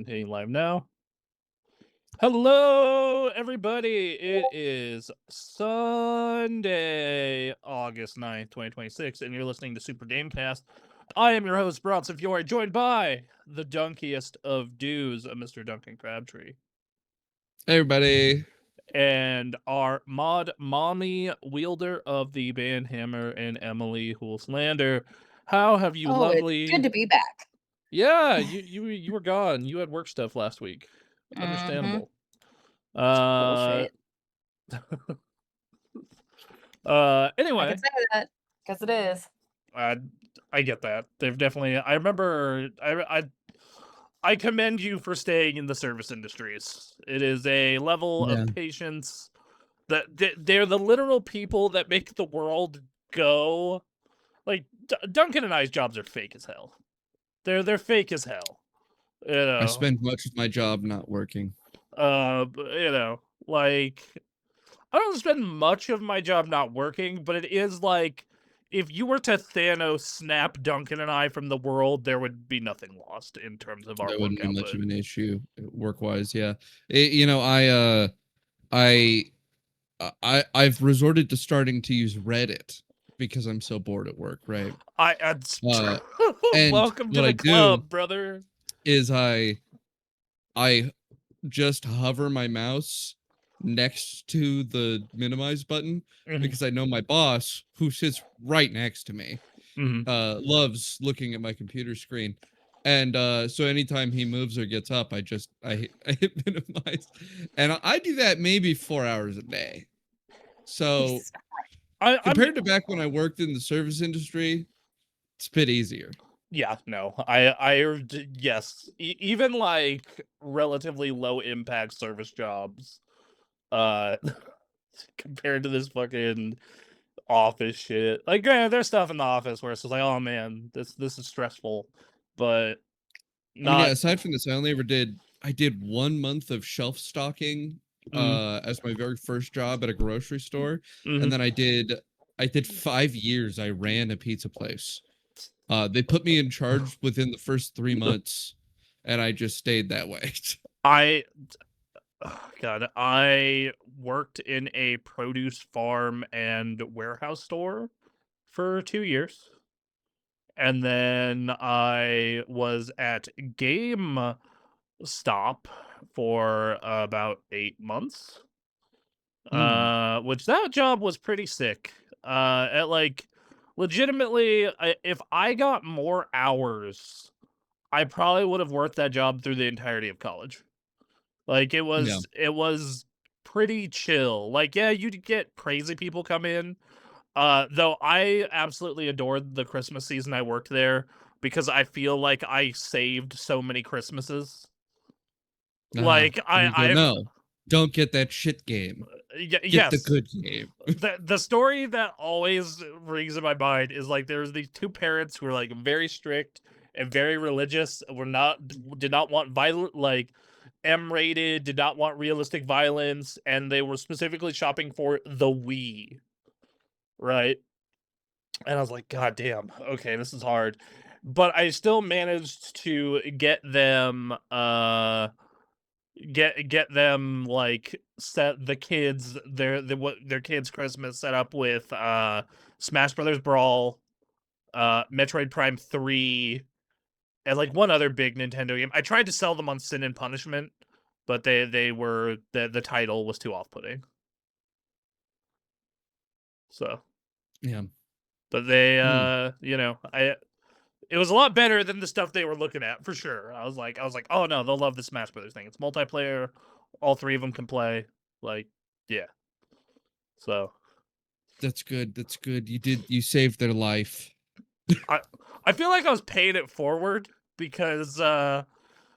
and hitting live now. Hello, everybody. It is Sunday, August 9th, 2026, and you're listening to Super Gamecast. I am your host, Bronson Fiore, joined by the dunkiest of dudes, Mr. Duncan Crabtree, Hey everybody. and our mod mommy wielder of the band Hammer and Emily Hulslander. How have you Oh, it's good lovely... to be back. Yeah, you were gone. You had work stuff last week. Mhm. Understandable. Uh, Bullshit. I can anyway, say that because it is. I I get that. They've definitely... I remember I commend you for staying in the service industries. It is a level of Yeah, patience that they're the literal people that make the world go. Like Duncan and I's jobs are fake as hell. They're fake as hell. You I know. spend much of my job not working. Like I don't spend much of my job not working, but it is like if you were to Thanos snap Duncan and I from the world, there would be nothing lost in terms of our That work wouldn't be much output. of an issue work-wise, yeah. I I've resorted to starting to use Reddit because I'm so bored at work, right? I Uh and welcome to what I the do club, brother. is I just hover my mouse next to the minimize button Mhm, because I know my boss, who sits right next to me, mhm. loves looking at my computer screen. And so anytime he moves or gets up, I hit minimize. And I do that maybe 4 hours a day. So Jesus. I mean, compared to back when I worked in the service industry, it's a bit easier. yeah, no, yes, even like relatively low impact service jobs, uh, compared to this fucking office shit. Like, granted, there's stuff in the office where it's just like, oh man, this is stressful, but I mean, yeah, not. aside from this, I did 1 month of shelf stocking Mm, as my very first job at a grocery store. And mhm. then I did 5 years. I ran a pizza place. They put me in charge within the first 3 months, and I just stayed that way. I God, I worked in a produce farm and warehouse store for 2 years, and then I was at GameStop for about 8 months. Hmm. Which that job was pretty sick. At like, legitimately, if I got more hours, I probably would have worked that job through the entirety of college. Like Yeah. it was pretty chill. Like, yeah, you'd get crazy people come in. Though I absolutely adored the Christmas season I worked there because I feel like I saved so many Christmases. Like And you go, I've no, don't get that shit game. Get the yes. good game. The story that always rings in my mind is like there's these two parents who are like very strict and very religious. Did not want violent, like M-rated, did not want realistic violence, and they were specifically shopping for the Wii, right? And I was like, God damn, okay, this is hard. But I still managed to get them like set the kids their kids Christmas set up with Smash Brothers Brawl, Metroid Prime 3, and like one other big Nintendo game. I tried to sell them on Sin and Punishment, but they were the title was too off-putting. So, Yeah. but they Hmm. I it was a lot better than the stuff they were looking at for sure. I was like, "Oh no, they'll love the Smash Brothers thing. It's multiplayer, all three of them can play." Like, yeah. So, That's good. That's good. You saved their life. I I feel like I was paying it forward because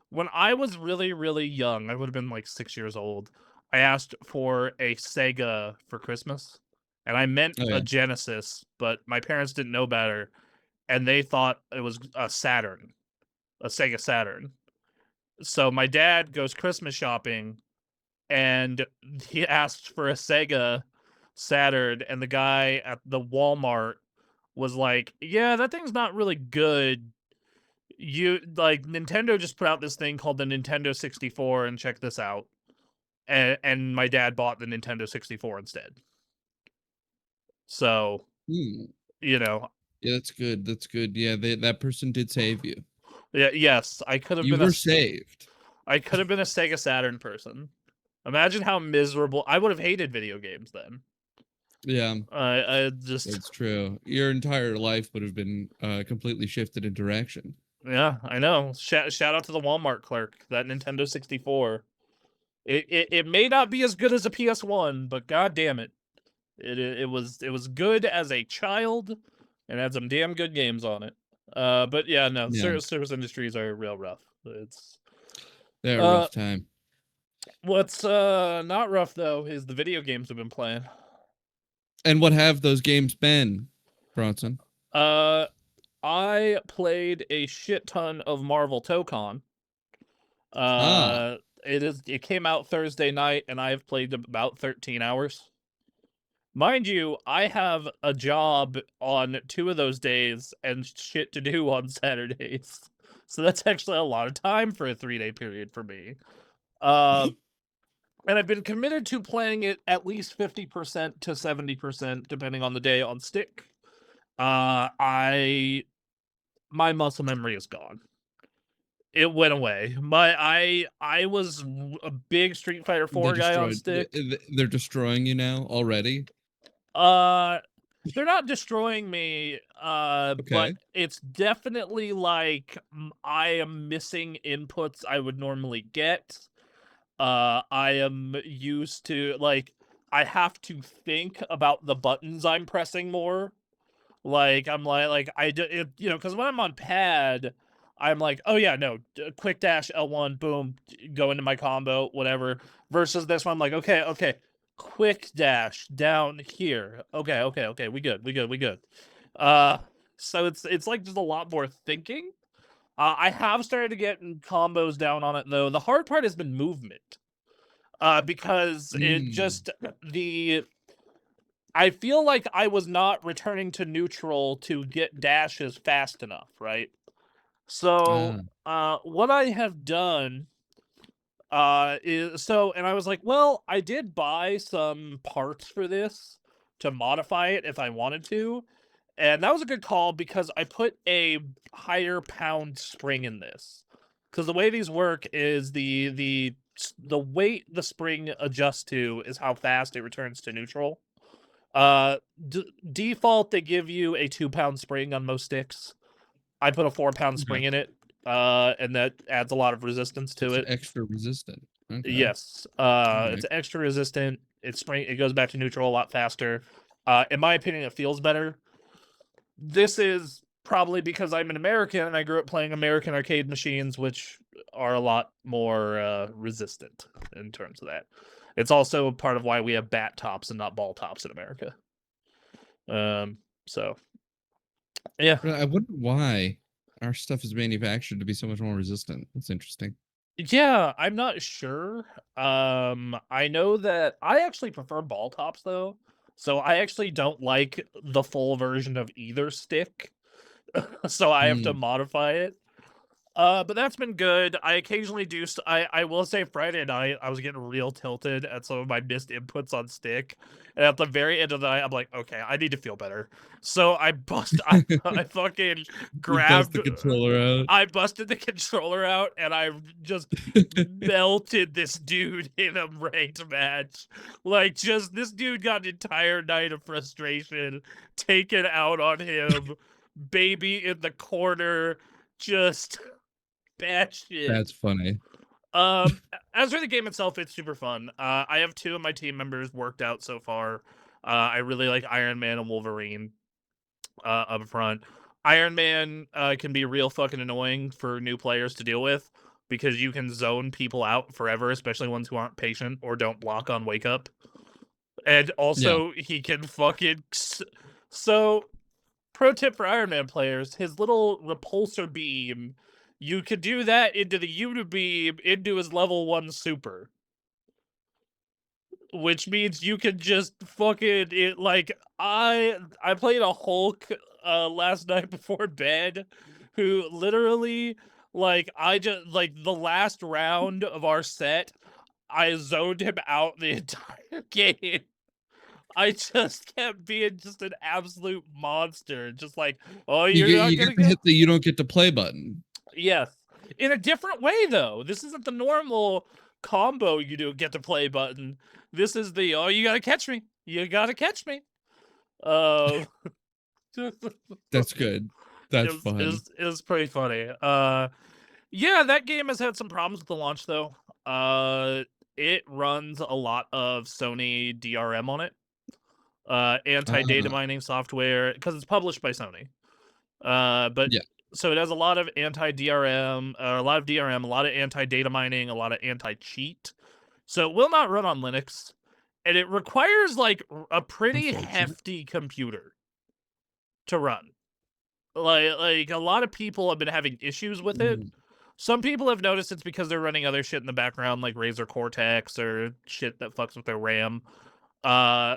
when I was really really young, I would have been like 6 years old. I asked for a Sega for Christmas, and I meant Oh a yeah. Genesis, but my parents didn't know better, and they thought it was a Saturn, a Sega Saturn. So my dad goes Christmas shopping, and he asked for a Sega Saturn, and the guy at the Walmart was like, "Yeah, that thing's not really good. Nintendo just put out this thing called the Nintendo 64, and check this out. And my dad bought the Nintendo 64 instead. So, Hmm. you know, Yeah, that's good. That's good. Yeah, that person did save you. yes, I could have You been were saved. I could have been a Sega Saturn person. Imagine how miserable I would have hated video games then. Yeah, I just that's true. Your entire life would have been completely shifted in direction. yeah, I know. Shout out to the Walmart clerk. That Nintendo 64. It may not be as good as a PS1, but god damn it. It was good as a child and had some damn good games on it. But yeah, no, Yeah, service industries are real rough. It's they're a uh rough time. what's not rough though is the video games I've been playing. And what have those games been, Bronson? Uh I played a shit ton of Marvel Tokon. Ah, Uh it came out Thursday night and I've played about 13 hours. Mind you, I have a job on 2 of those days and shit to do on Saturdays. So that's actually a lot of time for a 3-day period for me. And I've been committed to playing it at least 50% to 70%, depending on the day, on stick. I my muscle memory is gone. It went away. I was a big Street Fighter they 4 guy on destroyed. stick. They're destroying you now already. Uh, they're not destroying me, but Okay. it's definitely like I am missing inputs I would normally get. I am used to I have to think about the buttons I'm pressing more. Like I'm like I do, because when I'm on pad, I'm like, oh yeah, no, quick dash L1, boom, go into my combo, whatever. Versus this one, I'm like, okay, quick dash down here. Okay, we good. Uh, so it's like just a lot more thinking. I have started to get combos down on it though. The hard part has been movement. Because it Mm. just the I feel like I was not returning to neutral to get dashes fast enough, right? So, Ah. what I have done, and I was like, well, I did buy some parts for this to modify it if I wanted to, and that was a good call because I put a higher pound spring in this. Because the way these work is the weight the spring adjusts to is how fast it returns to neutral. Uh, Default, they give you a 2-pound spring on most sticks. I put a 4-pound Okay. spring in it, and that adds a lot of resistance to It's it. extra resistant. Okay. Yes, Alright. it's extra resistant. It goes back to neutral a lot faster. In my opinion, it feels better. This is probably because I'm an American and I grew up playing American arcade machines, which are a lot more resistant in terms of that. It's also part of why we have bat tops and not ball tops in America. So yeah. I wonder why our stuff is manufactured to be so much more resistant. That's interesting. Yeah, I'm not sure. I know that I actually prefer ball tops though. So I actually don't like the full version of either stick. So I have to Mm. modify it. But that's been good. I occasionally do. I will say Friday night I was getting real tilted at some of my missed inputs on stick, and at the very end of the night I'm like, okay, I need to feel better. So I fucking You bust grabbed. the controller out. I busted the controller out and I just melted this dude in a ranked match. Like, just this dude got an entire night of frustration taken out on him. Baby in the corner, just bad shit. That's funny. As for the game itself, it's super fun. I have 2 of my team members worked out so far. I really like Iron Man and Wolverine up front. Iron Man can be real fucking annoying for new players to deal with because you can zone people out forever, especially ones who aren't patient or don't block on wake up. And Yeah. also, he can fucking. So, pro tip for Iron Man players: his little repulsor beam, you could do that into the Unibeam into his level 1 super. Which means you can just fucking I played a Hulk last night before bed. who literally, like, I just, like, the last round of our set, I zoned him out the entire game. I just kept being just an absolute monster. Just like, oh, You you're get not you gonna get to get. hit the you don't get to play button. Yes. In a different way, though. This isn't the normal combo you do get to play button. This is the, oh, you gotta catch me. You gotta catch me. Uh, That's good. That's fun. it was pretty funny. Yeah, that game has had some problems with the launch, though. It runs a lot of Sony DRM on it. Anti-data Ah, mining software, because it's published by Sony. But yeah. so it has a lot of anti-DRM, a lot of DRM, a lot of anti-data mining, a lot of anti-cheat. So it will not run on Linux, and it requires like a pretty Unfortunate. hefty computer to run. Like a lot of people have been having issues with it. Mm. Some people have noticed it's because they're running other shit in the background, like Razer Cortex or shit that fucks with their RAM.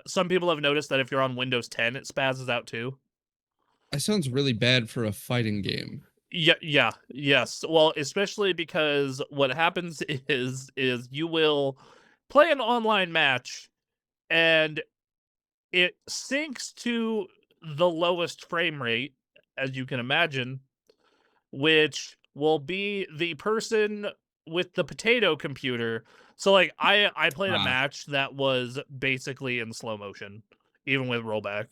Some people have noticed that if you're on Windows 10, it spazzes out too. That sounds really bad for a fighting game. Yes. Well, especially because what happens is you will play an online match and it syncs to the lowest frame rate, as you can imagine, which will be the person with the potato computer. So like I played a Ah, match that was basically in slow motion, even with rollback.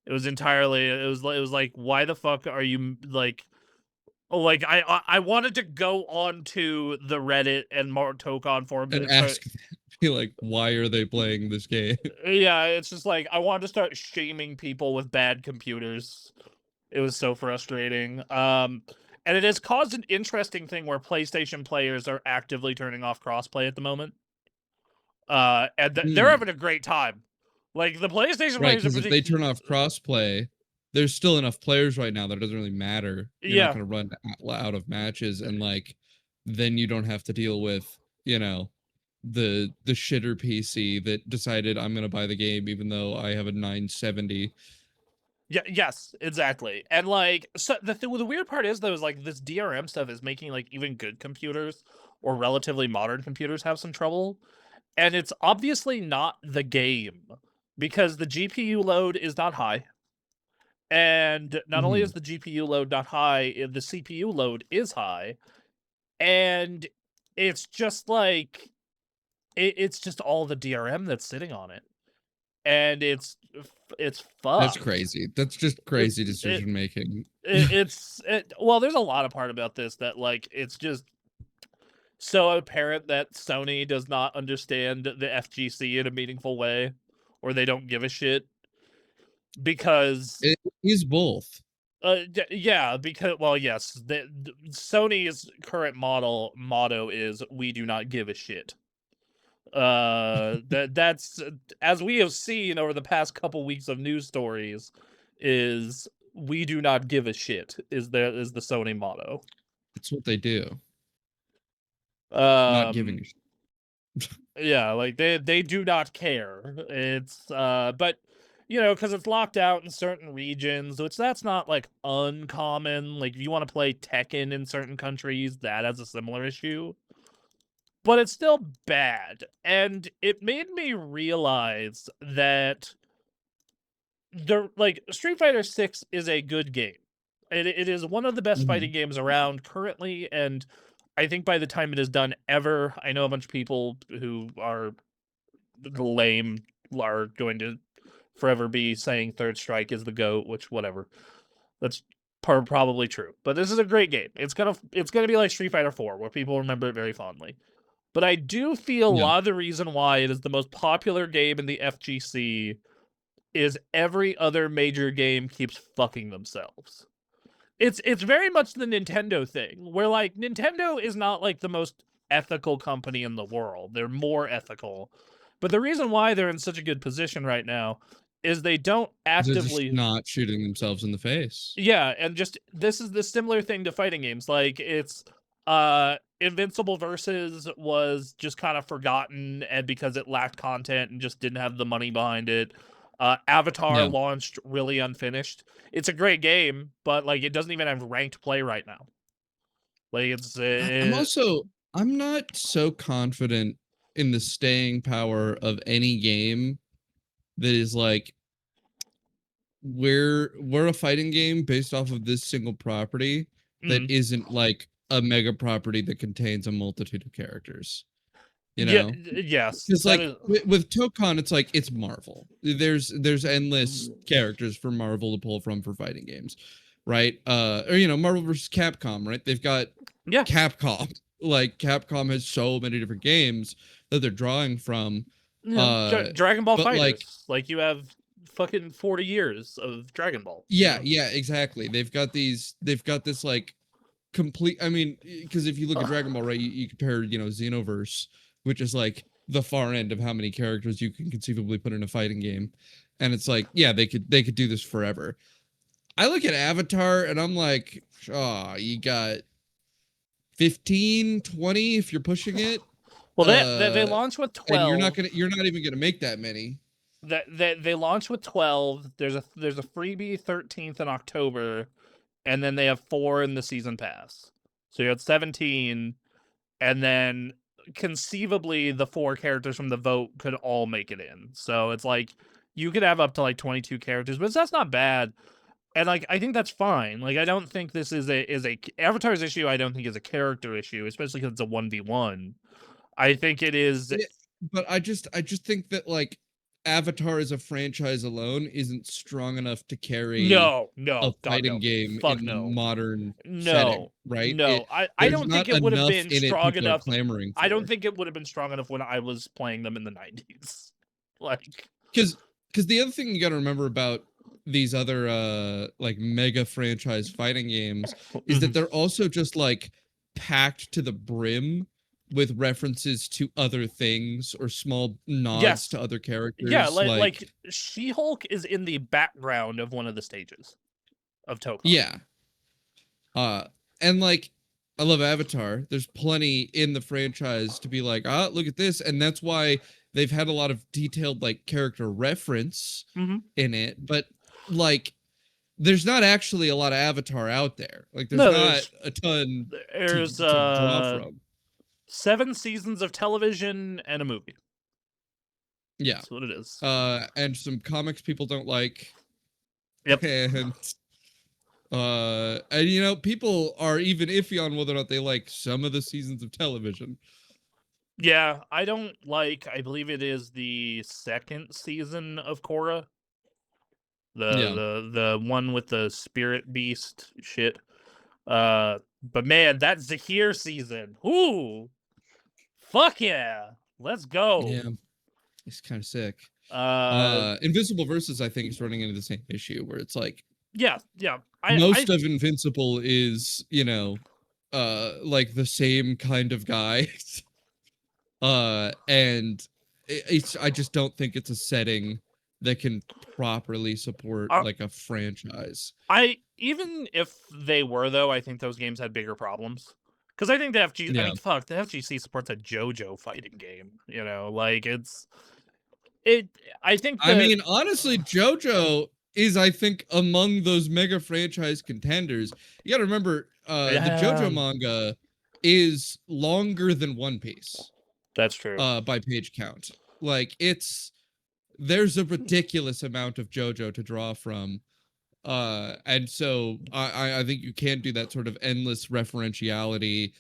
It was entirely it was like, why the fuck are you like, like I wanted to go on to the Reddit and more Tokon forums and and start. ask, be like, why are they playing this game? Yeah, it's just like I wanted to start shaming people with bad computers. It was so frustrating. And it has caused an interesting thing where PlayStation players are actively turning off crossplay at the moment. And they're Hmm. having a great time. Like the PlayStation Right, players in because if they particular. turn off crossplay, there's still enough players right now that it doesn't really matter. You're not Yeah, going to run out of matches, and like, then you don't have to deal with, the shitter PC that decided I'm going to buy the game even though I have a 970. yeah, yes, exactly. And like, so the weird part is though is like this DRM stuff is making like even good computers or relatively modern computers have some trouble, and it's obviously not the game because the GPU load is not high. And not only is Mhm. the GPU load not high, the CPU load is high. And it's just like it's just all the DRM that's sitting on it. And it's That's fucked. crazy. That's just It crazy it, decision making. well, there's a lot of part about this that like it's just so apparent that Sony does not understand the FGC in a meaningful way, or they don't give a shit because It is both. yeah, because well, yes, Sony's current motto is "We do not give a shit." That's as we have seen over the past couple weeks of news stories, is "We do not give a shit" is the Sony motto. It's what they do. Not giving Um, a shit. yeah, like they do not care. It's but you know, because it's locked out in certain regions, which that's not like uncommon. Like if you want to play Tekken in certain countries, that has a similar issue. But it's still bad. And it made me realize that Street Fighter 6 is a good game. It is one of the best Mhm. fighting games around currently, and I think by the time it is done ever, I know a bunch of people who are lame are going to forever be saying Third Strike is the GOAT, which whatever. That's probably true. But this is a great game. It's gonna be like Street Fighter 4, where people remember it very fondly. But I do feel a Yeah. lot of the reason why it is the most popular game in the FGC is every other major game keeps fucking themselves. It's very much the Nintendo thing, where like Nintendo is not like the most ethical company in the world. They're more ethical. But the reason why they're in such a good position right now is they don't They're just actively. not shooting themselves in the face. Yeah, and just this is the similar thing to fighting games. Like it's Invincible Versus was just kind of forgotten and because it lacked content and just didn't have the money behind it. Avatar Yeah. launched really unfinished. It's a great game, but like it doesn't even have ranked play right now. Like it's I'm not so confident in the staying power of any game that is like we're a fighting game based off of this single property that mm, isn't like a mega property that contains a multitude of characters. You yeah, know? yes, Because that like is. with Tokon, it's like it's Marvel. There's endless characters for Marvel to pull from for fighting games, right? Or Marvel versus Capcom, right? They've got Yeah, Capcom. Like Capcom has so many different games that they're drawing from. Dragon Ball But like Fighters. Like you have fucking 40 years of Dragon Ball. yeah, exactly. They've got this like complete. I mean, because if you look at Dragon Ball, right, you compare Xenoverse, which is like the far end of how many characters you can conceivably put in a fighting game, and it's like yeah, they could do this forever. I look at Avatar and I'm like, oh, you got 15, 20 if you're pushing it. Well, they launched with And 12. you're not even gonna make that many. They launched with 12. There's a freebie 13th in October, and then they have 4 in the season pass. So you had 17, and then conceivably the 4 characters from the vote could all make it in. So it's like you could have up to like 22 characters, but that's not bad. And like I think that's fine. Like I don't think this is a Avatar's issue. I don't think is a character issue, especially because it's a 1v1. I think it is. Yeah, but I just think that like Avatar as a franchise alone isn't strong enough to carry No, a no, God, fighting no. game Fuck in the no. modern setting, No, right? no. I There's don't think not it would have enough been in it strong people are enough. clamoring I don't for. think it would have been strong enough when I was playing them in the 90s. Like, Because the other thing you got to remember about these other like mega franchise fighting games is that they're also just like packed to the brim with references to other things or small nods yes, to other characters. yeah, like She-Hulk is in the background of one of the stages of Tokon. Yeah. And like I love Avatar. There's plenty in the franchise to be like, look at this, and that's why they've had a lot of detailed like character reference in it. But like, there's not actually a lot of Avatar out there. Like, there's No, not a ton there's to draw from. 7 seasons of television and a movie. Yeah, That's what it is. and some comics people don't like. Yep. And people are even iffy on whether or not they like some of the seasons of television. Yeah, I don't like. I believe it is the 2nd season of Korra. The one with the spirit beast shit. But man, that Zahir season. Ooh. Fuck yeah. Let's go. Yeah. It's kind of sick. Uh Invincible Versus, I think, is running into the same issue where it's like yeah. most of Invincible is, like the same kind of guy. And I just don't think it's a setting that can properly support like a franchise. Even if they were though, I think those games had bigger problems. Because I think the FGC, I mean, fuck, the FGC supports a JoJo fighting game. Like I think. I mean, honestly, JoJo is, I think, among those mega franchise contenders. You got to remember, the JoJo manga is longer than One Piece. That's true. By page count, like there's a ridiculous amount of JoJo to draw from. And so I think you can do that sort of endless referentiality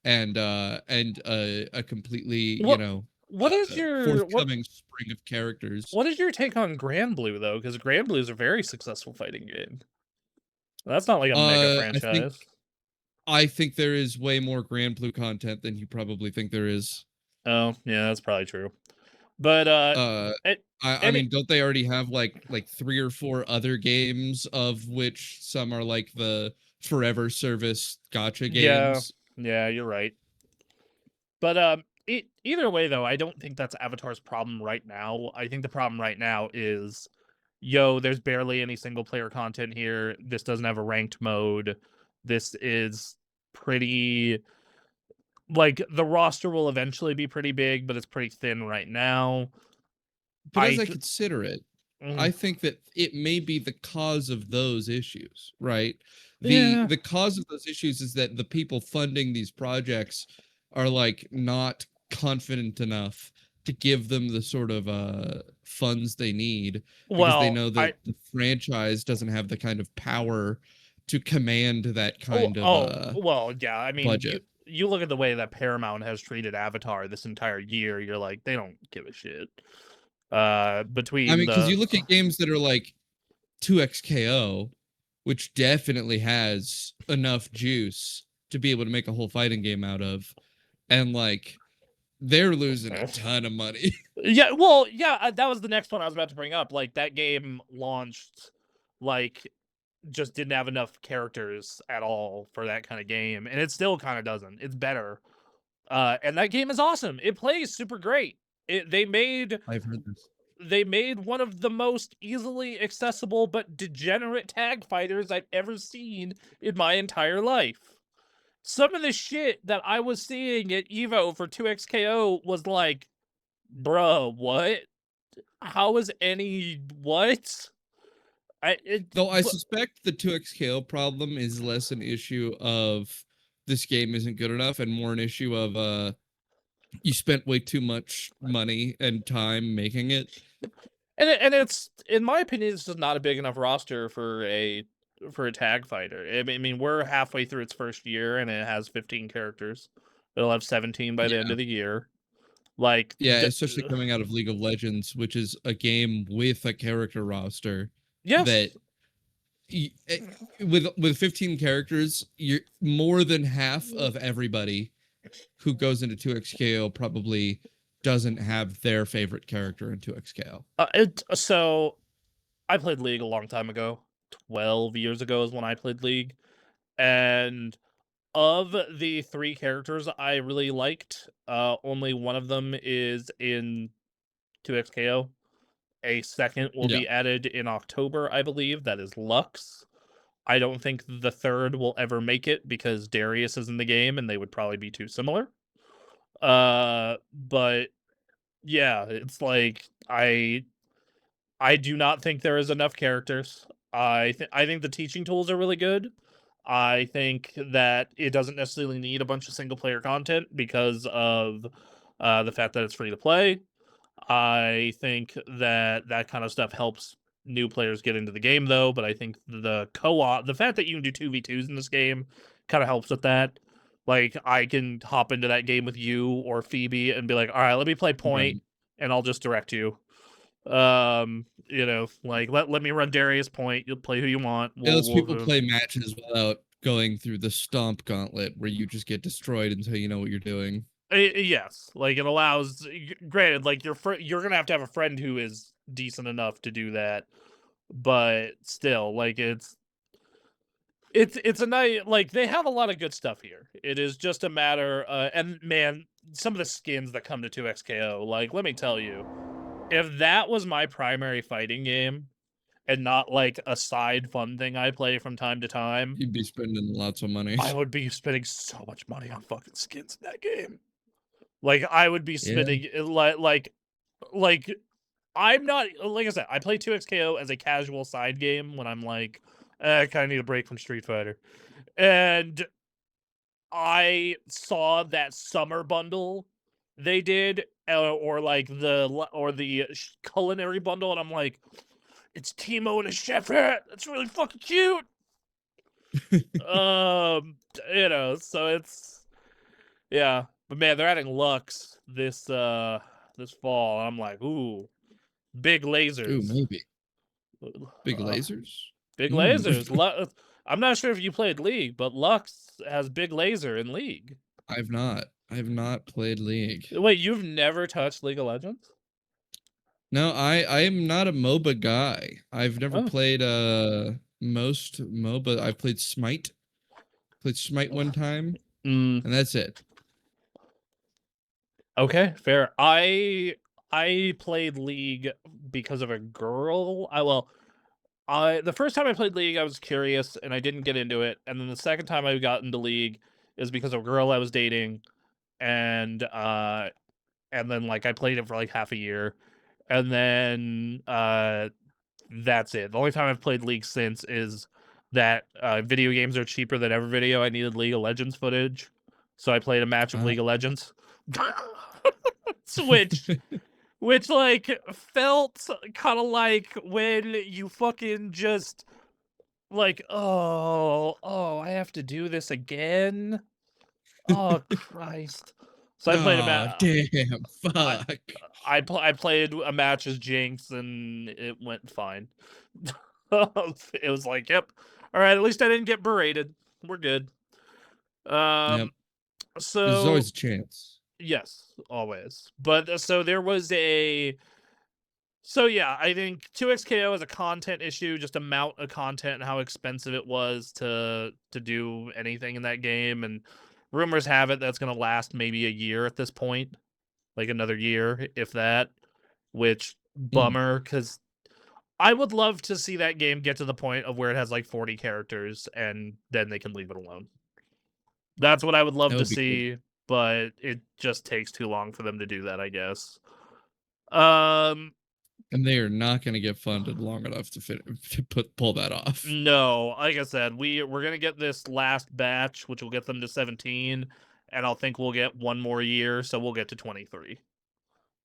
and a completely, what is your forthcoming spring of characters. What is your take on Grand Blue though? Because Grand Blue is a very successful fighting game. That's not like a mega franchise. I think there is way more Grand Blue content than you probably think there is. Oh, yeah, that's probably true. But I mean, don't they already have like 3 or 4 other games, of which some are like the forever service gacha games? Yeah, you're right. But either way though, I don't think that's Avatar's problem right now. I think the problem right now is, there's barely any single player content here. This doesn't have a ranked mode. This is pretty, like, the roster will eventually be pretty big, but it's pretty thin right now. But as I consider it, I think that it may be the cause of those issues, right? Yeah. The cause of those issues is that the people funding these projects are like not confident enough to give them the sort of funds they need because they Well, know that the franchise doesn't have the kind of power to command that kind of well, yeah. I mean, budget. you look at the way that Paramount has treated Avatar this entire year. You're like, they don't give a shit. I Between mean, because the you look at games that are like 2XKO, which definitely has enough juice to be able to make a whole fighting game out of, and like they're losing a ton of money. yeah, well, yeah, that was the next one I was about to bring up. Like that game launched, like just didn't have enough characters at all for that kind of game, and it still kind of doesn't. It's better, and that game is awesome. It plays super great. I've heard this. They made one of the most easily accessible but degenerate tag fighters I've ever seen in my entire life. Some of the shit that I was seeing at Evo for 2XKO was like, bruh, what? How is any what? Though I suspect the 2XKO problem is less an issue of this game isn't good enough and more an issue of you spent way too much money and time making it. And it's, in my opinion, it's just not a big enough roster for a tag fighter. I mean, we're halfway through its first year and it has 15 characters. It'll have 17 by the end Yeah. of the year. Like, Yeah, especially coming out of League of Legends, which is a game with a character roster yes, that with 15 characters, you're more than half of everybody who goes into 2XKO probably doesn't have their favorite character in 2XKO. So I played League a long time ago. 12 years ago is when I played League, and of the 3 characters I really liked, only one of them is in 2XKO. A second will Yeah. be added in October, I believe. That is Lux. I don't think the third will ever make it because Darius is in the game and they would probably be too similar. But yeah, it's like I do not think there is enough characters. I think the teaching tools are really good. I think that it doesn't necessarily need a bunch of single player content because of the fact that it's free to play. I think that that kind of stuff helps new players get into the game, though. But I think the co-op, the fact that you can do 2v2s in this game, kind of helps with that. Like I can hop into that game with you or Phoebe and be like, "All right, let me play point, Right. and I'll just direct you." Like let me run Darius point. You'll play who you want. It lets people play matches without going through the stomp gauntlet where you just get destroyed until you know what you're doing. Yes, like it allows. Granted, like you're gonna have to have a friend who is decent enough to do that, but still, like it's a night. Like they have a lot of good stuff here. It is just a matter. And man, some of the skins that come to 2XKO, like let me tell you, if that was my primary fighting game and not like a side fun thing I play from time to time, You'd be spending lots of money. I would be spending so much money on fucking skins in that game. Like I would be spending like I'm not, like I said, I play 2XKO as a casual side game when I'm like, I kind of need a break from Street Fighter. And I saw that summer bundle they did, or like the culinary bundle, and I'm like, it's Timo in a chef hat. That's really fucking cute. So it's yeah, but man, they're adding Lux this fall. And I'm like, ooh, big Ooh, lasers. maybe. Big lasers? Big Mm. lasers. I'm not sure if you played League, but Lux has big laser in League. I've not. I've not played League. Wait, you've never touched League of Legends? No, I am not a MOBA guy. I've never Oh. played most MOBA. I've played Smite. Played Smite one time, and that's it. Okay, fair. I played League because of a girl. The first time I played League, I was curious and I didn't get into it. And then the second time I got into League is because of a girl I was dating, and then like I played it for like half a year, and then that's it. The only time I've played League since is that video games are cheaper than ever video. I needed League of Legends footage, so I played a match of League of Legends. Switch. Which, like, felt kind of like when you fucking just, like, oh, I have to do this again? Oh, Christ. So I played a Oh, match. damn. Fuck. I played a match as Jinx, and it went fine. It was like, yep. All right, at least I didn't get berated. We're good. Yep. So There's always a chance. yes, always. But so there was a. So yeah, I think 2XKO is a content issue, just amount of content and how expensive it was to do anything in that game, and rumors have it that's going to last maybe a year at this point, like another year if that, which bummer cuz I would love to see that game get to the point of where it has like 40 characters and then they can leave it alone. That's what I would love That to would be cool. see, but it just takes too long for them to do that, I guess. And they are not going to get funded long enough to pull that off. No, like I said, we're gonna get this last batch, which will get them to 17, and I'll think we'll get one more year, so we'll get to 23.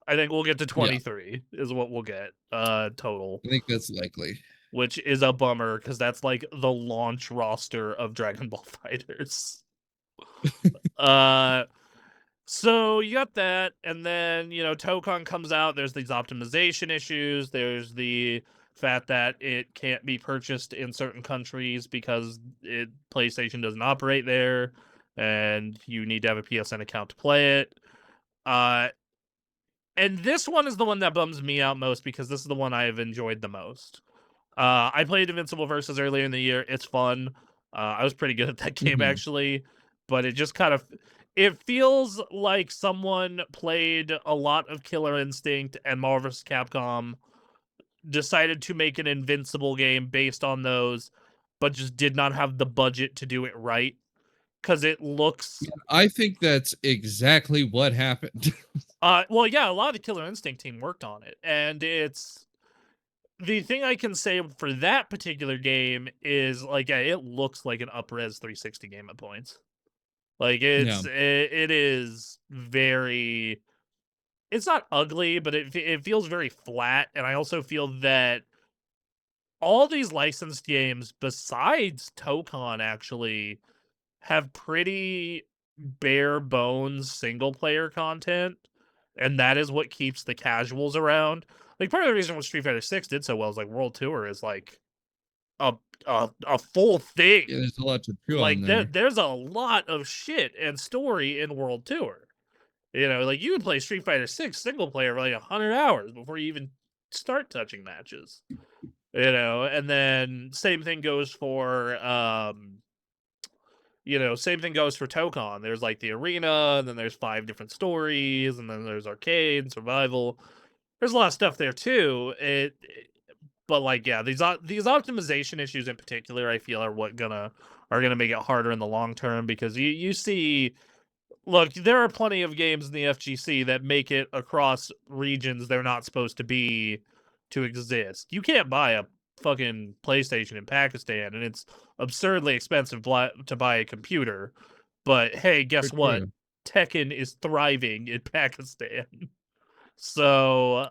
I think we'll get to Yeah, 23 is what we'll get total, I think that's likely. which is a bummer because that's like the launch roster of Dragon Ball Fighters. uh So you got that, and then, you know, Tokon comes out, there's these optimization issues, there's the fact that it can't be purchased in certain countries because PlayStation doesn't operate there, and you need to have a PSN account to play it. And this one is the one that bums me out most because this is the one I have enjoyed the most. I played Invincible Versus earlier in the year. It's fun. I was pretty good at that game actually, but it just kind of it feels like someone played a lot of Killer Instinct and Marvel vs. Capcom, decided to make an Invincible game based on those, but just did not have the budget to do it right because it looks. I think that's exactly what happened. Well, yeah, a lot of the Killer Instinct team worked on it, and it's. The thing I can say for that particular game is, like, yeah, it looks like an up-res 360 game at points. Like, Yeah. it is very... It's not ugly, but it feels very flat, and I also feel that all these licensed games, besides Tokon, actually, have pretty bare-bones single-player content, and that is what keeps the casuals around. Like, part of the reason why Street Fighter 6 did so well is, like, World Tour is, like, a full thing. Yeah, there's a lot to chew Like, on there. there's a lot of shit and story in World Tour. You know, like, you would play Street Fighter 6 single player for, like, 100 hours before you even start touching matches. You know, and then same thing goes for, same thing goes for Tokon. There's, like, the arena, and then there's 5 different stories, and then there's arcade, survival. There's a lot of stuff there too. But like, yeah, these optimization issues in particular, I feel are gonna make it harder in the long term because you see, look, there are plenty of games in the FGC that make it across regions they're not supposed to be to exist. You can't buy a fucking PlayStation in Pakistan, and it's absurdly expensive to buy a computer. But hey, guess what? True. Tekken is thriving in Pakistan. So,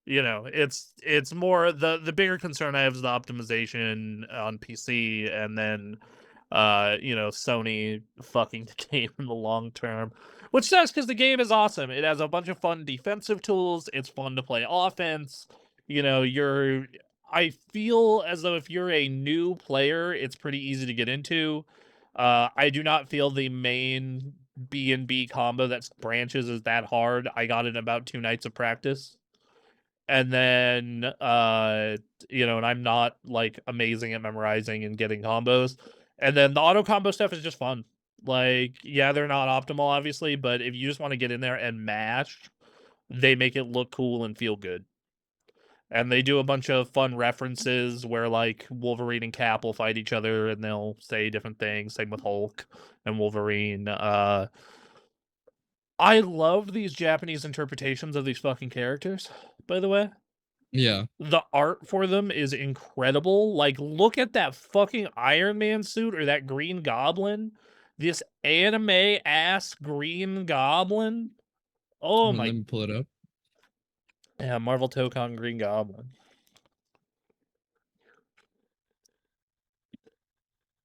it's more the bigger concern I have is the optimization on PC, and then, Sony fucking the game in the long term, which sucks because the game is awesome. It has a bunch of fun defensive tools. It's fun to play offense. I feel as though if you're a new player, it's pretty easy to get into. I do not feel the main B&B combo that branches is that hard. I got it in about 2 nights of practice. And then, and I'm not, like, amazing at memorizing and getting combos. And then the auto combo stuff is just fun. Like, yeah, they're not optimal, obviously, but if you just want to get in there and mash, they make it look cool and feel good. And they do a bunch of fun references where, like, Wolverine and Cap will fight each other and they'll say different things. Same with Hulk and Wolverine. I love these Japanese interpretations of these fucking characters, by the way. Yeah. The art for them is incredible. Like, look at that fucking Iron Man suit or that Green Goblin. This anime ass Green Goblin. Oh Hold on, my, let me pull it up. yeah, Marvel Tokon Green Goblin.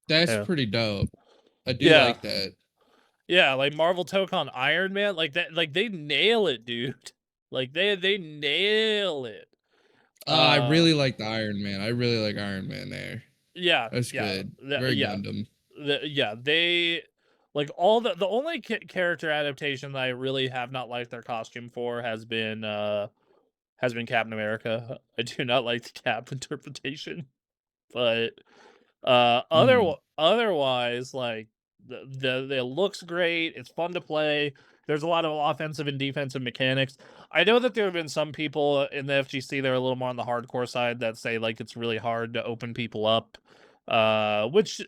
That's Yeah. pretty dope. I do Yeah. like that. Yeah, like Marvel Tokon Iron Man, like that, like they nail it, dude. Like they nail it. I really like the Iron Man. I really like Iron Man there. Yeah, That's yeah, good. Very yeah, Gundam. yeah. They like all the only character adaptation that I really have not liked their costume for has been Captain America. I do not like the Cap interpretation, but Mhm. otherwise, like the it looks great. It's fun to play. There's a lot of offensive and defensive mechanics. I know that there have been some people in the FGC that are a little more on the hardcore side that say like it's really hard to open people up, which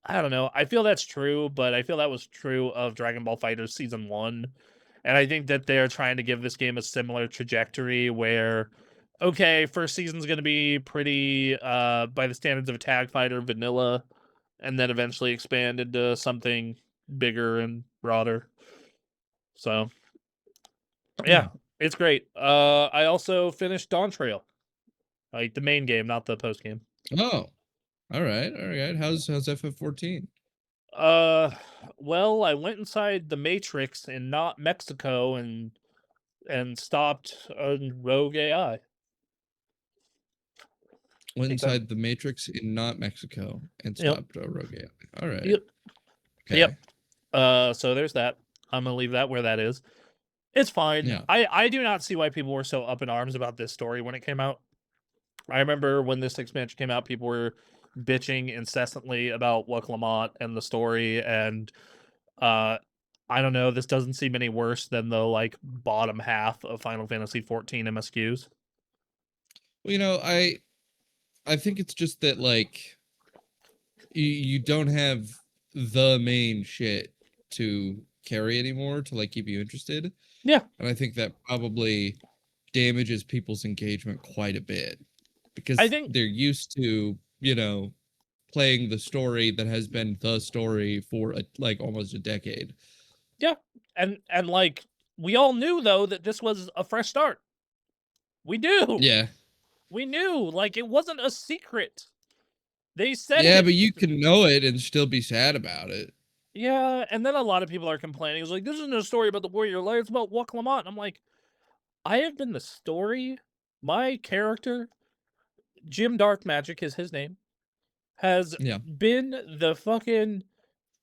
I don't know. I feel that's true, but I feel that was true of Dragon Ball FighterZ Season 1. And I think that they're trying to give this game a similar trajectory where, okay, first season's going to be pretty, by the standards of a tag fighter, vanilla, and then eventually expand into something bigger and broader. So, yeah, it's great. I also finished Dawn Trail, like the main game, not the post game. Oh, all right, all right. How's FF14? Uh, well, I went inside the Matrix in not Mexico and stopped Rogue AI. Went Take that. inside the Matrix in not Mexico and Yep. stopped Rogue AI. All right. Yep. Okay. Yep. So there's that. I'm gonna leave that where that is. It's fine. Yeah. I do not see why people were so up in arms about this story when it came out. I remember when this expansion came out, people were bitching incessantly about Lamont and the story, and I don't know, this doesn't seem any worse than the like bottom half of Final Fantasy 14 MSQs. Well, I think it's just that like you don't have the main shit to carry anymore to like keep you interested. Yeah. And I think that probably damages people's engagement quite a bit I because think they're used to, playing the story that has been the story for like almost a decade. yeah. And like we all knew though that this was a fresh start. We knew. Yeah. We knew. Like it wasn't a secret. They said Yeah, it. but you can know it and still be sad about it. Yeah, and then a lot of people are complaining. It's like, this isn't a story about the warrior life, it's about Lamont. I'm like, I have been the story. My character, Jim Dark Magic is his name, has Yeah. been the fucking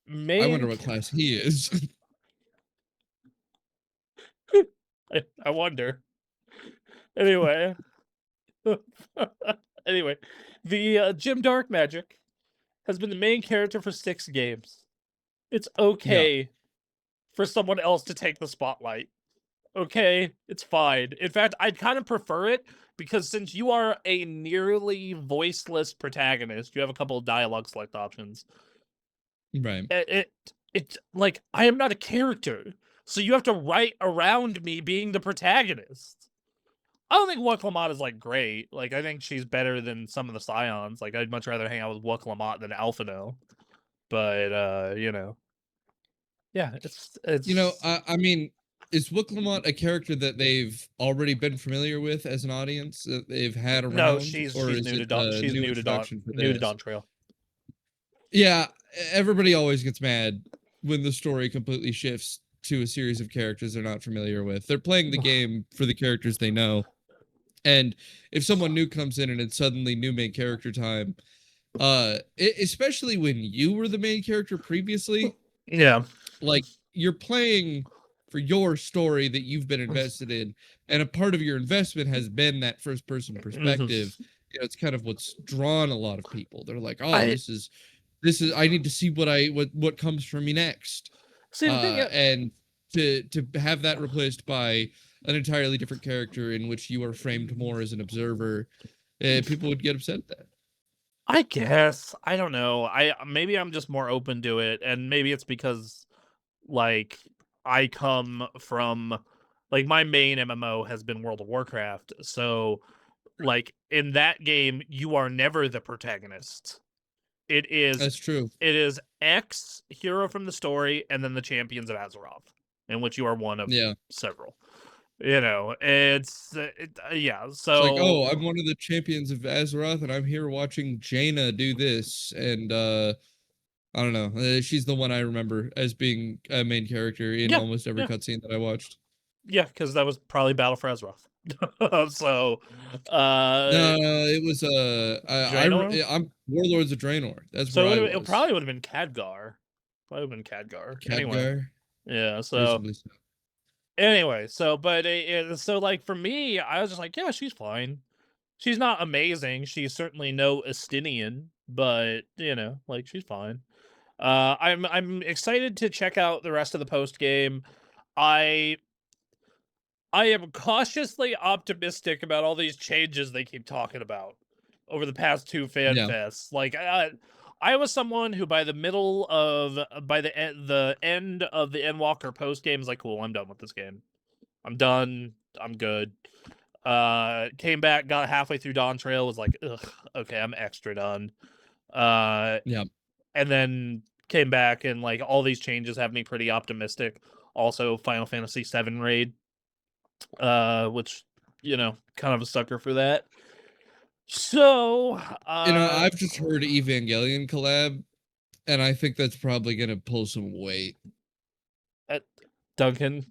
I wonder main. what class he is. I wonder. Anyway. Anyway, the Jim Dark Magic has been the main character for 6 games. It's okay for someone else to take the spotlight. Okay, it's fine. In fact, I'd kind of prefer it because since you are a nearly voiceless protagonist, you have a couple of dialogue select options. Right. It like I am not a character, so you have to write around me being the protagonist. I don't think Lamont is like great. Like I think she's better than some of the Scions. Like I'd much rather hang out with Lamont than Alphino. But yeah, it's I mean, is Lamont a character that they've already been familiar with as an audience that they've had no, around, she's or is new to it Dawn. a She's new new to Dawn. introduction for New to this? Dawn Trail. Yeah, everybody always gets mad when the story completely shifts to a series of characters they're not familiar with. They're playing the game for the characters they know. And if someone new comes in and it's suddenly new main character time, especially when you were the main character previously, Yeah. like you're playing for your story that you've been invested in, and a part of your investment has been that first person perspective. It's kind of what's drawn a lot of people. They're like, oh, I this is I need to see what comes for me next. see the thing. And to have that replaced by an entirely different character in which you are framed more as an observer, people would get upset at that. I guess I don't know. Maybe I'm just more open to it, and maybe it's because like I come from like my main MMO has been World of Warcraft, so like in that game, you are never the protagonist. That's true. It is X hero from the story, and then the champions of Azeroth, in which you are one of Yeah. several. It's yeah. It's like, So oh, I'm one of the champions of Azeroth, and I'm here watching Jaina do this, and I don't know. She's the one I remember as being a main character in yeah, almost every yeah, cutscene that I watched. yeah, because that was probably Battle for Azeroth. So, No, it was Draenor. I'm Warlords of Draenor. That's So where I it was. probably would have been Khadgar. Probably would have been Khadgar. Anyway, Khadgar, yeah. reasonably so. So like for me, I was just like, yeah, she's fine. She's not amazing. She's certainly no Estinian, but like she's fine. I'm excited to check out the rest of the post game. I I am cautiously optimistic about all these changes they keep talking about over the past two fan Yeah. fests. Like I was someone who by the end of the Endwalker post game is like, cool, I'm done with this game. I'm done. I'm good. Came back, got halfway through Dawn Trail, was like, ugh, okay, I'm extra done. Yeah. And then came back and like all these changes have me pretty optimistic. Also, Final Fantasy VII Raid, which kind of a sucker for that. So, I've just heard Evangelion collab, and I think that's probably gonna pull some weight. Duncan,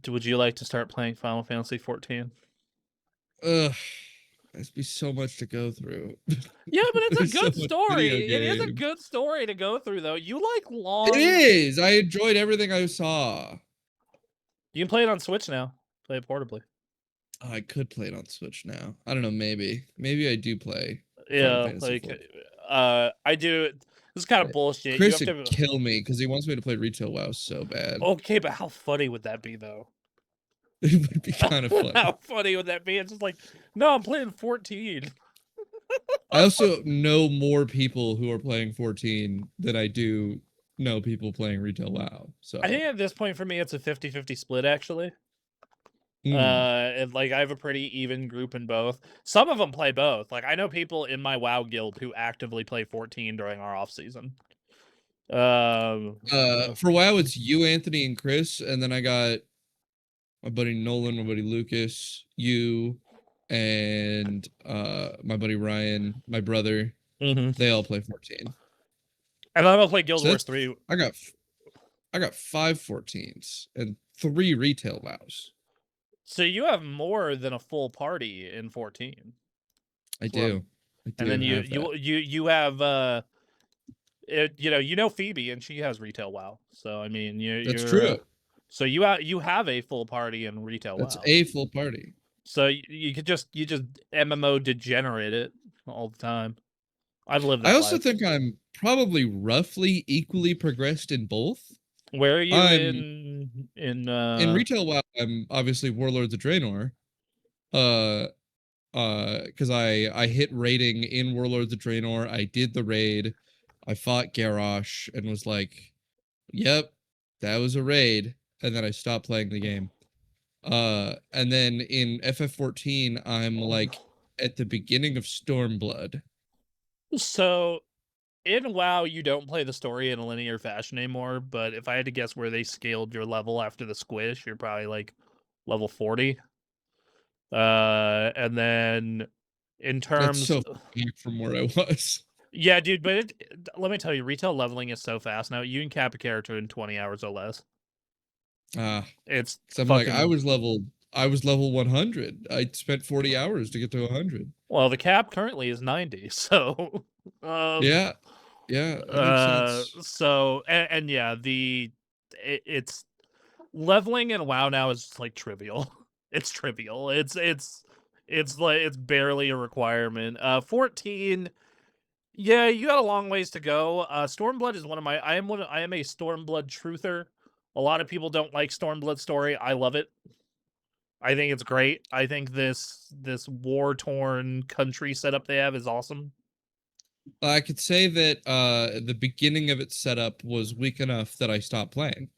would you like to start playing Final Fantasy 14? Ugh, there's be so much to go through. Yeah, but it's a There's so good much story. video It is a game. good story to go through, though. You like long. It is. I enjoyed everything I saw. You can play it on Switch now. Play it portably. I could play it on Switch now. I don't know. Maybe I do play. Final Yeah, Fantasy like 14. I do. This is kind of bullshit. Chris You would have to. kill me because he wants me to play Retail WoW so bad. Okay, but how funny would that be, though? It would be kind of funny. How funny would that be? It's just like, no, I'm playing 14. I also know more people who are playing 14 than I do know people playing Retail WoW. So I think at this point for me, it's a 50-50 split, actually. And like I have a pretty even group in both. Some of them play both. Like I know people in my WoW guild who actively play 14 during our off season. For WoW, it's you, Anthony, and Chris, and then I got my buddy Nolan, my buddy Lucas, you, and my buddy Ryan, my brother. They all play 14. And I'm gonna play Guild So Wars 3. I got 5 14s and 3 Retail WoWs. So you have more than a full party in 14. I do. And then you have Phoebe, and she has Retail WoW. So I mean, That's true. So you have a full party in Retail That's WoW. a full party. So you just MMO degenerate it all the time. I've lived. I also think I'm probably roughly equally progressed in both. Where are you in Retail WoW? I'm obviously Warlords of Draenor. Because I hit raiding in Warlords of Draenor. I did the raid. I fought Garrosh and was like, "Yep, that was a raid." And then I stopped playing the game. And then in FF14, I'm like at the beginning of Stormblood. So in WoW, you don't play the story in a linear fashion anymore, but if I had to guess where they scaled your level after the squish, you're probably like level 40. And then in terms That's so from where I was. Yeah, dude, but let me tell you, retail leveling is so fast now. You can cap a character in 20 hours or less. It's I'm like, I was level 100. I spent 40 hours to get to 100. Well, the cap currently is 90, so yeah, that makes sense. So and yeah, it's leveling in WoW now is just like trivial. It's trivial. It's like it's barely a requirement. 14, yeah, you got a long ways to go. Stormblood is I am a Stormblood truther. A lot of people don't like Stormblood story. I love it. I think it's great. I think this war-torn country setup they have is awesome. I could say that the beginning of its setup was weak enough that I stopped playing.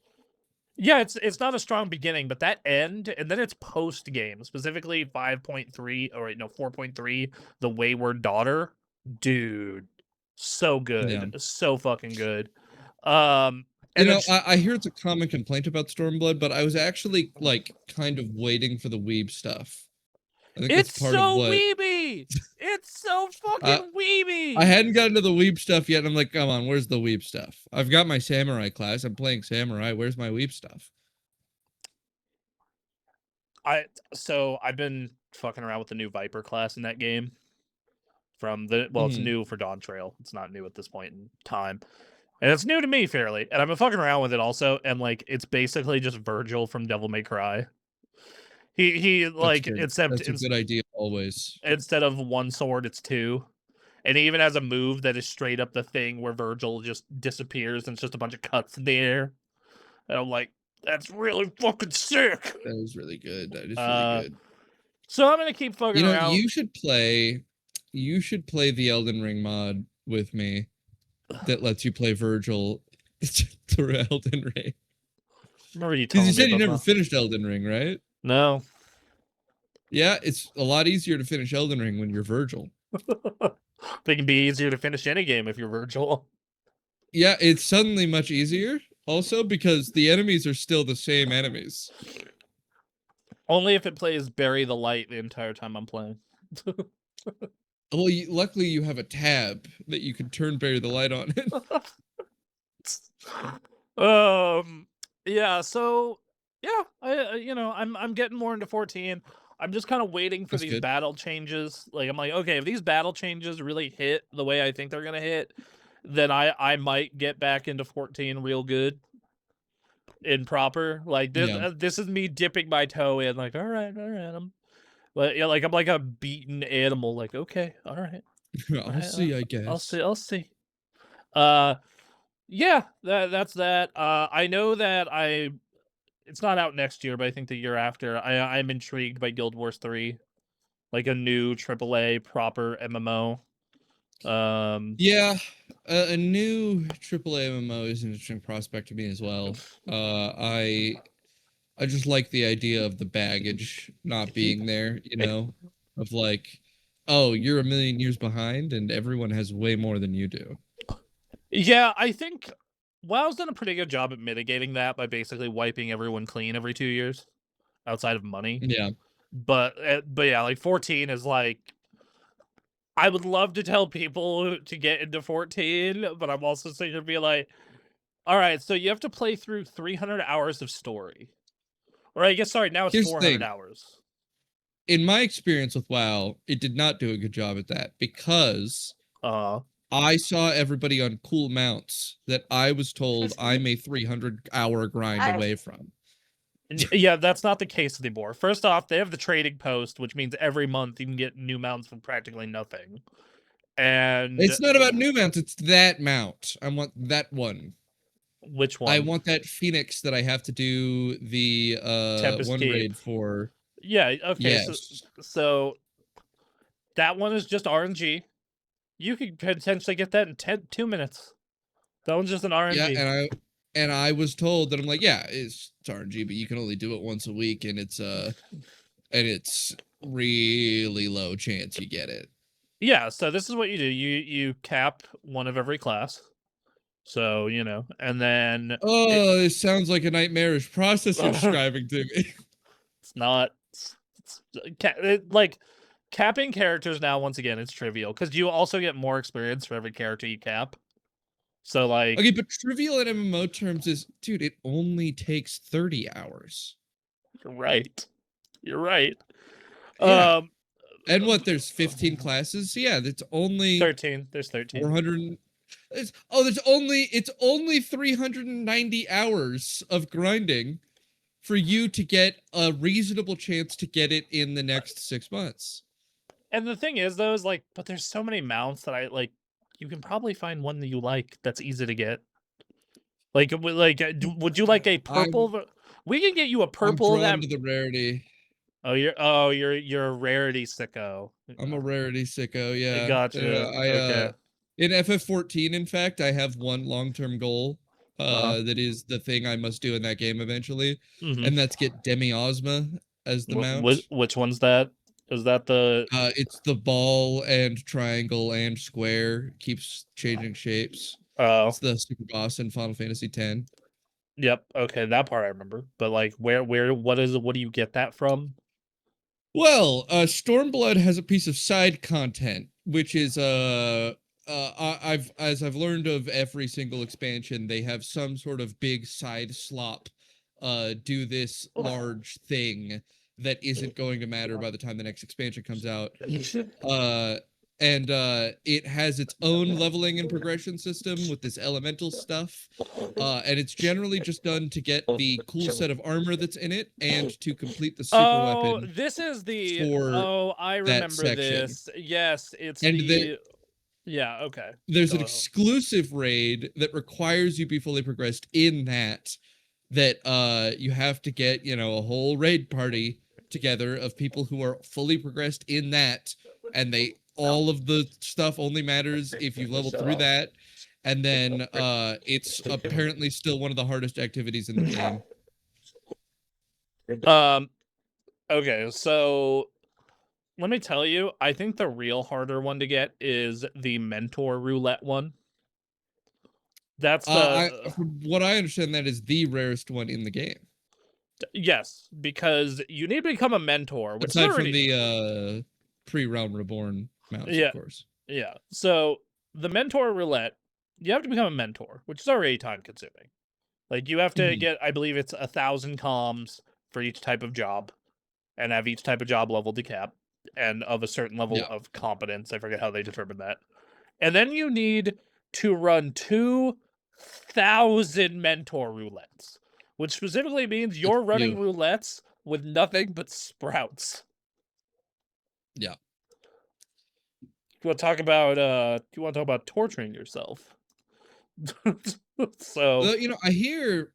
Yeah, it's not a strong beginning, but that end, and then it's post game, specifically 5.3 or wait, no 4.3, the Wayward Daughter, dude, so Yeah. good, so fucking good. And You then know, I hear it's a common complaint about Stormblood, but I was actually like kind of waiting for the weeb stuff. I think that's it's part of so what weeby, it's so uh, fucking I weeby. hadn't gotten to the weeb stuff yet, and I'm like, come on, where's the weeb stuff? I've got my samurai class. I'm playing samurai. Where's my weeb stuff? So I've been fucking around with the new Viper class in that game. It's Mhm. new for Dawn Trail. It's not new at this point in time. And it's new to me fairly. And I've been fucking around with it also. And like it's basically just Virgil from Devil May Cry. He That's like good. except That's a good idea always. instead of one sword, it's two. And he even has a move that is straight up the thing where Virgil just disappears and it's just a bunch of cuts in the air. And I'm like, that's really fucking sick. That is really good. That is really Uh good. so I'm gonna keep fucking You know, around. you should play the Elden Ring mod with me that lets you play Virgil through Elden Ring. Remember you Because telling you me said you about never that? finished Elden Ring, right? No. Yeah, it's a lot easier to finish Elden Ring when you're Virgil. They can be easier to finish any game if you're Virgil. Yeah, it's suddenly much easier. Also, because the enemies are still the same enemies. Only if it plays Bury the Light the entire time I'm playing. Well, luckily you have a tab that you can turn Bury the Light on. um yeah, so yeah, I'm getting more into 14. I'm just kind of waiting for That's these good. battle changes. Like I'm like, okay, if these battle changes really hit the way I think they're gonna hit, then I might get back into 14 real good and proper. Like Yeah. this is me dipping my toe in. Like, all right, yeah, like I'm like a beaten animal. Like, okay, all right, I'll see, I guess. I'll see. Uh, yeah, that's that. I know that it's not out next year, but I think the year after. I'm intrigued by Guild Wars 3, like a new AAA proper MMO. Yeah, a new AAA MMO is an interesting prospect to me as well. I just like the idea of the baggage not being there, you know, of like, oh, you're a million years behind and everyone has way more than you do. Yeah, I think WoW's done a pretty good job at mitigating that by basically wiping everyone clean every 2 years, outside of money. Yeah. But yeah, like 14 is like I would love to tell people to get into 14, but I'm also sitting here be like, all right, so you have to play through 300 hours of story. Or I guess, sorry, now it's Here's the 400 thing. hours. In my experience with WoW, it did not do a good job at that because I saw everybody on cool mounts that I was told I'm a 300-hour grind away from. Yeah, that's not the case anymore. First off, they have the trading post, which means every month you can get new mounts for practically nothing. And It's not about new mounts, it's that mount. I want that one. which I one? want that Phoenix that I have to do the Tempest one Keep. raid for. Yeah, okay, Yes. so that one is just RNG. You could potentially get that in 2 minutes. That one's just an Yeah, RNG. and I was told that I'm like, yeah, it's RNG, but you can only do it once a week, and it's really low chance you get it. Yeah, so this is what you do. You cap one of every class. So, and then Oh, this sounds like a nightmarish process you're describing to me. it's not like capping characters now once again it's trivial because you also get more experience for every character you cap. So like Okay, but trivial in MMO terms is, dude, it only takes 30 hours. you're right. You're right. Yeah. Um And what, there's 15 classes? So yeah, that's only 13. There's 13. 400. It's only 390 hours of grinding for you to get a reasonable chance to get it in the next 6 months. And the thing is though is like but there's so many mounts that I like you can probably find one that you like that's easy to get. Like would you like a purple we can get you a I'm purple of drawn that. to the rarity. You're a rarity sicko. I'm a rarity sicko, yeah. Gotcha. Okay. In FF14, in fact, I have one long-term goal, that is the thing I must do in that game eventually, Mm-hmm. and that's get Demi-Ozma as the mount. Which one's that? Is that the? It's the ball and triangle and square, keeps changing shapes. Oh, It's the super boss in Final Fantasy X. yep. Okay, that part I remember. But like, what is it? What do you get that from? Well, Stormblood has a piece of side content, which is I've learned of every single expansion, they have some sort of big side slop, do this large thing that isn't going to matter by the time the next expansion comes out. It has its own leveling and progression system with this elemental stuff. And it's generally just done to get the cool set of armor that's in it and to complete the super Oh, weapon this is the. for Oh, I that remember section. this. Yes, it's And the. Yeah. Okay. there's an Go. exclusive raid that requires you be fully progressed in that you have to get, a whole raid party together of people who are fully progressed in that, and all of the stuff only matters if you've leveled through that. And then it's apparently still one of the hardest activities in the game. Okay, so let me tell you, I think the real harder one to get is the mentor roulette one. That's From what I understand, that is the rarest one in the game, yes, because you need to become a mentor, which is aside from already the pre-Realm Reborn mounts, yeah, of course. yeah. So the mentor roulette, you have to become a mentor, which is already time consuming. Like you have to Mhm. get, I believe it's 1,000 comms for each type of job, and have each type of job level to cap and of a certain level Yeah. of competence. I forget how they determine that. And then you need to run 2,000 mentor roulettes, which specifically means That's you're running you. roulettes with nothing but sprouts. Yeah. You want to talk about torturing yourself? So, Well, I hear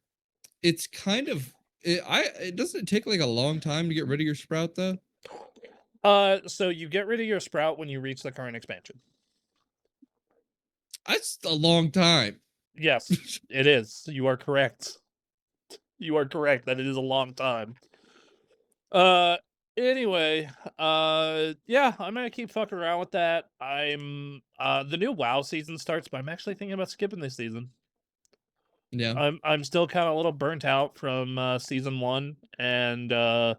it's kind of it doesn't take like a long time to get rid of your sprout though. so you get rid of your sprout when you reach the current expansion. That's a long time. Yes, it is. You are correct. You are correct that it is a long time. Uh anyway, yeah, I'm gonna keep fucking around with that. I'm the new WoW season starts, but I'm actually thinking about skipping this season. Yeah. I'm still kind of a little burnt out from season 1, and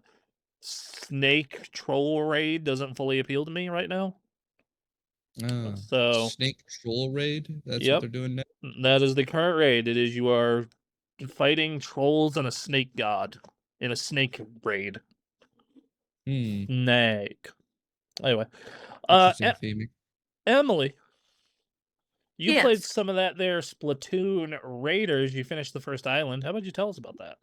Snake Troll Raid doesn't fully appeal to me right now. So, Snake Troll Raid. That's what yep, they're doing now. that is the current raid. It is you are fighting trolls and a snake god in a snake raid. Hmm. Snake. Anyway, Interesting theming. Emily, you played Yes. some of that there Splatoon Raiders. You finished the first island. How about you tell us about that?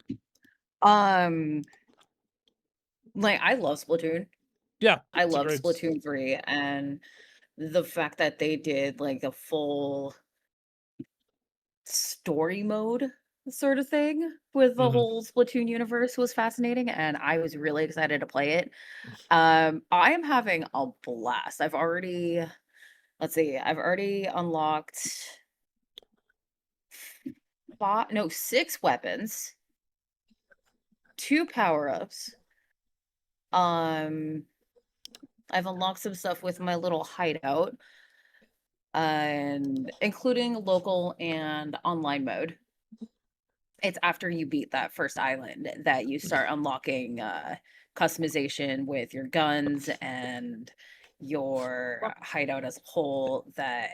Like I love Splatoon. Yeah, I it's a love great Splatoon 3, and the fact that they did like a full story mode sort of thing with the Mhm. whole Splatoon universe was fascinating, and I was really excited to play it. I am having a blast. I've already unlocked 6 weapons, 2 power-ups. Um, I've unlocked some stuff with my little hideout, and including local and online mode. It's after you beat that first island that you start unlocking customization with your guns and your hideout as a whole, that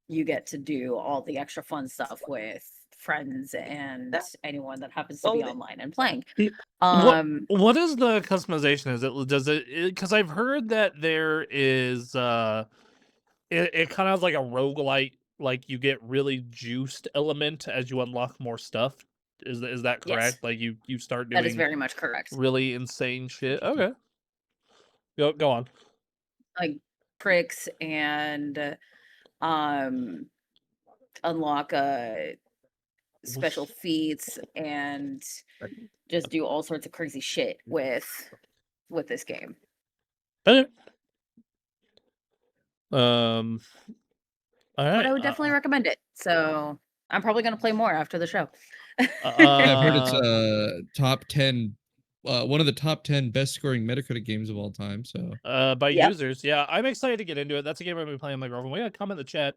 you get to do all the extra fun stuff with friends and anyone that happens to be online and playing. What Um what is the customization? Does it because I've heard that there is it kind of has like a roguelite, like you get really juiced element as you unlock more stuff. Is that yes, correct? Like you start that is doing very much correct. really insane shit. Okay. Go on. Like pricks and um unlock special feats and just do all sorts of crazy shit with this game. Okay. Um all But right. I would definitely recommend it. So I'm probably gonna play more after the show. Yeah, I've heard it's Uh, top 10, one of the top 10 best scoring Metacritic games of all time. So by Yep. users. Yeah, I'm excited to get into it. That's a game I've been playing with my girlfriend. We got a comment in the chat.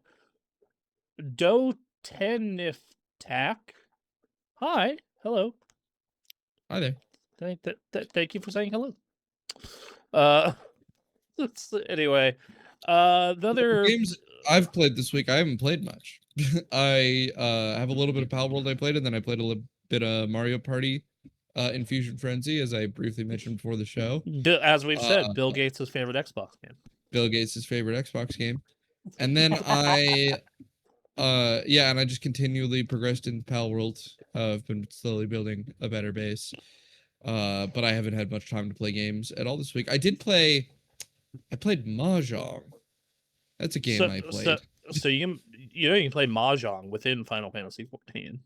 Do Tenif Tack. Hi. Hello. hi there. Thank you for saying hello. Anyway, the other Games I've played this week, I haven't played much. I have a little bit of Palworld I played, and then I played a little bit of Mario Party Infusion Frenzy, as I briefly mentioned before the show. as we've said, Uh, Bill Gates' favorite Xbox game. Bill Gates' favorite Xbox game. And then yeah, and I just continually progressed in Palworld. I've been slowly building a better base. But I haven't had much time to play games at all this week. I played Mahjong. That's a game I played. So you can play Mahjong within Final Fantasy 14.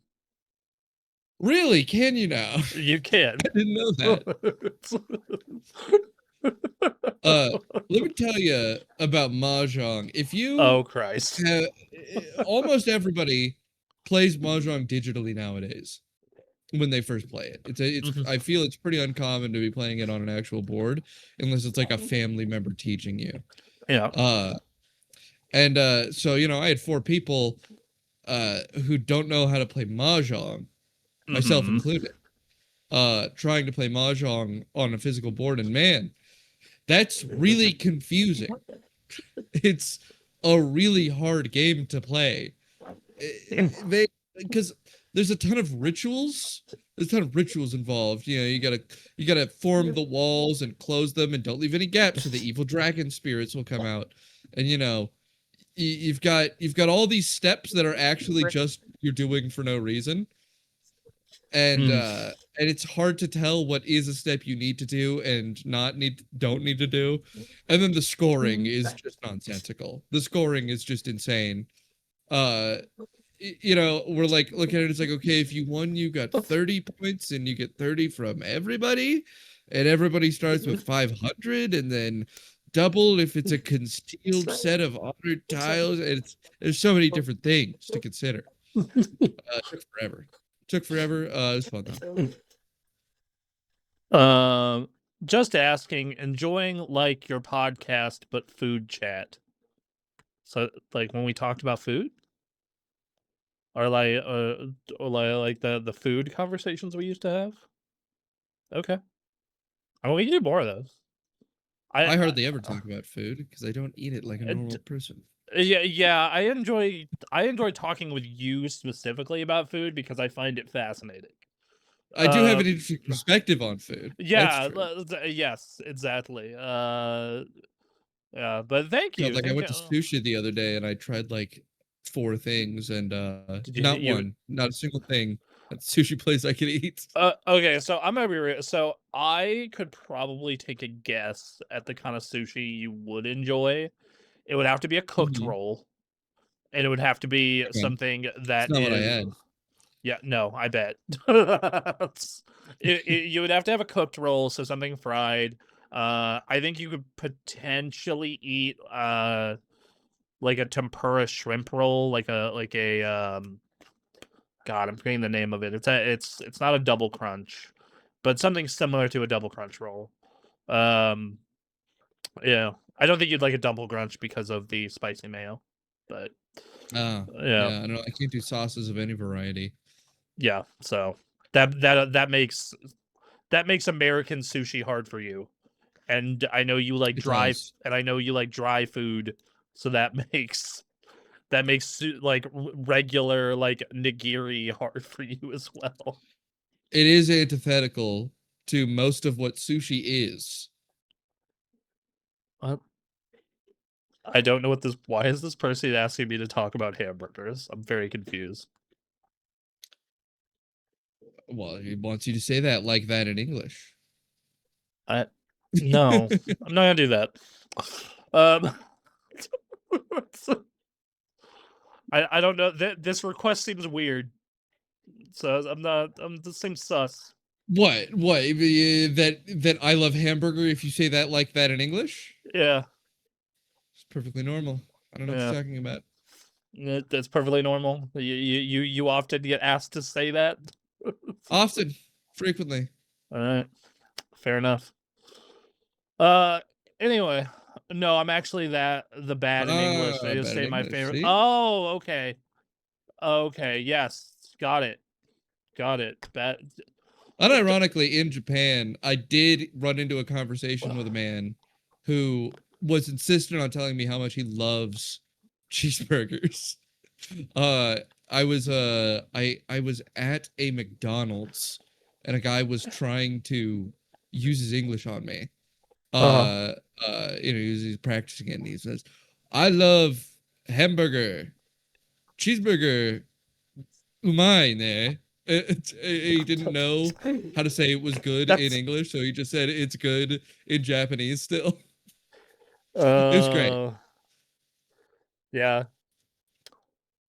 Really? Can you now? You can. I didn't know that. Let me tell you about Mahjong. If you Oh Christ. almost everybody plays Mahjong digitally nowadays when they first play it. Mhm. I feel it's pretty uncommon to be playing it on an actual board unless it's like a family member teaching you. Yeah. So I had 4 people who don't know how to play Mahjong, myself Mhm. included, trying to play Mahjong on a physical board, and man, that's really confusing. It's a really hard game to play. Because there's a ton of rituals. There's a ton of rituals involved. You gotta form the walls and close them, and don't leave any gaps so the evil dragon spirits will come out. And you've got all these steps that are actually just you're doing for no reason. And it's hard to tell what is a step you need to do and don't need to do. And then the scoring is just nonsensical. The scoring is just insane. We're like looking at it, it's like, okay, if you won, you got 30 points, and you get 30 from everybody, and everybody starts with 500, and then double if it's a concealed set of honored tiles. There's so many different things to consider. Took forever. It was fun though. Just asking, enjoying like your podcast, but food chat. So like when we talked about food, or like the food conversations we used to have. Okay, I mean, we can do more of those. I hardly ever talk about food because I don't eat it like a normal person. Yeah. I enjoy talking with you specifically about food because I find it fascinating. I do have an interesting perspective on food. Yeah. That's true. Yes. Exactly. Yeah. But thank God, you. like I Thank went you. to sushi the other day and I tried like 4 things, and Did you, not a single thing at the sushi place I could eat. Okay, so I'm gonna be real. So I could probably take a guess at the kind of sushi you would enjoy. It would have to be a cooked Mhm. roll, and it would have to be Okay. something It's that not what I is. had. Yeah, no, I bet. You would have to have a cooked roll, so something fried. I think you could potentially eat like a tempura shrimp roll, like a God, I'm forgetting the name of it. It's not a double crunch, but something similar to a double crunch roll. Yeah, I don't think you'd like a double crunch because of the spicy mayo, but Yeah, yeah, I don't. I can't do sauces of any variety. yeah. So that makes American sushi hard for you, and I know you like It dry, does. and I know you like dry food, so that makes like regular like nigiri hard for you as well. It is antithetical to most of what sushi is. I don't know why is this person asking me to talk about hamburgers? I'm very confused. Well, he wants you to say that like that in English. No, I'm not gonna do that. Um, I don't know. This request seems weird, so I'm not. This seems sus. What? That I love hamburger if you say that like that in English? Yeah, It's perfectly normal. I don't know what yeah. you're talking about. That's perfectly normal. You often get asked to say that. Often, frequently. All right, fair enough. Uh, anyway, no, I'm actually the bad in English. I just Bad in say my English, favorite. see? Oh, okay, okay, yes, got it. Bad. Unironically, in Japan, I did run into a conversation with a man who was insistent on telling me how much he loves cheeseburgers. Uh, I was at a McDonald's and a guy was trying to use his English on me. Uh-huh. He's practicing it and he says, "I love hamburger, cheeseburger, umai ne." He didn't know how to say it was good in That's English, so he just said it's good in Japanese still. It was great. Yeah.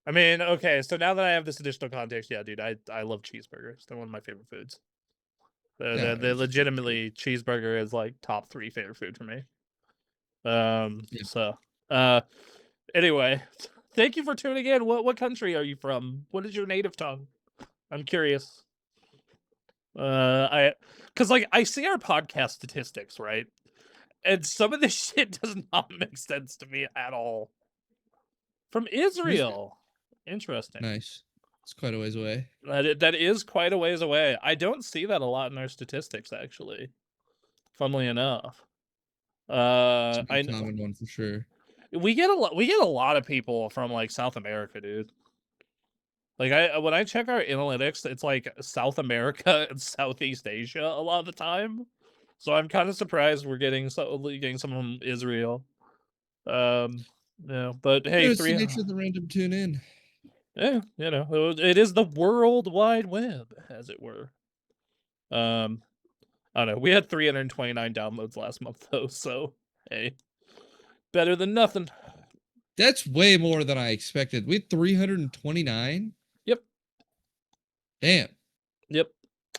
I mean, okay, so now that I have this additional context, yeah, dude, I love cheeseburgers. They're one of my favorite foods. Yeah, They're it's just great. legitimately cheeseburger is like top 3 favorite food for me. Yeah. So, anyway, thank you for tuning in. What country are you from? What is your native tongue? I'm curious. Cause like I see our podcast statistics, right? And some of this shit does not make sense to me at all. From Israel. Interesting. Nice. It's quite a ways away. That is quite a ways away. I don't see that a lot in our statistics, actually. Funnily enough, It's a I big common one for sure. we get a lot. We get a lot of people from like South America, dude. Like when I check our analytics, it's like South America and Southeast Asia a lot of the time. So I'm kind of surprised we're getting some from Israel. Yeah, but hey, It's the three. nature of the random tune in. Yeah, it is the World Wide Web, as it were. I don't know. We had 329 downloads last month, though, so hey, better than nothing. That's way more than I expected. We had 329. Yep, Damn. yep.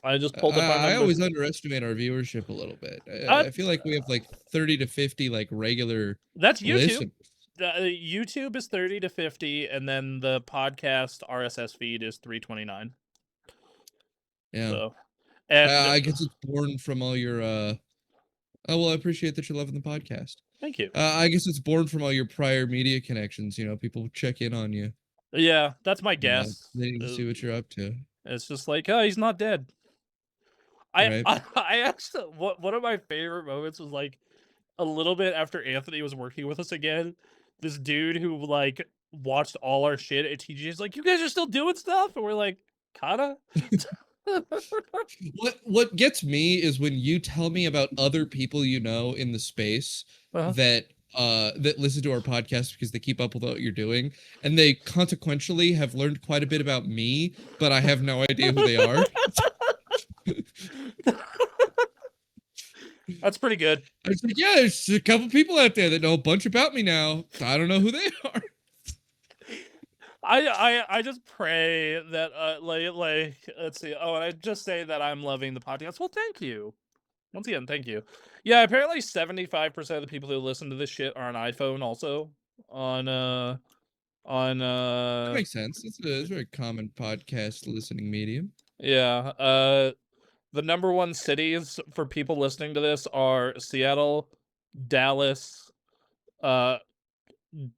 I just pulled up our I numbers. always underestimate our viewership a little bit. Uh, I feel like we have like 30 to 50 like regular that's YouTube. listeners. YouTube is 30 to 50, and then the podcast RSS feed is 329. Yeah. So, and I guess it's born from all your oh well, I appreciate that you're loving the podcast. thank you. I guess it's born from all your prior media connections, people check in on you. Yeah, that's my guess. They need to see what you're up to. It's just like, oh, he's not dead. Right. I actually one of my favorite moments was like a little bit after Anthony was working with us again. This dude who like watched all our shit at TG is like, "You guys are still doing stuff," and we're like, "Kinda." What gets me is when you tell me about other people you know in the space Uh-huh. that listen to our podcast because they keep up with what you're doing, and they consequentially have learned quite a bit about me, but I have no idea who they are. That's pretty good. I was like, yeah, there's a couple people out there that know a bunch about me now. I don't know who they are. I just pray that like let's see. Oh, and I just say that I'm loving the podcast. Well, thank you. Once again, thank you. Yeah, apparently 75% of the people who listen to this shit are on iPhone also. On That makes sense. It's a very common podcast listening medium. yeah, the number one cities for people listening to this are Seattle, Dallas,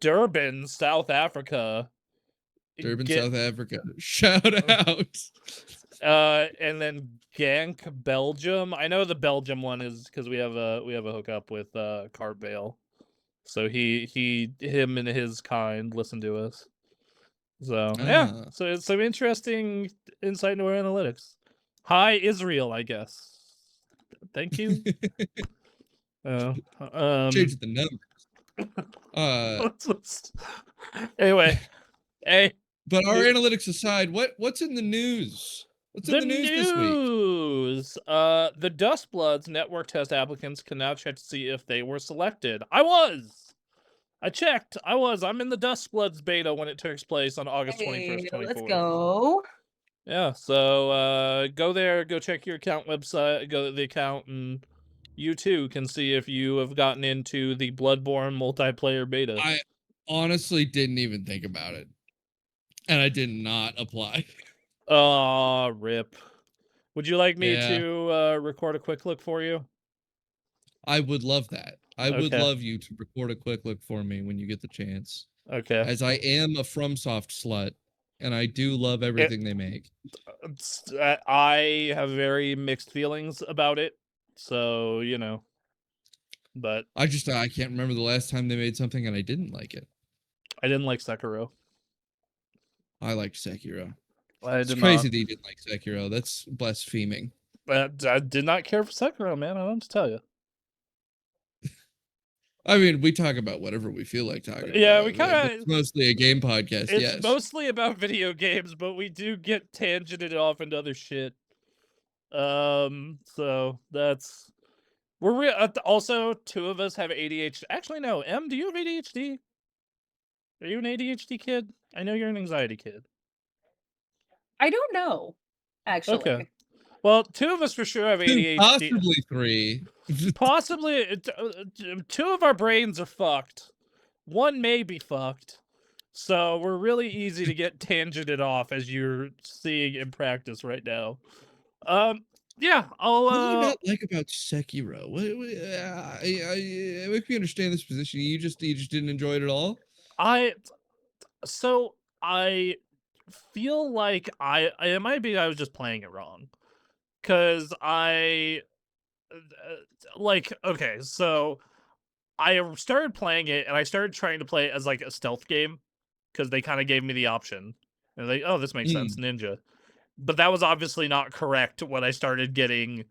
Durban, South Africa, Durban, South Africa. Shout out. and then Gank, Belgium. I know the Belgium one is because we have a hookup with Cart Bale, so him and his kind listen to us. So yeah, Ah. so it's some interesting insight into our analytics. Hi Israel, I guess. Thank you. Change the numbers. Anyway, hey. But our analytics aside, what's in the news? What's in the news this week? The Dust Bloods network test applicants can now check to see if they were selected. I checked. I'm in the Dust Bloods beta when it takes place on August 21st, 24th. Let's go. Yeah, so go there, go check your account website, go to the account, and you too can see if you have gotten into the Bloodborne multiplayer beta. I honestly didn't even think about it. and I did not apply. Rip. Would you like me Yeah, to record a quick look for you? I would love that. I would Okay. love you to record a quick look for me when you get the chance, Okay. as I am a FromSoft slut, and I do love It, everything they make. I have very mixed feelings about it. So, you know, but I can't remember the last time they made something and I didn't like it. I didn't like Sekiro. I liked Sekiro. I It's did crazy not. that you didn't like Sekiro. That's blaspheming. I did not care for Sekiro, man. I don't have to tell you. I mean, we talk about whatever we feel like talking Yeah, we about. kind This is of. mostly a game podcast, It's yes. mostly about video games, but we do get tangented off into other shit. So that's also two of us have ADHD. Actually, no. M, do you have ADHD? Are you an ADHD kid? I know you're an anxiety kid. I don't know, actually. Okay. Well, two of us for sure have ADHD. Possibly 3. Possibly, two of our brains are fucked. One may be fucked. So we're really easy to get tangented off, as you're seeing in practice right now. Yeah, What do you not like about Sekiro? I make me understand this position. You just didn't enjoy it at all? I feel like it might be I was just playing it wrong. Cause okay, so I started playing it and I started trying to play it as like a stealth game because they kind of gave me the option. And like, oh, this makes sense, Mm. ninja. But that was obviously not correct when I started getting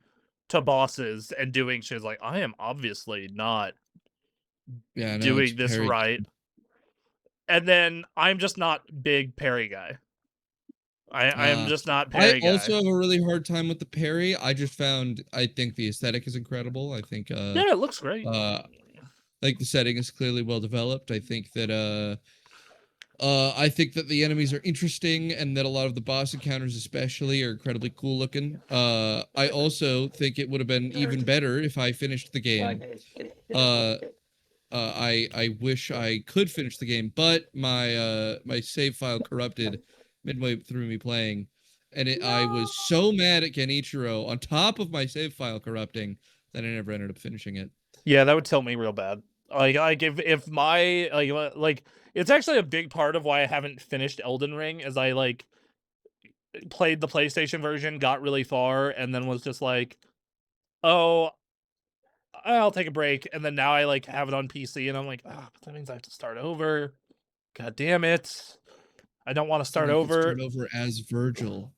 to bosses and doing shit. Like, I am obviously not Yeah, no, it's doing this parry. right. And then I'm just not big parry guy. I am just not I parry also guy. have a really hard time with the parry. I think the aesthetic is incredible. I think Yeah, it looks great. like the setting is clearly well developed. I think that the enemies are interesting and that a lot of the boss encounters especially are incredibly cool looking. I also think it would have been even better if I finished the game. I wish I could finish the game, but my save file corrupted midway through me playing, and I was so mad at Genichiro on top of my save file corrupting that I never ended up finishing it. Yeah, that would tilt me real bad. Like if my like it's actually a big part of why I haven't finished Elden Ring, is I like played the PlayStation version, got really far, and then was just like, oh, I'll take a break, and then now I like have it on PC, and I'm like, but that means I have to start over. God damn it! I don't want to start You could over. start over as Virgil.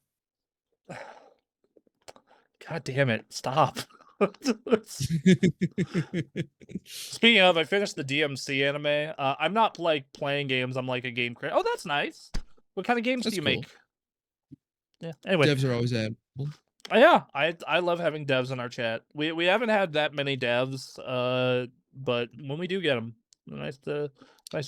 God damn it! Stop. Speaking of, I finished the DMC anime. I'm not like playing games. I'm like a game creator. Oh, that's nice. What kind of games do That's you cool. make? Yeah. Anyway, Devs are always admirable. yeah, I love having devs in our chat. We haven't had that many devs, but when we do get them, nice to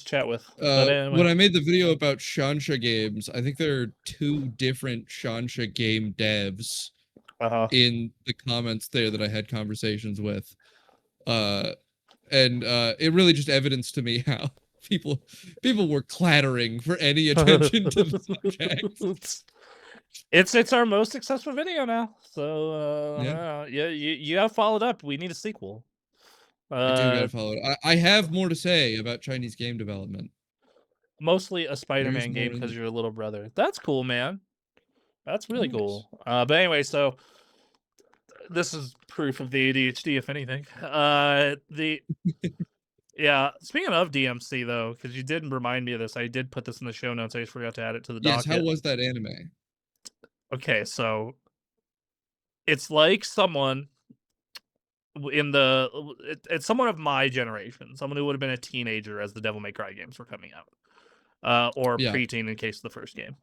chat with. But anyway, When I made the video about Shansha games, I think there are 2 different Shansha game devs in the comments there that I had conversations with. And it really just evidenced to me how people were clattering for any attention to the subject. It's our most successful video now. So Yeah. yeah, you have followed up. We need a sequel. I do gotta follow it. I have more to say about Chinese game development. Mostly a There's Spider-Man more game in because it. you're a little brother. That's cool, man. That's really Nice. cool. But anyway, so this is proof of the ADHD, if anything. Yeah. Speaking of DMC though, because you did remind me of this, I did put this in the show notes. I just forgot to add it to the Yes, how docket. was that anime? Okay, so it's like someone in the it's someone of my generation, someone who would have been a teenager as the Devil May Cry games were coming out, or Yeah. preteen in case of the first game.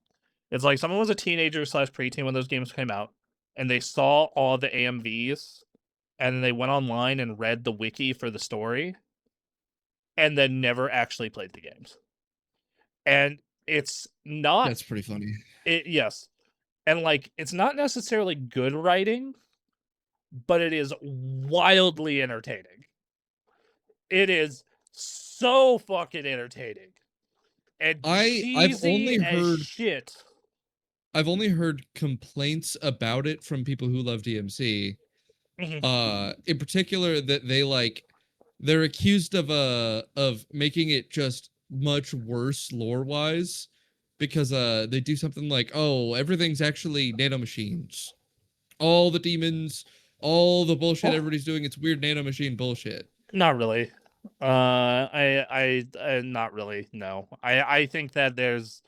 It's like someone was a teenager / preteen when those games came out, and they saw all the AMVs, and then they went online and read the wiki for the story, and then never actually played the games. And it's not. That's pretty funny. Yes, and like it's not necessarily good writing, but it is wildly entertaining. It is so fucking entertaining. and I've cheesy only as heard shit. I've only heard complaints about it from people who love DMC. In particular that they're accused of making it just much worse lore wise because they do something like, oh, everything's actually nanomachines. All the demons, all the bullshit everybody's doing, it's weird nanomachine bullshit. Not really. Not really. No. I think that there's.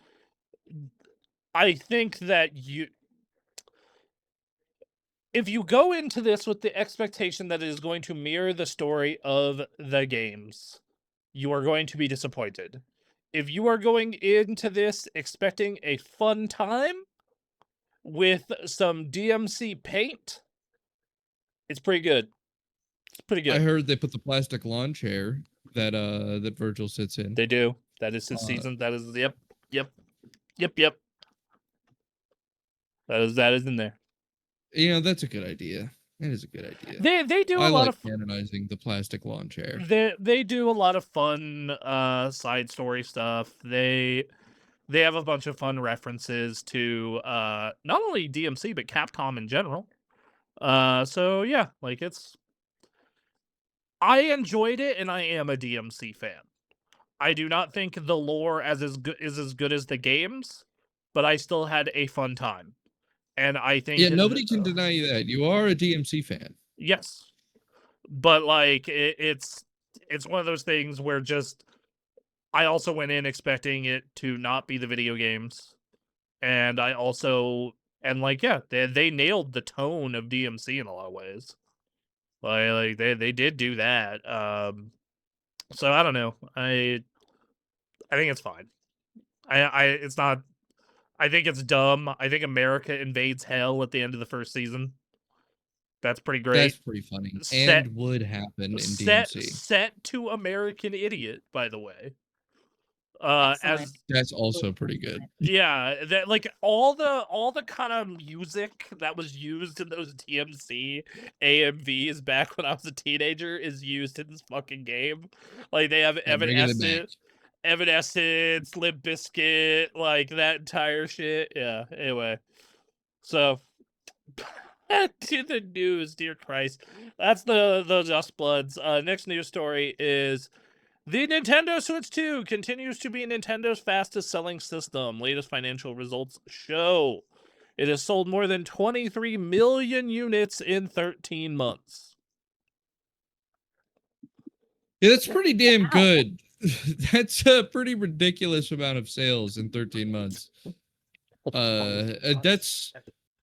I think that if you go into this with the expectation that it is going to mirror the story of the games, you are going to be disappointed. If you are going into this expecting a fun time with some DMC paint, it's pretty good. It's pretty I good. heard they put the plastic lawn chair that Virgil sits in. They do. That is his Uh, season. That is yep. That is in there. That's a good idea. That is a good idea. They do a I lot like of canonizing the plastic lawn chair. they do a lot of fun side story stuff. They have a bunch of fun references to not only DMC but Capcom in general. So yeah, like I enjoyed it and I am a DMC fan. I do not think the lore is as good as the games, but I still had a fun time. And I think Yeah, nobody can deny you that. You are a DMC fan. yes. But like it's one of those things where just I also went in expecting it to not be the video games. And I also they nailed the tone of DMC in a lot of ways. Like they did do that. So I don't know. I think it's fine. I it's not I think it's dumb. I think America invades hell at the end of the first season. That's pretty great. That's pretty funny Set and would happen in DMC. set to American Idiot, by the way. Excellent. As That's also pretty good. yeah, that like all the kind of music that was used in those DMC AMVs back when I was a teenager is used in this fucking game. Like they have Yeah, bringing it back. Evanescence, Limp Bizkit, like that entire shit. Yeah. Anyway, so to the news, dear Christ, that's the Dust Bloods. Next news story is the Nintendo Switch 2 continues to be Nintendo's fastest selling system. Latest financial results show it has sold more than 23 million units in 13 months. Yeah, that's pretty damn Wow. good. That's a pretty ridiculous amount of sales in 13 months. That's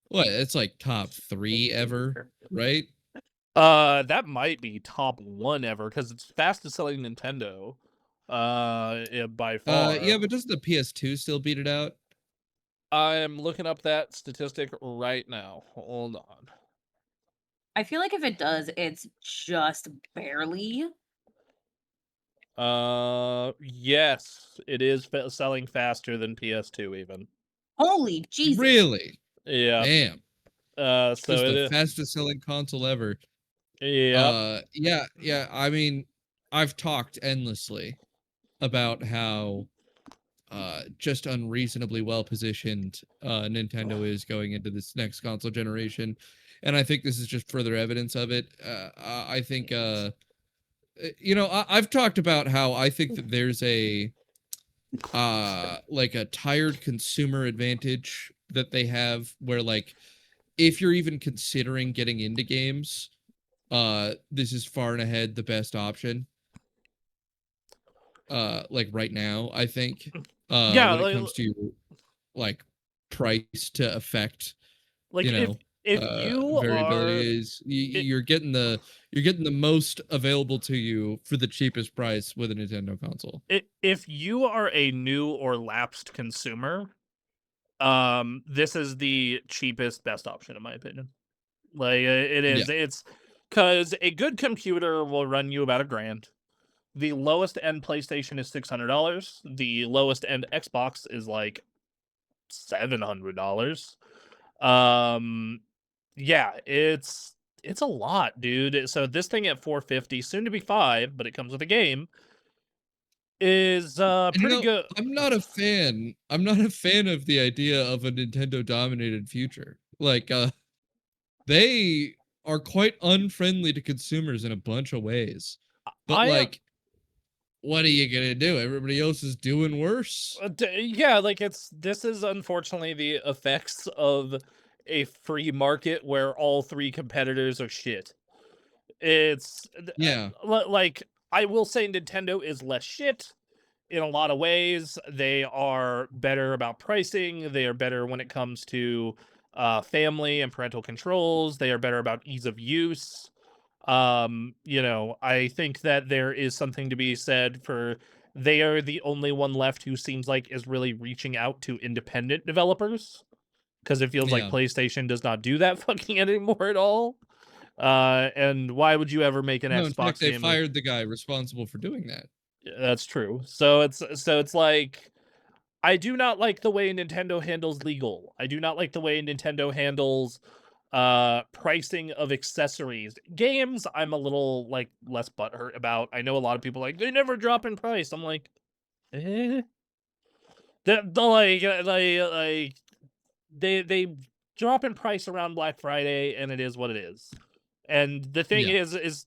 what? It's like top 3 ever, right? That might be top 1 ever because it's fastest selling Nintendo. By far. Yeah, but doesn't the PS2 still beat it out? I'm looking up that statistic right now. Hold on. I feel like if it does, it's just barely. Yes, it is selling faster than PS2 even. Holy Jesus. Really? Yeah. Damn. So Just it the is. fastest selling console ever. Yeah. Yeah. I mean, I've talked endlessly about how just unreasonably well positioned Nintendo is going into this next console generation, and I think this is just further evidence of it. I think I've talked about how I think that there's a like a tired consumer advantage that they have where like if you're even considering getting into games, this is far and ahead the best option. Like right now, I think. Yeah, When it comes to like price to affect, like you know, if you variability are is you're getting the most available to you for the cheapest price with a Nintendo console. if you are a new or lapsed consumer, this is the cheapest best option in my opinion. Like it is. Yeah. It's because a good computer will run you about $1,000. The lowest end PlayStation is $600. The lowest end Xbox is like $700. Yeah, it's a lot, dude. So this thing at $450, soon to be $500, but it comes with a game. is And pretty good. I'm not a fan. I'm not a fan of the idea of a Nintendo dominated future. Like, they are quite unfriendly to consumers in a bunch of ways. But I like, what are you gonna do? Everybody else is doing worse. yeah, like this is unfortunately the effects of a free market where all three competitors are shit. It's Yeah, like I will say Nintendo is less shit in a lot of ways. They are better about pricing. They are better when it comes to family and parental controls. They are better about ease of use. I think that there is something to be said for they are the only one left who seems like is really reaching out to independent developers because it feels like yeah. PlayStation does not do that fucking anymore at all. And why would you ever make an No, in fact, Xbox they game if fired the guy responsible for doing that. that's true? So it's like I do not like the way Nintendo handles legal. I do not like the way Nintendo handles pricing of accessories. Games I'm a little like less butthurt about. I know a lot of people like they never drop in price. I'm like, eh. The like they drop in price around Black Friday and it is what it is. And the thing Yeah. is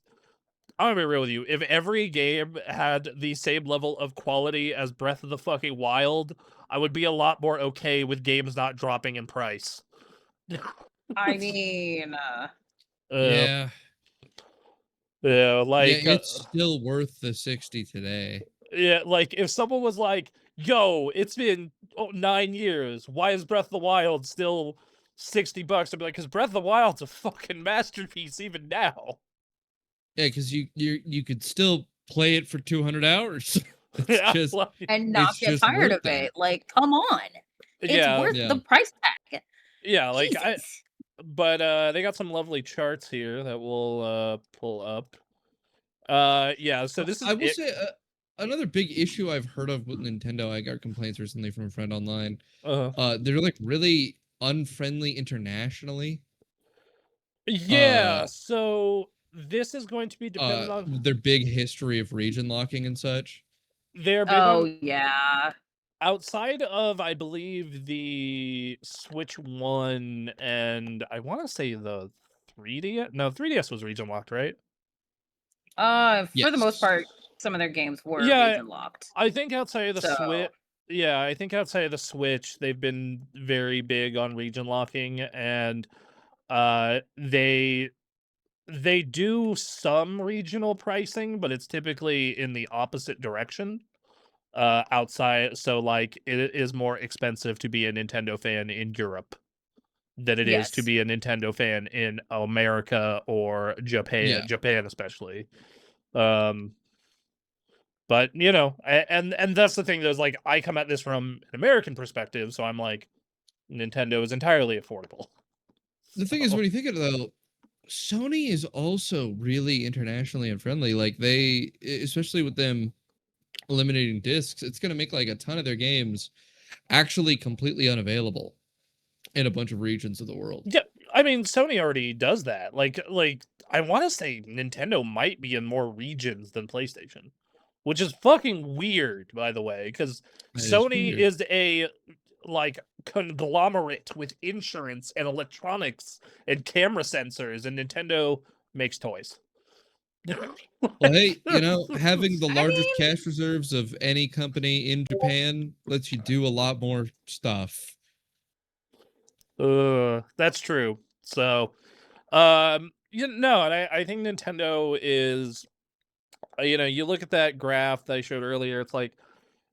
I'm gonna be real with you. If every game had the same level of quality as Breath of the fucking Wild, I would be a lot more okay with games not dropping in price. I mean, uh, Yeah. yeah, Yeah, it's still worth the 60 today. yeah, like if someone was like, "Yo, it's been 9 years. Why is Breath of the Wild still $60?" I'd be like, "Cause Breath of the Wild's a fucking masterpiece even now." Yeah, because you could still play it for 200 hours. It's Yeah, just like, and not it's get just tired worth of that. it. Like, come on. It's yeah, worth Yeah. the price tag. yeah, like I. Jesus. But they got some lovely charts here that we'll pull up. Yeah, so this is I will it. say another big issue I've heard of with Nintendo. I got complaints recently from a friend online. Uh, They're like really unfriendly internationally. yeah, so this is going to be dependent on Their big history of region locking and such. they're big Oh, on yeah. outside of I believe the Switch 1 and I want to say the 3DS. No, 3DS was region locked, right? For the most Yes. part, some of their games were Yeah, region locked. I think outside of the So, Switch, yeah, I think outside of the Switch, they've been very big on region locking, and they do some regional pricing, but it's typically in the opposite direction. Outside, so like it is more expensive to be a Nintendo fan in Europe than it is to yes. be a Nintendo fan in America or Yeah. Japan especially. Um, but and that's the thing. There's like I come at this from an American perspective, so I'm like Nintendo is entirely affordable. The thing is, So when you think of it, though, Sony is also really internationally unfriendly. Like especially with them eliminating discs, it's gonna make like a ton of their games actually completely unavailable in a bunch of regions of the world. yeah, I mean Sony already does that. Like I want to say Nintendo might be in more regions than PlayStation, which is fucking weird, by the way, because That is Sony weird. is a like conglomerate with insurance and electronics and camera sensors, and Nintendo makes toys. Well, hey, having the I largest mean, cash reserves of any company in Japan lets you do a lot more stuff. That's true. So, and I think Nintendo is, you look at that graph that I showed earlier, it's like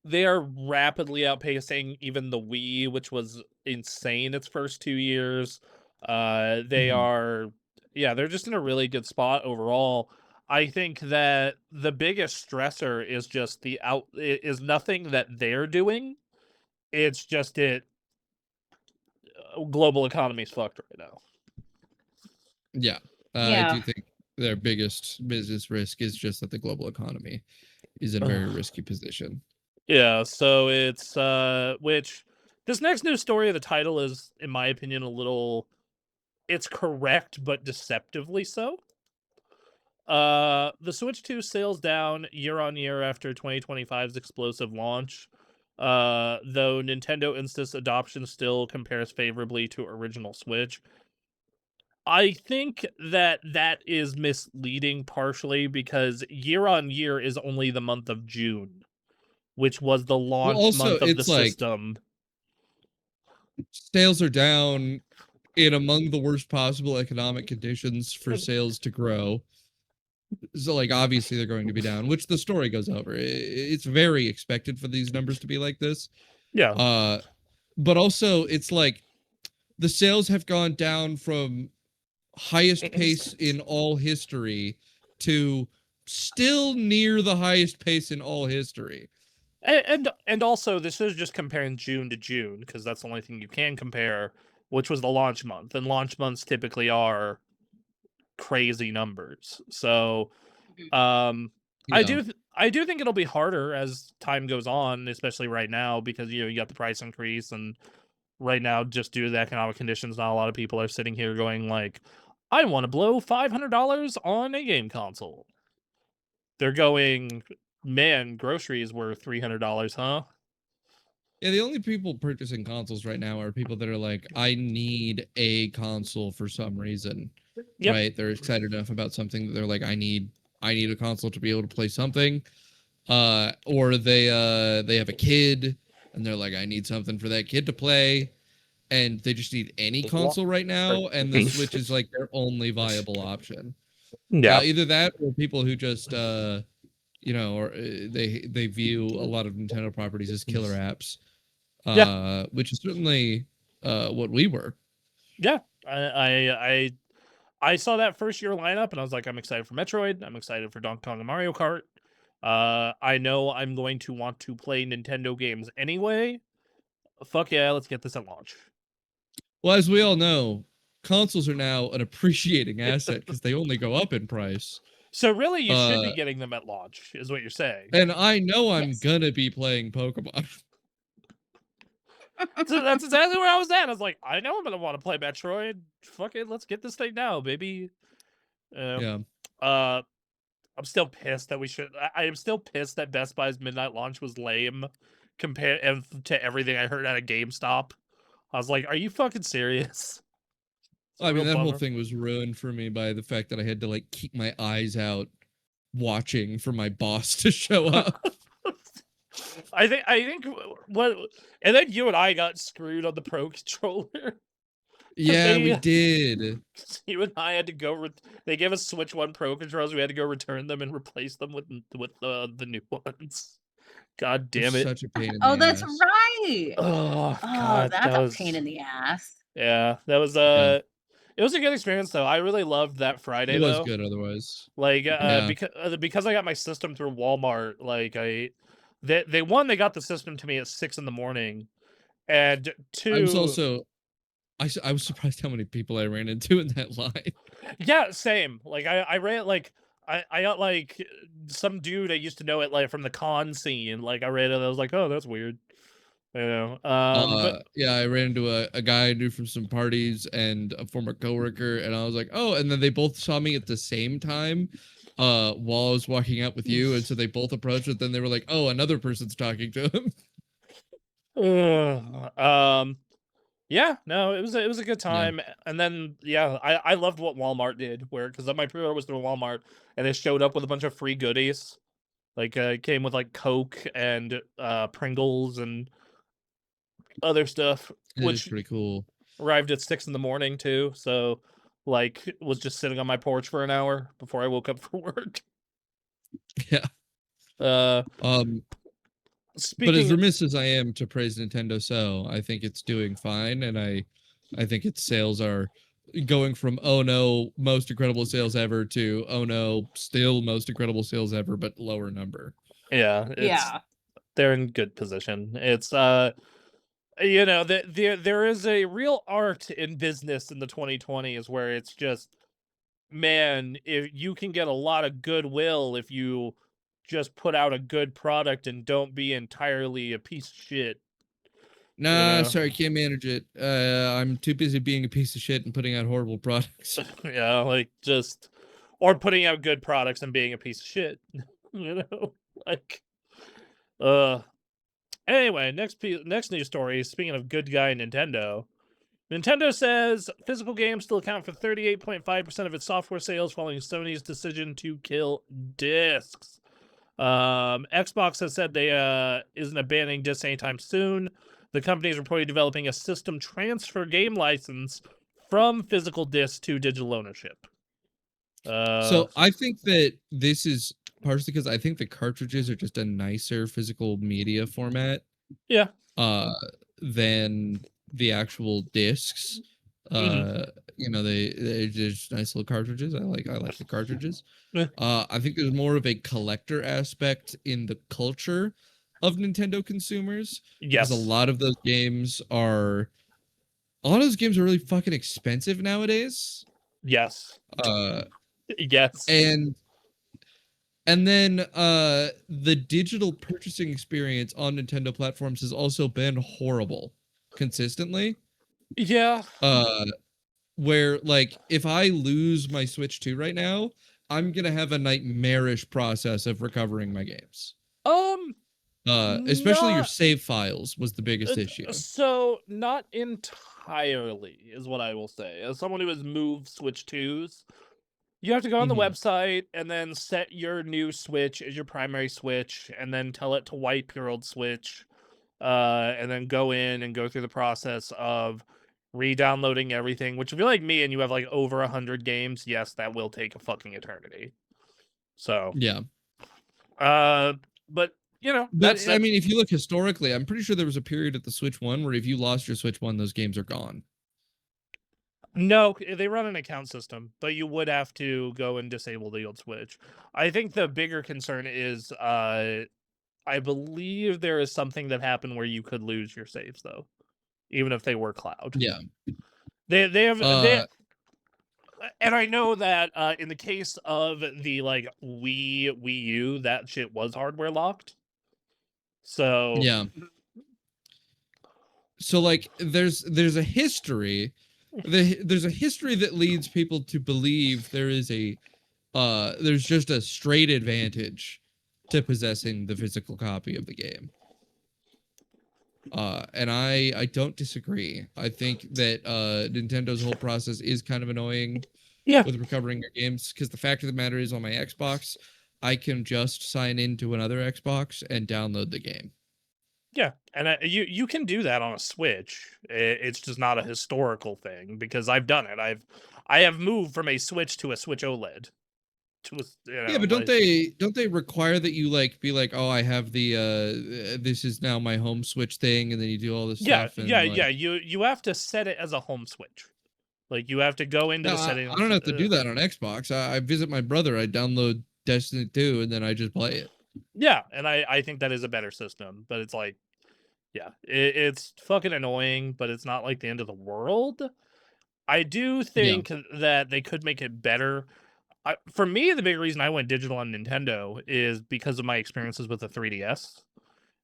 they are rapidly outpacing even the Wii, which was insane its first 2 years. They Mhm. are, yeah, they're just in a really good spot overall. I think that the biggest stressor is just is nothing that they're doing. It's just global economy's fucked right now. Yeah, I yeah. do think their biggest business risk is just that the global economy is in a very risky position. Yeah, so it's which this next news story, the title is, in my opinion, it's correct but deceptively so. The Switch 2 sales down year on year after 2025's explosive launch. Though Nintendo Instance adoption still compares favorably to original Switch. I think that is misleading partially because year on year is only the month of June, which was the Well, launch also, month of the it's like system. sales are down in among the worst possible economic conditions for sales to grow. So, like, obviously they're going to be down, which the story goes over. It's very expected for these numbers to be like this. Yeah. But also, it's like the sales have gone down from highest pace in all history to still near the highest pace in all history. And also, this is just comparing June to June because that's the only thing you can compare, which was the launch month, and launch months typically are crazy numbers. So, I Yeah. I do think it'll be harder as time goes on, especially right now because you got the price increase, and right now, just due to the economic conditions, not a lot of people are sitting here going like, "I want to blow $500 on a game console." They're going, "Man, groceries were $300, huh?" Yeah, the only people purchasing consoles right now are people that are like, I need a console for some reason. Yep. Right? They're excited enough about something that they're like, I need a console to be able to play something. Or they have a kid and they're like, I need something for that kid to play. And they just need any console right now, and the Switch is like their only viable option. Yeah. Either that or people who just or they view a lot of Nintendo properties as killer apps. Which is certainly what we were. Yeah. I saw that first year lineup and I was like, I'm excited for Metroid. I'm excited for Donkey Kong and Mario Kart. I know I'm going to want to play Nintendo games anyway. Fuck yeah, let's get this at launch. Well, as we all know, consoles are now an appreciating asset because they only go up in price. So really, you should be getting them at launch, is what you're saying. And I know I'm Yes. gonna be playing Pokemon. So that's exactly where I was at. I was like, I know I'm gonna want to play Metroid. Fuck it, let's get this thing now, baby. Yeah. I'm still pissed that we should. I am still pissed that Best Buy's midnight launch was lame compared to everything I heard at a GameStop. I was like, are you fucking serious? I mean, that whole thing was ruined for me by the fact that I had to like keep my eyes out watching for my boss to show up. I think what, and then you and I got screwed on the Pro Controller. Yeah, we did. You and I had to go. They gave us Switch 1 Pro controllers. We had to go return them and replace them with the new ones. God damn it! Such a pain in Oh, the that's ass. right. Oh Oh, God, that's that a was pain in the ass. yeah. That was Yeah. It was a good experience though. I really loved that Friday It was though. good otherwise. Like Yeah. because I got my system through Walmart. Like they got the system to me at 6 in the morning, and I was 2. also I was surprised how many people I ran into in that line. Yeah, same. Like I ran like I got like some dude I used to know it like from the con scene. Like I ran it, I was like, oh, that's weird. You know. But Yeah, I ran into a guy I knew from some parties and a former coworker, and I was like, oh, and then they both saw me at the same time, while I was walking out with you, and so they both approached it. Then they were like, oh, another person's talking to him. yeah, no, it was a good Yeah. time. And then yeah, I loved what Walmart did where because my pre-order was through Walmart and it showed up with a bunch of free goodies. Like it came with like Coke and Pringles and other stuff, It is which pretty cool. arrived at 6 in the morning too. So like was just sitting on my porch for an hour before I woke up for work. Yeah. But as Speaking remiss as I am to praise Nintendo, so I think it's doing fine, and I think its sales are going from oh no, most incredible sales ever to oh no, still most incredible sales ever, but lower number. yeah, Yeah. they're in good position. It's you know, there is a real art in business in the 2020s where it's just man, if you can get a lot of goodwill if you just put out a good product and don't be entirely a piece of shit. Nah, sorry, can't manage it. I'm too busy being a piece of shit and putting out horrible products. Yeah, like just or putting out good products and being a piece of shit. You know, like, uh. Anyway, next news story. Speaking of good guy Nintendo, Nintendo says physical games still account for 38.5% of its software sales, following Sony's decision to kill discs. Xbox has said they isn't abandoning discs anytime soon. The company is reportedly developing a system transfer game license from physical discs to digital ownership. So I think that this is partially because I think the cartridges are just a nicer physical media format Yeah. Than the actual discs. You know, they're just nice little cartridges. I like the cartridges. Eh. I think there's more of a collector aspect in the culture of Nintendo consumers. Yes. Because a lot of those games are really fucking expensive nowadays. Yes. Yes. And then the digital purchasing experience on Nintendo platforms has also been horrible consistently. Yeah. Where like if I lose my Switch 2 right now, I'm gonna have a nightmarish process of recovering my games. Especially your Not save files was the biggest issue. so not entirely is what I will say. As someone who has moved Switch 2s, you have to go on the Mhm. website and then set your new Switch as your primary Switch, and then tell it to wipe your old Switch, and then go in and go through the process of re-downloading everything. Which, if you're like me and you have like over 100 games, yes, that will take a fucking eternity. So, Yeah. but you know, But I mean, if you look historically, I'm pretty sure there was a period at the Switch 1 where if you lost your Switch 1, those games are gone. No, they run an account system, but you would have to go and disable the old Switch. I think the bigger concern is, I believe there is something that happened where you could lose your saves though, even if they were cloud. Yeah. They have and I know that in the case of the like Wii U, that shit was hardware locked. So Yeah. So like there's a history there's a history that leads people to believe there's just a straight advantage to possessing the physical copy of the game. And I don't disagree. I think that Nintendo's whole process is kind of annoying yeah, with recovering your games, because the fact of the matter is on my Xbox, I can just sign into another Xbox and download the game. yeah, and you can do that on a Switch. It's just not a historical thing because I've done it. I have moved from a Switch to a Switch OLED. Yeah, but don't they require that you like be like, oh, I have the this is now my home Switch thing, and then you do all this Yeah, stuff and yeah, like, yeah. You have to set it as a home Switch. Like you have to go into no, the I settings. don't have to do that on Xbox. I visit my brother, I download Destiny 2, and then I just play it. Yeah, and I think that is a better system, but it's like, yeah, it's fucking annoying, but it's not like the end of the world. I do Yeah. think that they could make it better. For me, the big reason I went digital on Nintendo is because of my experiences with the 3DS.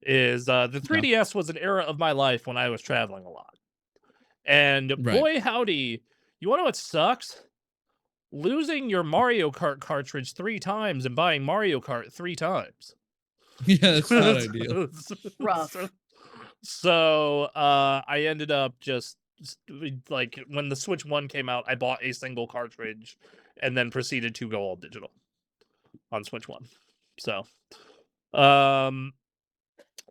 The Yeah. 3DS was an era of my life when I was traveling a lot, and Right. boy howdy, you want to know what sucks? Losing your Mario Kart cartridge 3 times and buying Mario Kart 3 times. Yeah, that's not ideal. Rough. So, I ended up just like when the Switch 1 came out, I bought a single cartridge and then proceeded to go all digital on Switch 1. So,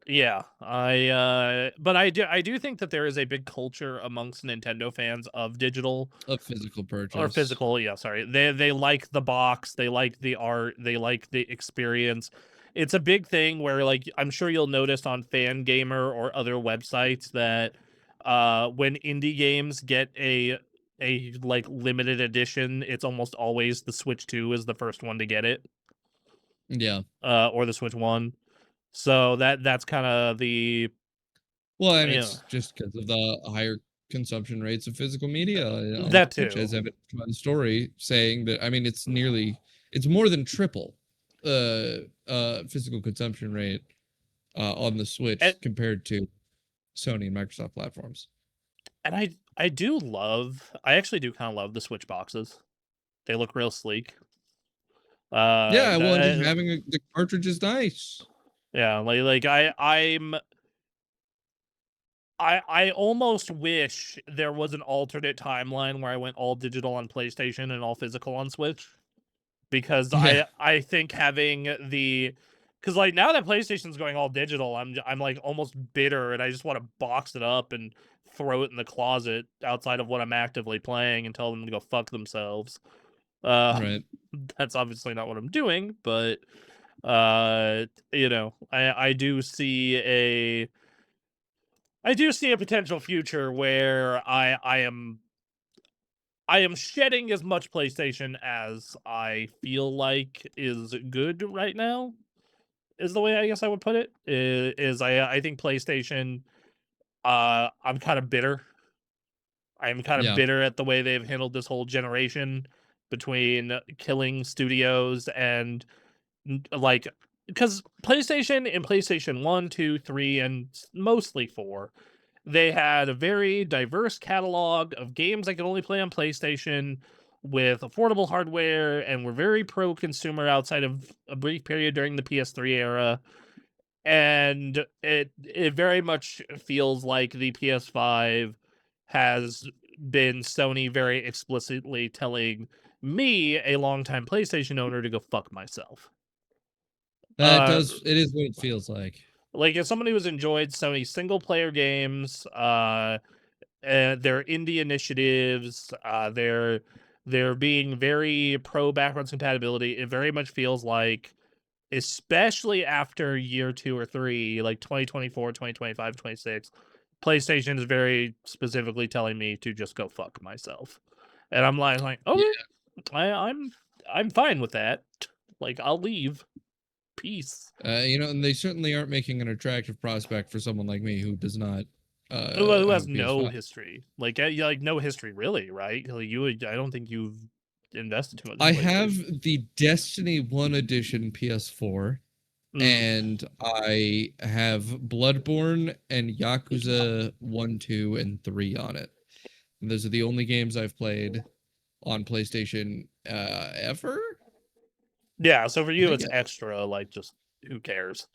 yeah, but I do think that there is a big culture amongst Nintendo fans of digital A physical purchase. or physical. Yeah, sorry. They like the box, they like the art, they like the experience. It's a big thing where like I'm sure you'll notice on Fangamer or other websites that when indie games get a like limited edition, it's almost always the Switch 2 is the first one to get it. Yeah. Or the Switch 1. So that's kind of the Well, and you it's just because of the higher consumption rates of physical media on that Switch, too. as evidenced by the story saying that. I mean, it's more than triple physical consumption rate on the Switch compared to Sony and Microsoft platforms. And I actually do kind of love the Switch boxes. They look real sleek. Yeah, well, and just the- having the cartridge is nice. yeah, I almost wish there was an alternate timeline where I went all digital on PlayStation and all physical on Switch, because Yeah, I think having because like now that PlayStation's going all digital, I'm like almost bitter, and I just want to box it up and throw it in the closet outside of what I'm actively playing and tell them to go fuck themselves. Uh, right. that's obviously not what I'm doing, but uh, I do see a potential future where I am shedding as much PlayStation as I feel like is good right now, is the way I guess I would put it. I think PlayStation, I'm kind of bitter. I'm kind of Yeah. bitter at the way they've handled this whole generation between killing studios and like, because PlayStation and PlayStation 1, 2, 3, and mostly 4, they had a very diverse catalog of games I could only play on PlayStation with affordable hardware, and were very pro consumer outside of a brief period during the PS3 era. And it very much feels like the PS5 has been Sony very explicitly telling me, a longtime PlayStation owner, to go fuck myself. Uh It is what it feels like, as somebody who's enjoyed Sony's single player games, their indie initiatives, they're being very pro backwards compatibility. It very much feels like, especially after year 2 or 3, like 2024, 2025, 26, PlayStation is very specifically telling me to just go fuck myself. And I'm like, Yeah. okay, I'm fine with that. Like, I'll leave. Peace. And they certainly aren't making an attractive prospect for someone like me who does not Who have has a no PS5. history? Like, yeah, like no history really, right? Like, I don't think you've invested too much in I have PlayStation. the Destiny 1 edition PS4, Mm. and I have Bloodborne and Yakuza 1, 2, and 3 on it. And those are the only games I've played on PlayStation ever. Yeah, so for I you think it's yeah. extra, like, just who cares?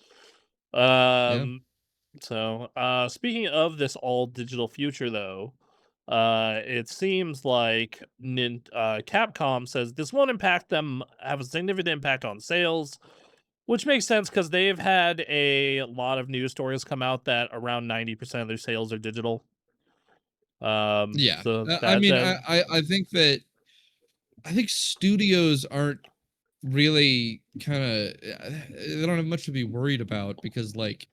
Yeah. Um so speaking of this all digital future though, it seems like Capcom says this won't have a significant impact on sales, which makes sense because they've had a lot of news stories come out that around 90% of their sales are digital. Yeah. So I that mean, that I think studios aren't really kind of they don't have much to be worried about because like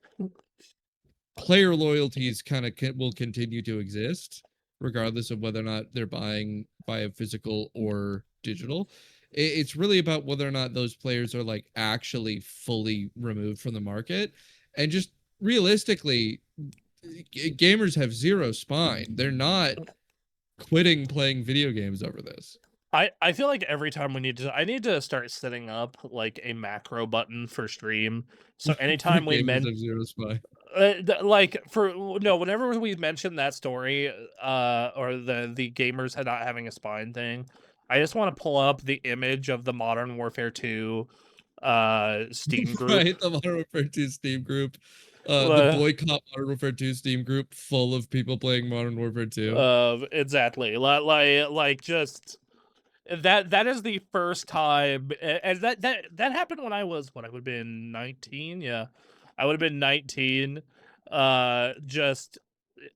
player loyalties kind of will continue to exist regardless of whether or not they're buying via physical or digital. It's really about whether or not those players are like actually fully removed from the market, and just realistically gamers have zero spine. They're not quitting playing video games over this. I feel like every time I need to start setting up like a macro button for stream. So For anytime we gamers have zero spine. like for no, whenever we mention that story, or the gamers had not having a spine thing, I just want to pull up the image of the Modern Warfare 2 Steam group. Right, the Modern Warfare 2 Steam group. The Uh, boycott Modern Warfare 2 Steam group full of people playing Modern Warfare 2. exactly. Like just that is the first time, and that happened when I would have been 19. Yeah, I would have been 19. Just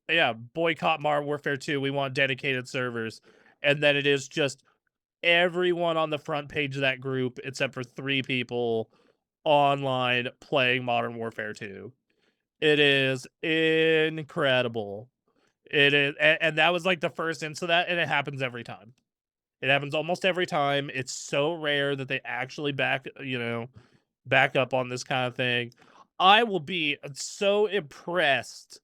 yeah, boycott Modern Warfare 2. We want dedicated servers, and then it is just everyone on the front page of that group except for 3 people online playing Modern Warfare 2. It is incredible. It is, and that was like the first instance of that, and it happens every time. It happens almost every time. It's so rare that they actually back up on this kind of thing. I will be so impressed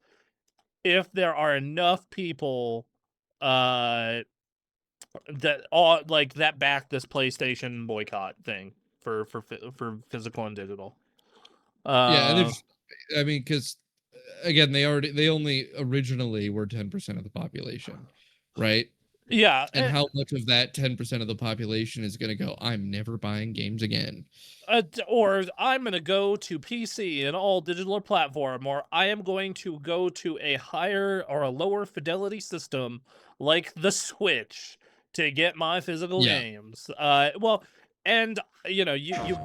if there are enough people uh that all like that back this PlayStation boycott thing for physical and digital. Yeah, Uh there's I mean cuz again they only originally were 10% of the population, right? Yeah, And how much of that 10% of the population is going to go, I'm never buying games again. or I'm going to go to PC, an all digital platform, or I am going to go to a higher or a lower fidelity system like the Switch to get my physical Yeah. games. Well, and you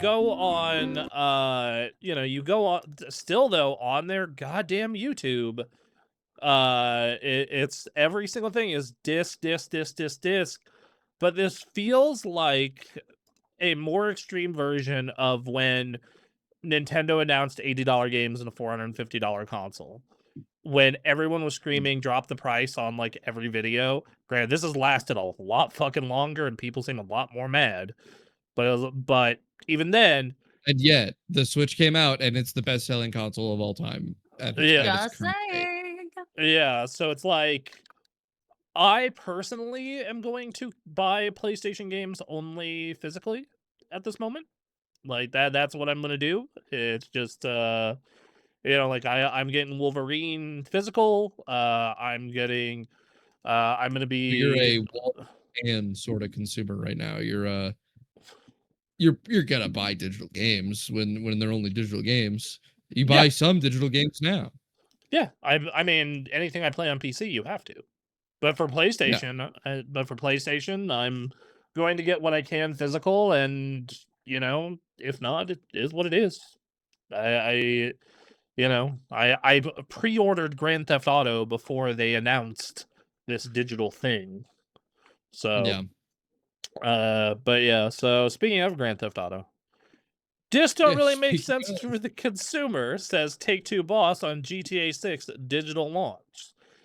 go on, you go on still though on their goddamn YouTube. It's every single thing is disc. But this feels like a more extreme version of when Nintendo announced $80 games and a $450 console. When everyone was screaming, drop the price on like every video. Granted, this has lasted a lot fucking longer and people seem a lot more mad. But even then, And yet, the Switch came out, and it's the best-selling console of all time at its yeah, Just current state. saying. yeah. So it's like I personally am going to buy PlayStation games only physically at this moment. Like that's what I'm gonna do. It's just like I'm getting Wolverine physical. I'm gonna So you're be a wall and sort of consumer right now. You're gonna buy digital games when they're only digital games. You yeah, buy some digital games now. yeah. I mean anything I play on PC you have to. But for Yeah. PlayStation, I'm going to get what I can physical, and if not, it is what it is. I I pre-ordered Grand Theft Auto before they announced this digital thing. So, Yeah. but yeah. So speaking of Grand Theft Auto, discs don't Yeah, really make speaking sense of, for the consumer, says Take-Two boss on GTA 6 digital launch.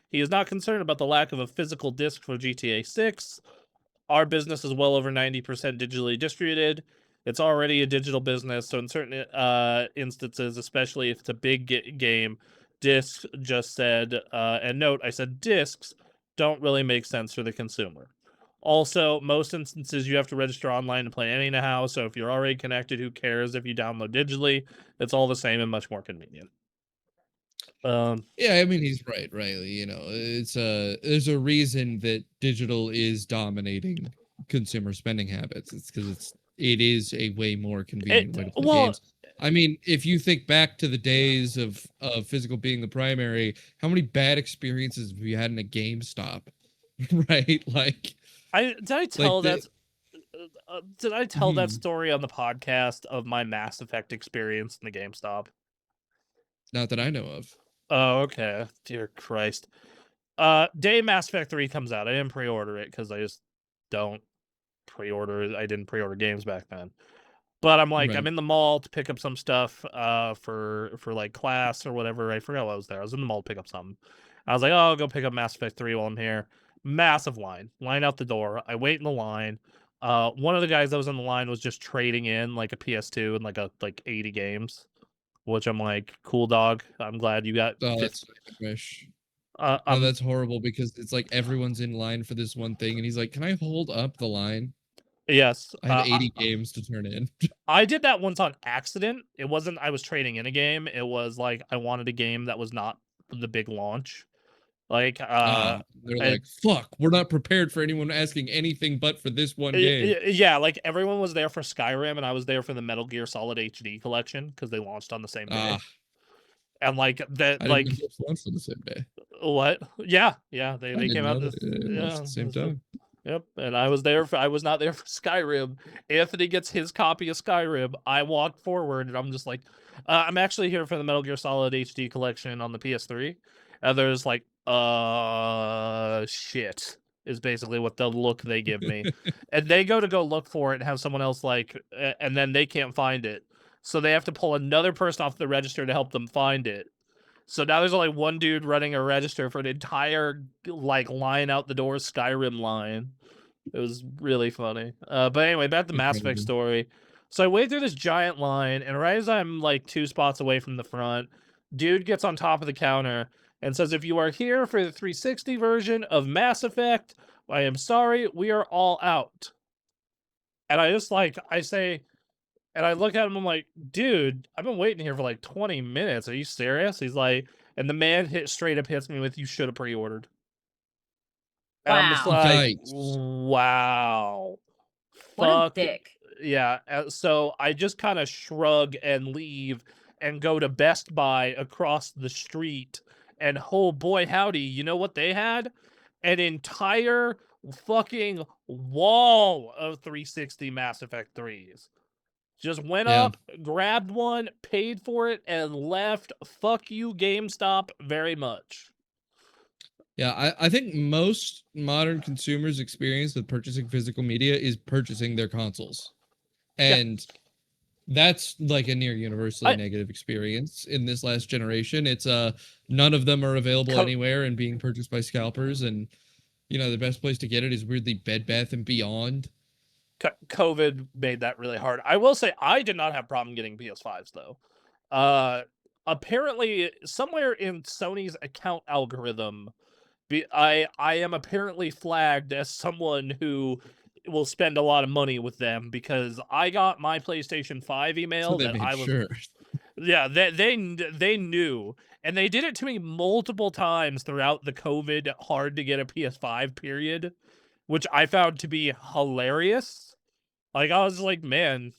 He is not concerned about the lack of a physical disc for GTA 6. Our business is well over 90% digitally distributed. It's already a digital business, so in certain instances, especially if it's a big game, discs just said, and note, I said discs don't really make sense for the consumer. Also, most instances you have to register online to play anyhow, so if you're already connected, who cares if you download digitally? It's all the same and much more convenient. yeah, I mean he's right, Riley. There's a reason that digital is dominating consumer spending habits. It's because it is a way more convenient way to play Well, games. I mean, if you think back to the days of physical being the primary, how many bad experiences have you had in a GameStop? Right? did I Like tell the did I tell that Mhm. story on the podcast of my Mass Effect experience in the GameStop? Not that I know of. Oh, okay. Dear Christ. Day Mass Effect 3 comes out. I didn't pre-order it because I just don't I didn't pre-order games back then. But I'm like, Right. I'm in the mall to pick up some stuff for like class or whatever. I forgot what I was there. I was in the mall to pick up something. I was like, oh, I'll go pick up Mass Effect 3 while I'm here. Massive line out the door. I wait in the line. One of the guys that was in the line was just trading in like a PS2 and like 80 games, which I'm like, cool dog. I'm glad you got Oh, 50. that's wish. No, I'm that's horrible because it's like everyone's in line for this one thing, and he's like, "Can I hold up the line? Yes. I have 80 games to turn in." I did that once on accident. It wasn't I was trading in a game. It was like I wanted a game that was not the big launch. Like They're I, like, "Fuck, we're not prepared for anyone asking anything but for this one game." yeah, like everyone was there for Skyrim and I was there for the Metal Gear Solid HD collection because they launched on the same day. Ah, And like that I didn't know like those launched on the same day. what? Yeah, I they didn't came out know this that they launched yeah. at the same time. Yep, and I was there I was not there for Skyrim. Anthony gets his copy of Skyrim. I walk forward and I'm just like, I'm actually here for the Metal Gear Solid HD collection on the PS3. And there's like, shit is basically what the look they give me. And they go look for it and have someone else and then they can't find it. So they have to pull another person off the register to help them find it. So now there's only one dude running a register for an entire like line out the door Skyrim line. It was really funny. But anyway, back to the Mass Effect Incredible. story. So I wait through this giant line, and right as I'm like 2 spots away from the front, dude gets on top of the counter and says, "If you are here for the 360 version of Mass Effect, I am sorry, we are all out." And I say, and I look at him, I'm like, dude, I've been waiting here for like 20 minutes. Are you serious? He's like, and the man straight up hits me with, "You should have pre-ordered." And I'm just Wow. like, Yikes. wow. What a Fuck dick. yeah. So I just kind of shrug and leave and go to Best Buy across the street. And oh boy, howdy, you know what they had? An entire fucking wall of 360 Mass Effect 3s. Just went Yeah. up, grabbed one, paid for it, and left. Fuck you, GameStop, very much. Yeah, I think most modern consumers' experience with purchasing physical media is purchasing their consoles. Yeah. And that's like a near universally I- negative experience in this last generation. It's none of them are available Co- anywhere and being purchased by scalpers, and the best place to get it is weirdly Bed Bath and Beyond. COVID made that really hard. I will say I did not have problem getting PS5s though. Apparently somewhere in Sony's account algorithm, I am apparently flagged as someone who will spend a lot of money with them because I got my PlayStation 5 So email they that made I was sure. yeah, they knew, and they did it to me multiple times throughout the COVID hard to get a PS5 period, which I found to be hilarious. Like I was like, man,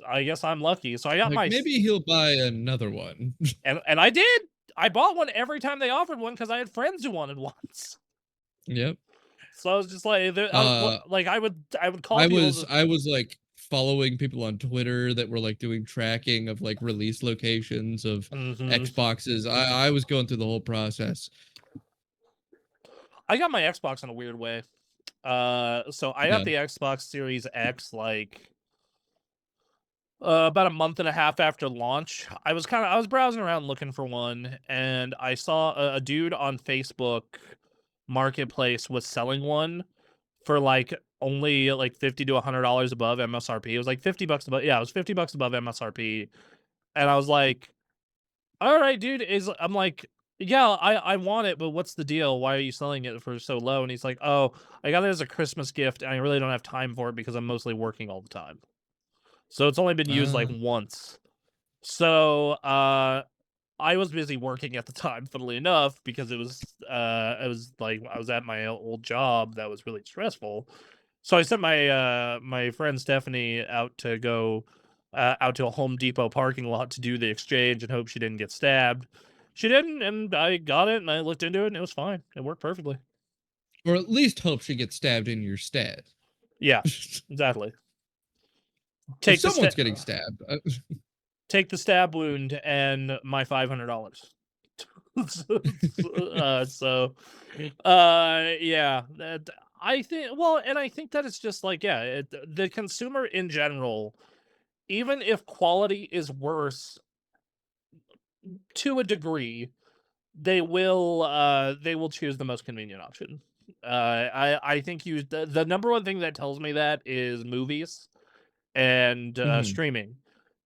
I guess I'm lucky. So I got Like my maybe he'll buy another one. and I did. I bought one every time they offered one because I had friends who wanted ones. Yep. So I was just like, like I would call I people. was like following people on Twitter that were like doing tracking of like release locations of Mhm. Xboxes. I was going through the whole process. I got my Xbox in a weird way. So I Yeah. got the Xbox Series X like about a month and a half after launch. I was browsing around looking for one, and I saw a dude on Facebook Marketplace was selling one for like only like $50 to $100 above MSRP. It was like $50 above. Yeah, it was $50 above MSRP, and I was like, "All right, dude." I'm like, "Yeah, I want it, but what's the deal? Why are you selling it for so low?" And he's like, "Oh, I got it as a Christmas gift, and I really don't have time for it because I'm mostly working all the time. So it's only been used like once." So I was busy working at the time, funnily enough, because it was like I was at my old job that was really stressful. So I sent my friend Stephanie out to go out to a Home Depot parking lot to do the exchange and hope she didn't get stabbed. She didn't, and I got it and I looked into it and it was fine. It worked perfectly. Or at least hope she gets stabbed in your stead. Yeah, exactly. If Take the someone's getting stabbed. take the stab wound and my $500. Yeah, that I think. Well, and I think that it's just like the consumer in general, even if quality is worse to a degree, they will choose the most convenient option. I think the number one thing that tells me that is movies and Mhm. streaming.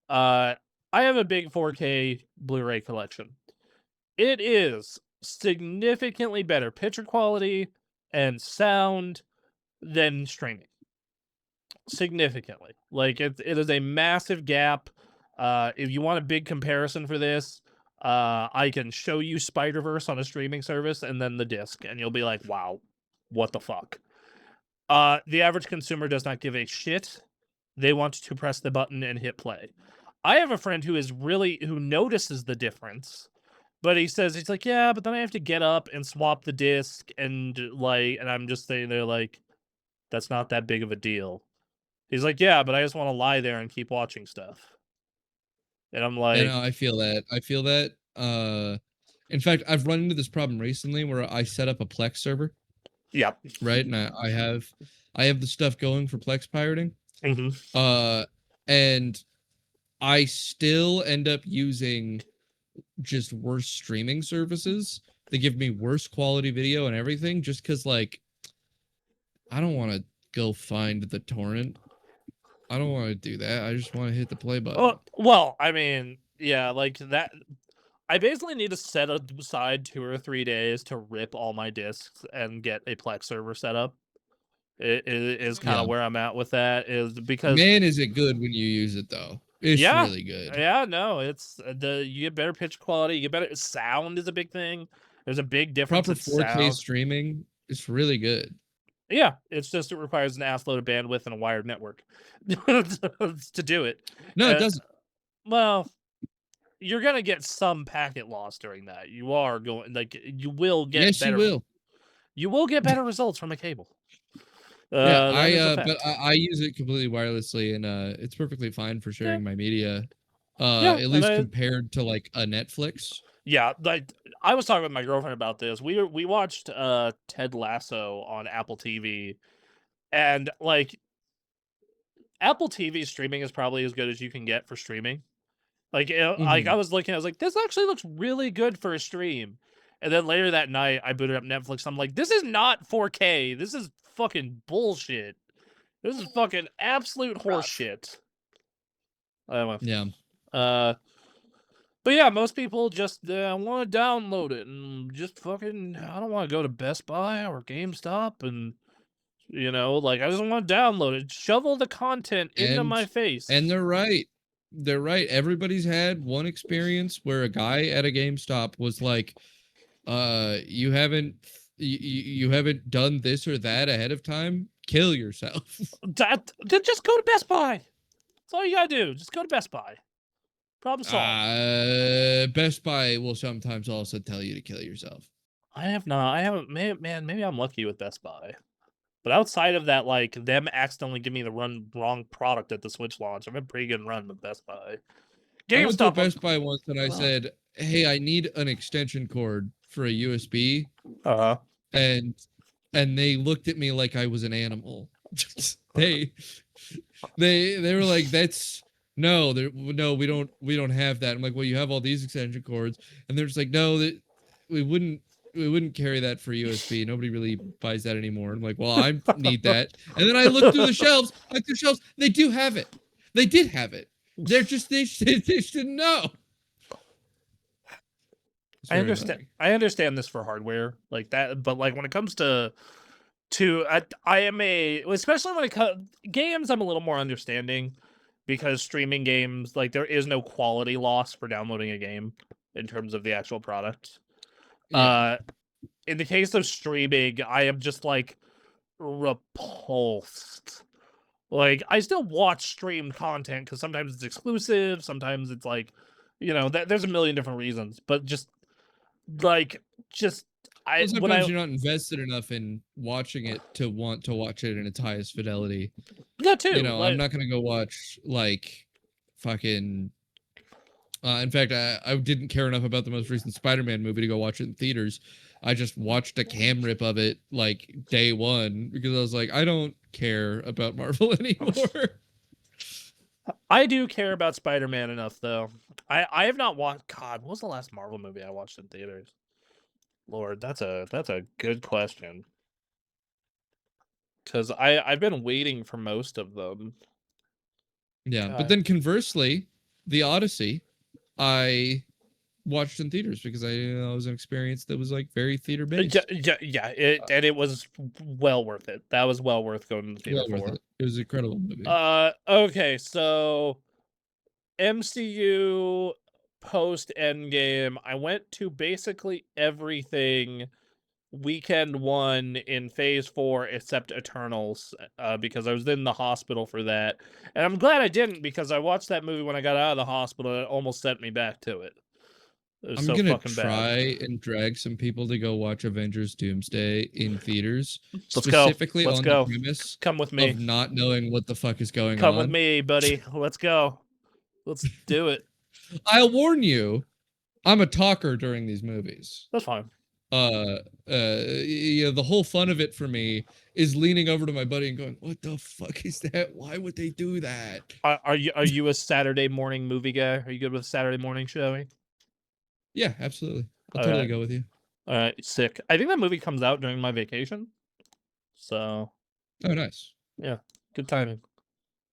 I have a big 4K Blu-ray collection. It is significantly better picture quality and sound than streaming. Significantly. Like it is a massive gap. If you want a big comparison for this, I can show you Spider-Verse on a streaming service and then the disc, and you'll be like, wow, what the fuck? The average consumer does not give a shit. They want to press the button and hit play. I have a friend who notices the difference, but he's like, yeah, but then I have to get up and swap the disc and I'm just sitting there like, that's not that big of a deal. He's like, yeah, but I just want to lie there and keep watching stuff. And I'm Yeah, like, no, I feel that. I feel that. In fact, I've run into this problem recently where I set up a Plex server, yeah. right? And I have the stuff going for Plex pirating. hmm And I still end up using just worse streaming services. They give me worse quality video and everything just because, like, I don't want to go find the torrent. I don't want to do that. I just want to hit the play button. Oh, well, I mean, yeah, like that. I basically need to set aside 2 or 3 days to rip all my discs and get a Plex server set up. It is kind of Yeah. where I'm at with that is because Man, is it good when you use it though. It's yeah, really good. yeah, no, it's you get better pitch quality, you get better sound is a big thing. There's a big difference Proper in 4K sound. streaming It's really good. Yeah, it's just it requires an ass load of bandwidth and a wired network to do it. No, it doesn't. Well, you're gonna get some packet loss during that. You are going you will get Yes, you better. will. You will get better results from a cable. Yeah, That is a but fact. I use it completely wirelessly, and it's perfectly fine for sharing my media. Yeah, At and least compared to like a Netflix. yeah, like I was talking with my girlfriend about this. We watched Ted Lasso on Apple TV, and like Apple TV streaming is probably as good as you can get for streaming. Like, like I was looking, I was like, this actually looks really good for a stream. And then later that night, I booted up Netflix. I'm like, this is not 4K. This is fucking bullshit. This is fucking absolute horseshit. Yeah. But yeah, most people just want to download it and just fucking. I don't want to go to Best Buy or GameStop and like I just want to download it, shovel the content into my face. And they're right. They're right. Everybody's had one experience where a guy at a GameStop was like, you haven't done this or that ahead of time. Kill yourself. Just go to Best Buy. That's all you gotta do. Just go to Best Buy. Problem solved. Best Buy will sometimes also tell you to kill yourself. I haven't. Maybe I'm lucky with Best Buy. But outside of that, like them accidentally giving me the wrong product at the Switch launch, I've been pretty good run with Best Buy. I went to GameStop. Best Buy once and I said, "Hey, I need an extension cord for a USB." And they looked at me like I was an animal. they were like, "That's no, we don't have that." I'm like, "Well, you have all these extension cords," and they're just like, "No, that we wouldn't carry that for USB. Nobody really buys that anymore." I'm like, "Well, I need that." And then I looked through the shelves. They do have it. They did have it. They're just they didn't know. I understand this for hardware like that, but like when it comes to I am especially when it comes games, I'm a little more understanding because streaming games, like there is no quality loss for downloading a game in terms of the actual product. Yeah. In the case of streaming, I am just like repulsed. Like I still watch streamed content because sometimes it's exclusive, sometimes it's like, there's a million different reasons, but just sometimes you're not invested enough in watching it to want to watch it in its highest fidelity. That too. I'm not gonna go watch like fucking. In fact, I didn't care enough about the most recent Spider-Man movie to go watch it in theaters. I just watched a cam rip of it like day one because I was like, I don't care about Marvel anymore. I do care about Spider-Man enough though. I have not watched. God, what was the last Marvel movie I watched in theaters? Lord, that's a good question. Because I've been waiting for most of them. Yeah, but then conversely, the Odyssey, I watched in theaters because it was an experience that was like very theater based. Yeah, and it was well worth it. That was well worth going to the theater for. It was an incredible movie. Okay, so MCU post Endgame, I went to basically everything weekend one in phase 4 except Eternals because I was in the hospital for that, and I'm glad I didn't because I watched that movie when I got out of the hospital and it almost sent me back to it. I'm gonna try and drag some people to go watch Avengers Doomsday in theaters, specifically on the premise Come with me of not knowing what the fuck is going on. Come with me, buddy. Let's go. Let's do it. I'll warn you, I'm a talker during these movies. That's fine. The whole fun of it for me is leaning over to my buddy and going, "What the fuck is that? Why would they do that?" Are you a Saturday morning movie guy? Are you good with Saturday morning showing? Yeah, absolutely. I'll totally go with you. All right, sick. I think that movie comes out during my vacation. So. Oh, nice. Yeah, good timing.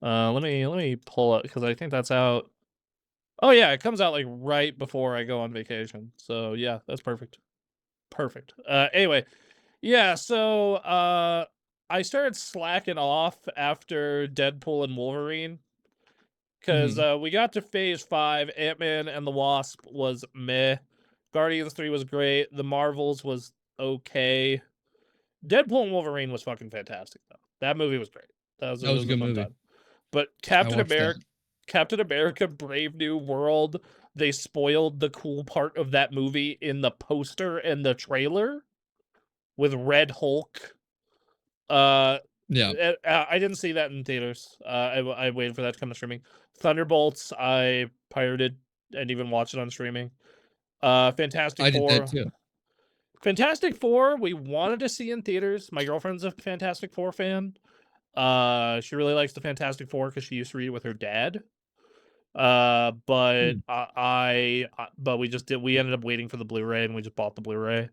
Let me pull up because I think that's out. Oh yeah, it comes out like right before I go on vacation. So yeah, that's perfect. Perfect. Anyway, yeah, so I started slacking off after Deadpool and Wolverine because we got to phase 5. Ant-Man and the Wasp was meh. Guardians 3 was great. The Marvels was okay. Deadpool and Wolverine was fucking fantastic though. That movie was great. That was a good fun movie. time. But I watched that. Captain America Brave New World, they spoiled the cool part of that movie in the poster and the trailer with Red Hulk. Yeah, I didn't see that in theaters. I waited for that to come to streaming. Thunderbolts, I pirated and even watched it on streaming. Fantastic I did that Four. too. Fantastic Four, we wanted to see in theaters. My girlfriend's a Fantastic Four fan. She really likes the Fantastic Four because she used to read it with her dad. But but we ended up waiting for the Blu-ray and we just bought the Blu-ray.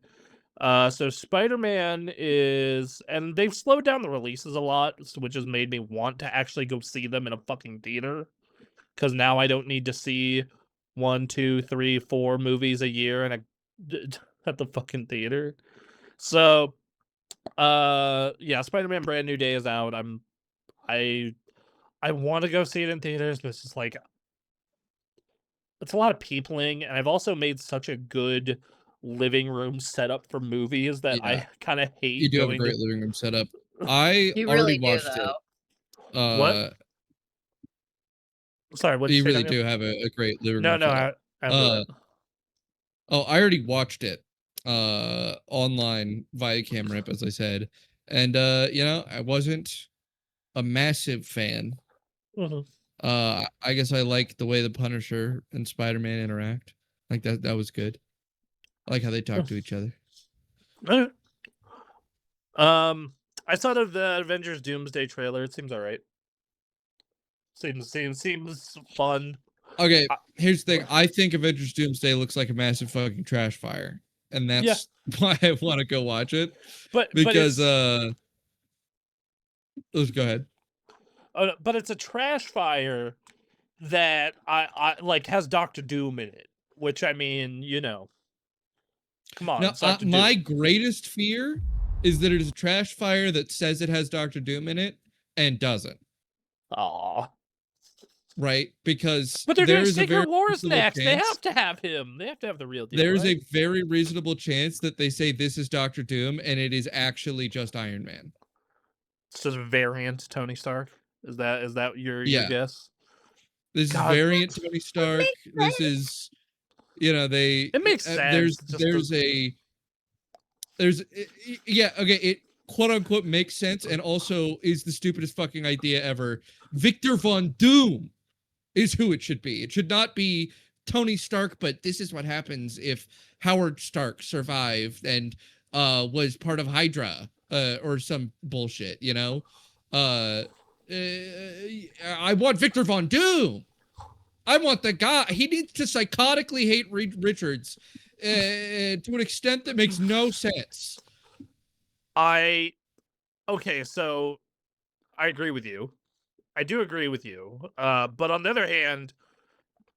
So Spider-Man is, and they've slowed down the releases a lot, which has made me want to actually go see them in a fucking theater. Because now I don't need to see 1, 2, 3, 4 movies a year and at the fucking theater. So, yeah, Spider-Man Brand New Day is out. I want to go see it in theaters, but it's just like it's a lot of peopling, and I've also made such a good living room setup for movies that Yeah, I kind of you hate do have a going great to. living room setup. I You already really do, watched it. though. What? Sorry, what'd you You say, really Daniel? do have a great living No, room no, setup. after that. Oh, I already watched it online via Camrip, as I said. And you know, I wasn't a massive fan. Mhm. I guess I like the way the Punisher and Spider-Man interact. Like that was good. I like how they talk to each other. Alright. I saw the Avengers Doomsday trailer. It seems alright. Seems fun. Okay, I- here's the thing. I think Avengers Doomsday looks like a massive fucking trash fire. And Yeah. that's why I want to go watch it. But Because it's let's go ahead. but it's a trash fire that I like has Doctor Doom in it, which I mean, you know, come on, Now, it's Doctor my Doom. greatest fear is that it is a trash fire that says it has Doctor Doom in it and doesn't. Aw. Right? Because But they're doing there is a very Secret Wars reasonable next. They chance. have to have him. They have to have the real deal. There is right? a very reasonable chance that they say this is Doctor Doom and it is actually just Iron Man. It's just variant Tony Stark. Is that your Yeah. guess? This God. is variant Tony Stark. This is, you know, they. It makes sense. Yeah, okay, it quote unquote makes sense and also is the stupidest fucking idea ever. Victor Von Doom is who it should be. It should not be Tony Stark, but this is what happens if Howard Stark survived and was part of Hydra or some bullshit, you know? I want Victor Von Doom. I want the guy. He needs to psychotically hate Reed Richards to an extent that makes no sense. Okay, so I agree with you. I do agree with you. But on the other hand,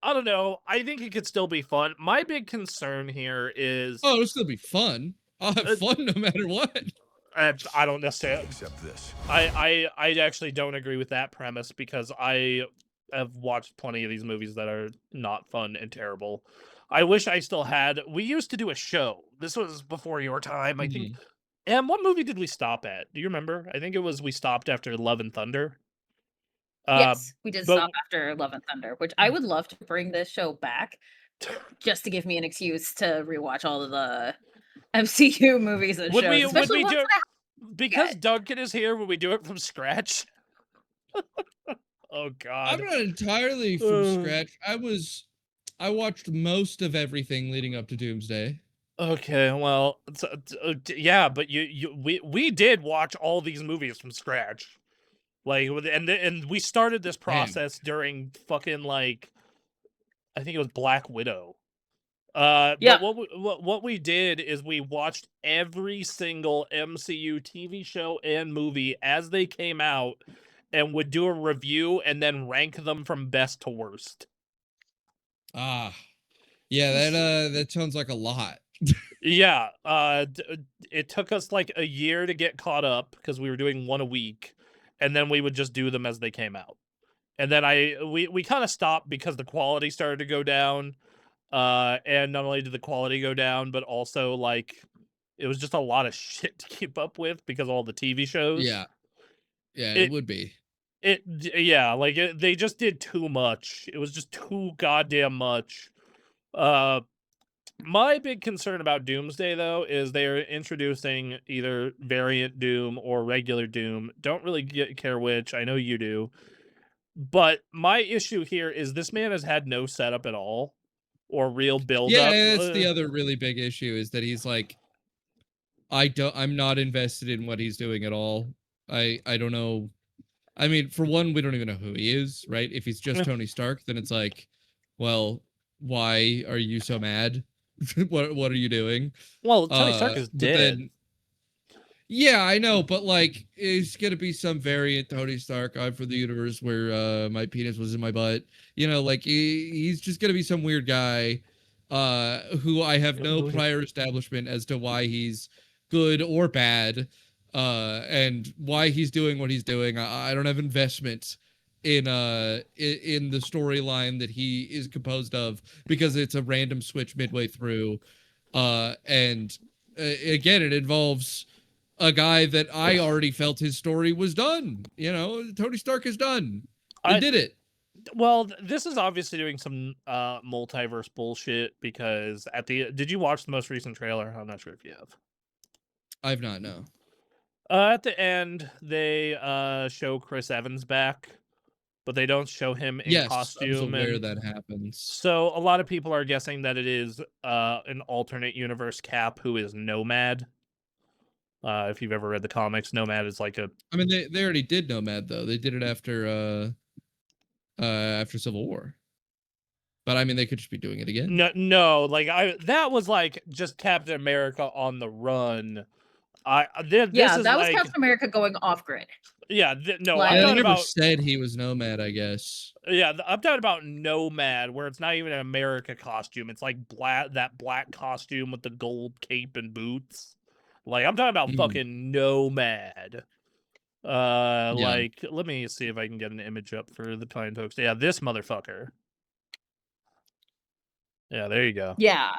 I don't know. I think it could still be fun. My big concern here is Oh, it'll still be fun. I'll have fun no matter what. I don't necessarily Accept this. I actually don't agree with that premise because I have watched plenty of these movies that are not fun and terrible. I wish I still had. We used to do a show. This was before your time, I think. And what movie did we stop at? Do you remember? I think it was we stopped after Love and Thunder. Yes, we did but- stop after Love and Thunder, which I would love to bring this show back just to give me an excuse to rewatch all of the MCU movies and Would shows, we especially ones do that because yet. Duncan is here? Would we do it from scratch? Oh I'm God! not entirely from scratch. I watched most of everything leading up to Doomsday. Okay, well, yeah, but we did watch all these movies from scratch, like, and we started this process during fucking like, I think it was Black Widow. Yeah. But what we did is we watched every single MCU TV show and movie as they came out, and would do a review and then rank them from best to worst. Ah, yeah, that sounds like a lot. Yeah, it took us like a year to get caught up because we were doing one a week, and then we would just do them as they came out. And then we kind of stopped because the quality started to go down, and not only did the quality go down, but also like It was just a lot of shit to keep up with because of all the TV shows. Yeah. Yeah, it It would be. yeah, like, they just did too much. It was just too goddamn much. Uh, my big concern about Doomsday, though, is they're introducing either variant Doom or regular Doom. Don't really care which. I know you do. But my issue here is this man has had no setup at all or real build up. Yeah, that's the other really big issue is that he's like, I'm not invested in what he's doing at all. I don't know. I mean, for one, we don't even know who he is, right? If he's just Tony Stark, then it's like, well, why are you so mad? What are you doing? Well, Tony Stark is dead. Then, yeah, I know, but like, it's gonna be some variant Tony Stark for the universe where my penis was in my butt. You know, like he's just gonna be some weird guy who I have no prior establishment as to why he's good or bad, and why he's doing what he's doing. I don't have investment in the storyline that he is composed of because it's a random switch midway through, and again, it involves a guy that I already felt his story was done. You know, Tony Stark is done. He did it. Well, this is obviously doing some multiverse bullshit because did you watch the most recent trailer? I'm not sure if you have. I've not, no. At the end, they show Chris Evans back, but they don't show him in costume. I'm aware that happens. So a lot of people are guessing that it is an alternate universe Cap who is Nomad. If you've ever read the comics, Nomad is like a... I mean, they already did Nomad, though. They did it after Civil War. But, I mean, they could just be doing it again. No, like, that was, like, just Captain America on the run. This is that was like, Captain America going off-grid. Yeah, no, Like, I'm they talking never about... said he was Nomad, I guess. Yeah, I'm talking about Nomad, where it's not even an America costume. It's like that black costume with the gold cape and boots. Like, I'm talking about fucking Nomad. Like, let me see if I can get an image up for the time folks. Yeah, this motherfucker. Yeah, there you go. Yeah.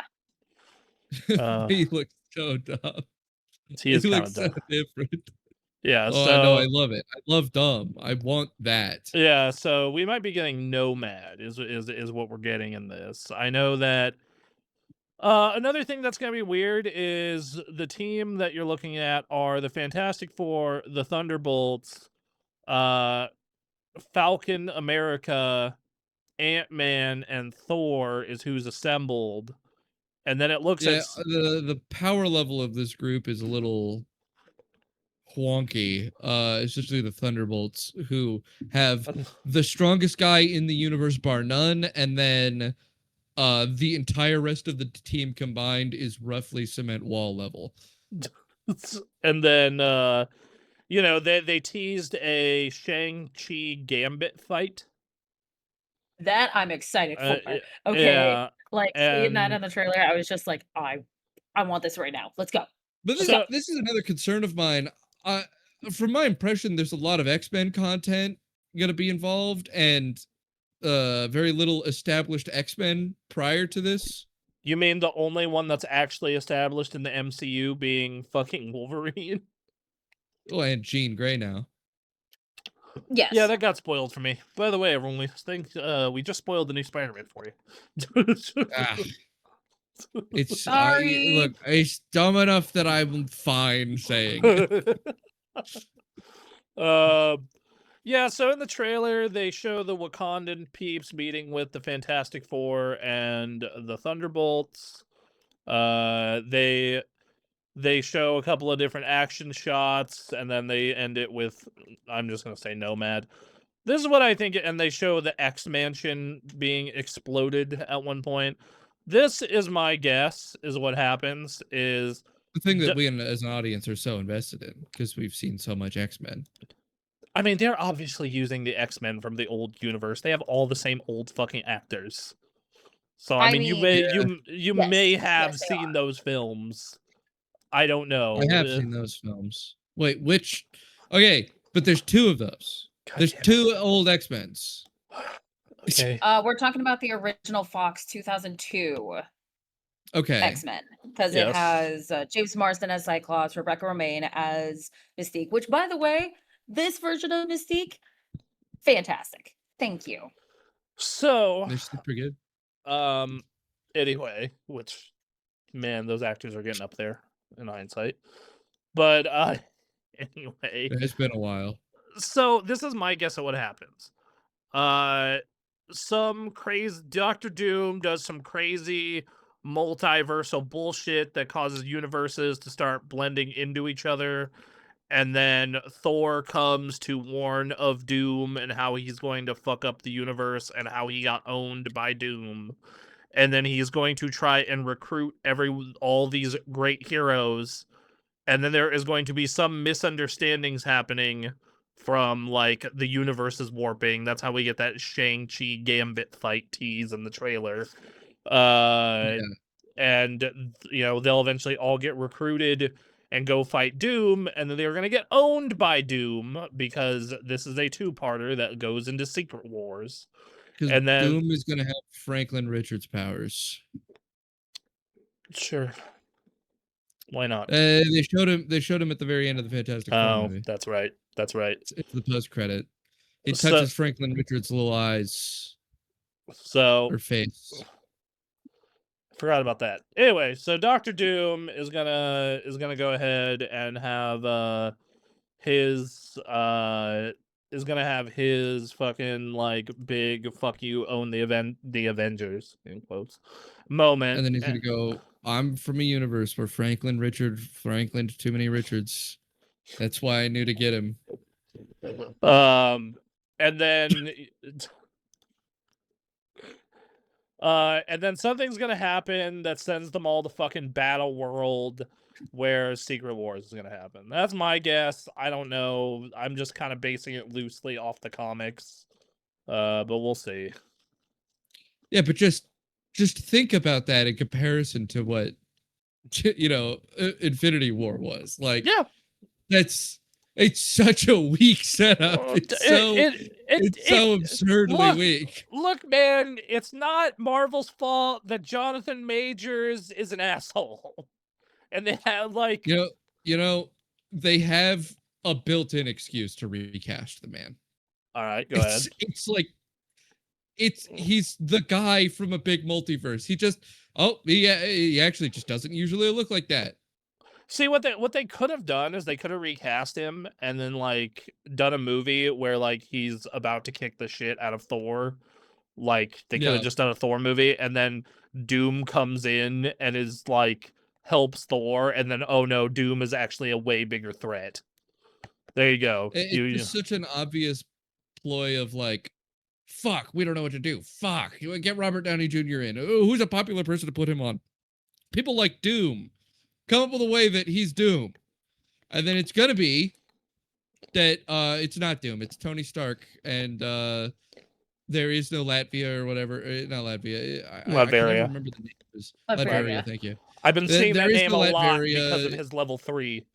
He looks so dumb. He looks so different. Yeah, oh, so... no, I love it. I love dumb. I want that. Yeah, so we might be getting Nomad is what we're getting in this. I know that another thing that's going to be weird is the team that you're looking at are the Fantastic Four, the Thunderbolts, Falcon America, Ant-Man, and Thor is who's assembled. And then it looks at... the power level of this group is a little wonky, especially the Thunderbolts, who have the strongest guy in the universe bar none, and then the entire rest of the team combined is roughly cement wall level. And then you know, they teased a Shang-Chi Gambit fight. That I'm excited for. Okay. Yeah, like seeing that in the trailer, I was just like, I want this right now. Let's go. But this is another concern of mine. From my impression, there's a lot of X-Men content going to be involved, and very little established X-Men prior to this. You mean the only one that's actually established in the MCU being fucking Wolverine? Oh, and Jean Grey now. Yes. Yeah, that got spoiled for me. By the way, everyone, we just spoiled the new Spider-Man for you. It's sorry. Look, it's dumb enough that I'm fine saying it. Yeah, so in the trailer, they show the Wakandan peeps meeting with the Fantastic Four and the Thunderbolts. They show a couple of different action shots, and then they end it with, I'm just going to say Nomad. This is what I think, and they show the X-Mansion being exploded at one point. This is my guess, is what happens, is... The thing that we as an audience are so invested in, because we've seen so much X-Men. I mean, they're obviously using the X-Men from the old universe. They have all the same old fucking actors. So, I mean, you may have seen those films. I don't know. I have seen those films. Wait, which? Okay, but there's two of those. There's two old X-Men's. Okay. We're talking about the original Fox 2002. Okay. X-Men, because it Yes. has James Marsden as Cyclops, Rebecca Romaine as Mystique, which, by the way, this version of Mystique, fantastic. Thank you. So, They're super good. anyway, which, man, those actors are getting up there in hindsight. But anyway, It's been a while. so this is my guess at what happens. Some crazy Doctor Doom does some crazy multiversal bullshit that causes universes to start blending into each other. And then Thor comes to warn of Doom and how he's going to fuck up the universe and how he got owned by Doom. And then he's going to try and recruit all these great heroes. And then there is going to be some misunderstandings happening from like the universe's warping. That's how we get that Shang-Chi Gambit fight tease in the trailer. Yeah. And they'll eventually all get recruited and go fight Doom, and then they're going to get owned by Doom because this is a two-parter that goes into Secret Wars. Because And then Doom is going to have Franklin Richards powers. sure, why not? They showed him at the very end of the Fantastic Four movie. That's right. It's the post credit. He So- touches Franklin Richards' little eyes So or face. forgot about that. Anyway, so Doctor Doom is gonna go ahead and have his fucking like big fuck you, own the Avengers in quotes moment. And then he's gonna go, I'm from a universe where Franklin too many Richards. That's why I knew to get him. And then something's gonna happen that sends them all to fucking Battle World, where Secret Wars is gonna happen. That's my guess. I don't know. I'm just kind of basing it loosely off the comics, but we'll see. Yeah, but just think about that in comparison to what Infinity War was like. Yeah, it's such a weak setup. It's so absurdly weak. Look, man, it's not Marvel's fault that Jonathan Majors is an asshole, and they have like they have a built-in excuse to recast the man. All right, go ahead. It's like he's the guy from a big multiverse. He actually just doesn't usually look like that. See, what they could have done is they could have recast him and then like done a movie where like he's about to kick the shit out of Thor. Like they could have just done a Thor movie, and then Doom comes in and is like helps Thor, and then oh no, Doom is actually a way bigger threat. There you go. It's just such an obvious ploy of like, fuck, we don't know what to do. Fuck, you get Robert Downey Jr. in. Oh, who's a popular person to put him on? People like Doom. Come up with a way that he's Doom. And then it's gonna be that it's not Doom, it's Tony Stark, and there is no Latvia or whatever. Not Latvia. I can never remember the name. Latveria, thank you. I've been seeing that name a lot Latveria because of his level 3.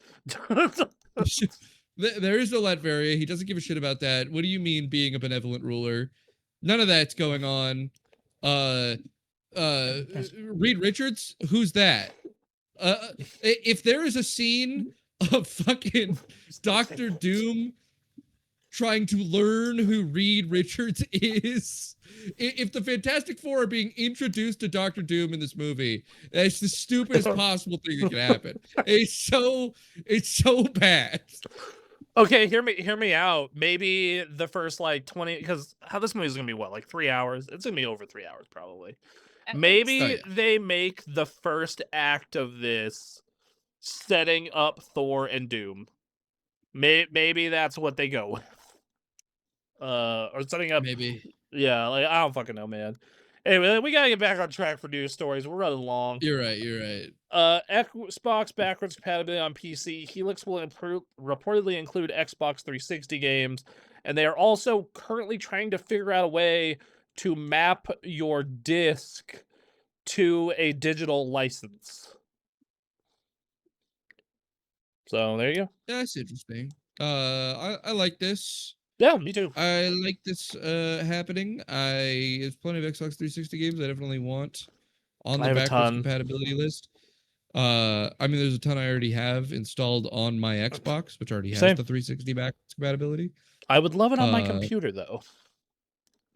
There is no Latveria. He doesn't give a shit about that. What do you mean being a benevolent ruler? None of that's going on. Reed Richards? Who's that? If there is a scene of fucking Doctor Doom trying to learn who Reed Richards is, if the Fantastic Four are being introduced to Doctor Doom in this movie, that's the stupidest possible thing that can happen. It's so bad. Okay, hear me out. Maybe the first like 20, because how this movie is gonna be what, like 3 hours? It's gonna be over 3 hours probably. Maybe they make the first act of this setting up Thor and Doom. Maybe that's what they go with. Or setting up. Maybe. Yeah, like I don't fucking know, man. Anyway, we gotta get back on track for news stories. We're running long. You're right. Xbox backwards compatibility on PC. Helix will reportedly include Xbox 360 games, and they are also currently trying to figure out a way to map your disc to a digital license. So there you go. That's interesting. I like this. Yeah, me too. I like this happening. There's plenty of Xbox 360 games I definitely want. on I the have a backwards ton. compatibility list. I mean, there's a ton I already have installed on my Xbox, which already has Same. the 360 backwards compatibility. I would love it on my Uh, computer though.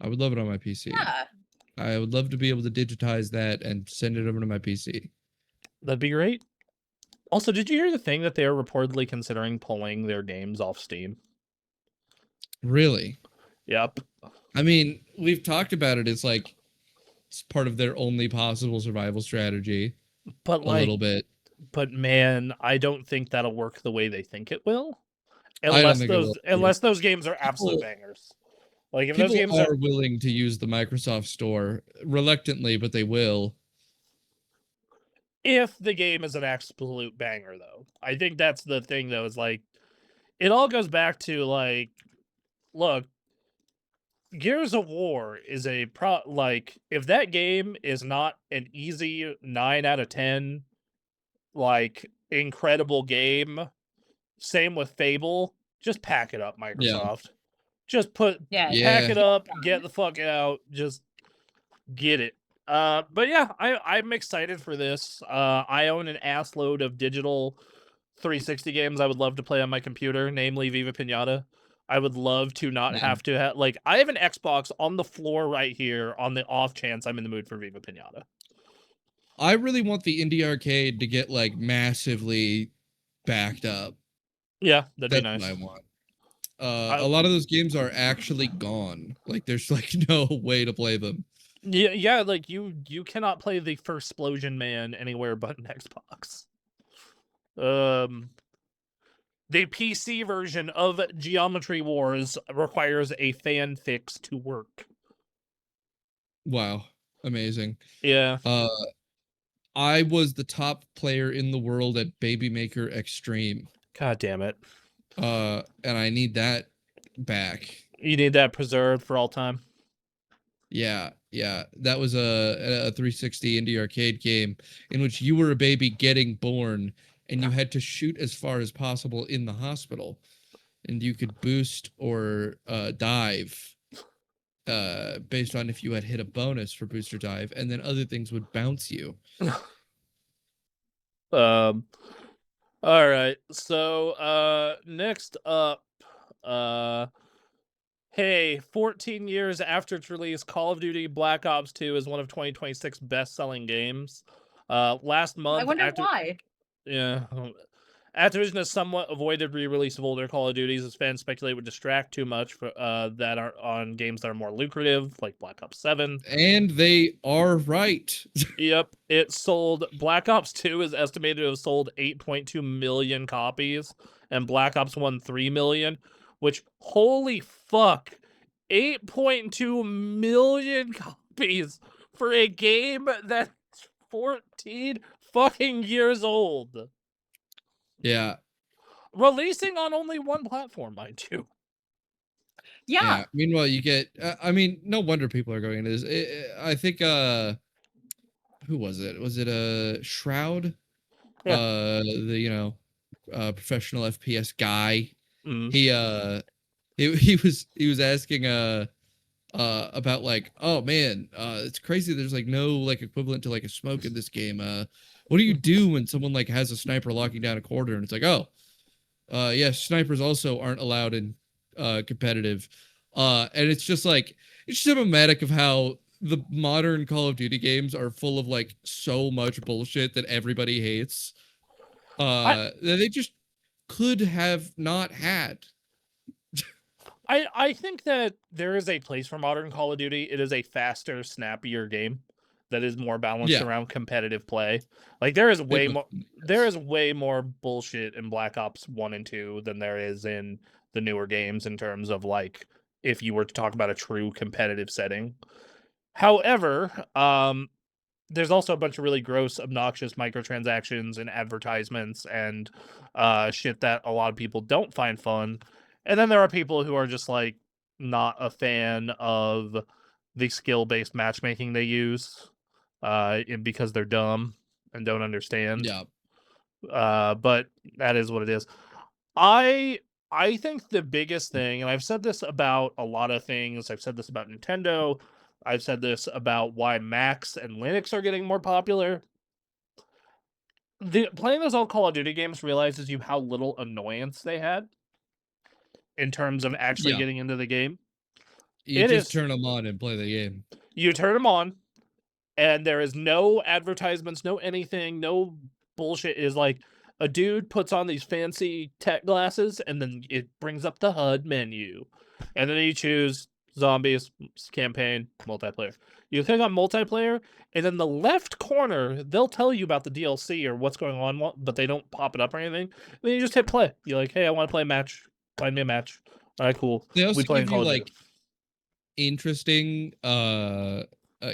I would love it on my PC. Yeah. I would love to be able to digitize that and send it over to my PC. That'd be great. Also, did you hear the thing that they are reportedly considering pulling their games off Steam? Really? Yep. I mean, we've talked about it. It's like it's part of their only possible survival strategy. But A little bit. but man, I don't think that'll work the way they think it will. I don't think it will. Unless those games are absolute People, bangers. Like if those people games are willing to use the Microsoft Store reluctantly, but they will. if the game is an absolute banger though. I think that's the thing though, is like it all goes back to like look, Gears of War is like if that game is not an easy 9 out of 10 like incredible game, same with Fable, just pack it up, Yeah. Microsoft. Just pack Yeah. it up, get the fuck out, just get it. But yeah, I'm excited for this. I own an ass load of digital 360 games I would love to play on my computer, namely Viva Pinata. I would love to not Yeah. have to have like I have an Xbox on the floor right here on the off chance I'm in the mood for Viva Pinata. I really want the indie arcade to get like massively backed up. Yeah, that'd That's be nice. what I want. A lot of those games are actually gone. Like there's like no way to play them. Yeah, like you cannot play the first Explosion Man anywhere but an Xbox. The PC version of Geometry Wars requires a fan fix to work. Wow. Amazing. Yeah. I was the top player in the world at Baby Maker Extreme. God damn it. And I need that back. You need that preserved for all time. Yeah. That was a 360 indie arcade game in which you were a baby getting born and you had to shoot as far as possible in the hospital. And you could boost or dive based on if you had hit a bonus for boost or dive, and then other things would bounce you. All right. So next up, hey, 14 years after its release, Call of Duty Black Ops 2 is one of 2026 best-selling games. Last month, I wonder why. Yeah. Activision has somewhat avoided re-release of older Call of Duties as fans speculate would distract too much for, that are on games that are more lucrative, like Black Ops 7. And they are right. Yep. It sold... Black Ops 2 is estimated to have sold 8.2 million copies, and Black Ops 1, 3 million, which, holy fuck, 8.2 million copies for a game that's 14 fucking years old. Yeah. Releasing on only one platform, mind you. Yeah. Meanwhile, you get. I mean, no wonder people are going into this. I think. Who was it? Was it Shroud? Yeah. The professional FPS guy. Mm. He was asking about like, oh man, it's crazy. There's like no like equivalent to like a smoke in this game. What do you do when someone like has a sniper locking down a corridor? And it's like, oh, yeah, snipers also aren't allowed in competitive. And it's just like it's symptomatic of how the modern Call of Duty games are full of like so much bullshit that everybody hates. That they just could have not had. I think that there is a place for modern Call of Duty. It is a faster, snappier game that is more balanced around competitive play. Like there is way more bullshit in Black Ops 1 and 2 than there is in the newer games in terms of like if you were to talk about a true competitive setting. However, there's also a bunch of really gross, obnoxious microtransactions and advertisements and shit that a lot of people don't find fun. And then there are people who are just like not a fan of the skill-based matchmaking they use because they're dumb and don't understand. Yeah. But that is what it is. I think the biggest thing, and I've said this about a lot of things, I've said this about Nintendo, I've said this about why Macs and Linux are getting more popular. Playing those old Call of Duty games realizes you how little annoyance they had in terms of actually Yeah. getting into the game. You It just is turn them on and play the game. you turn them on, and there is no advertisements, no anything, no bullshit. It is like a dude puts on these fancy tech glasses, and then it brings up the HUD menu, and then you choose zombies, campaign, multiplayer. You click on multiplayer, and in the left corner, they'll tell you about the DLC or what's going on, but they don't pop it up or anything. Then you just hit play. You're like, hey, I want to play a match. Find me a match. All right, cool. They also We playing give you Call of Duty. like interesting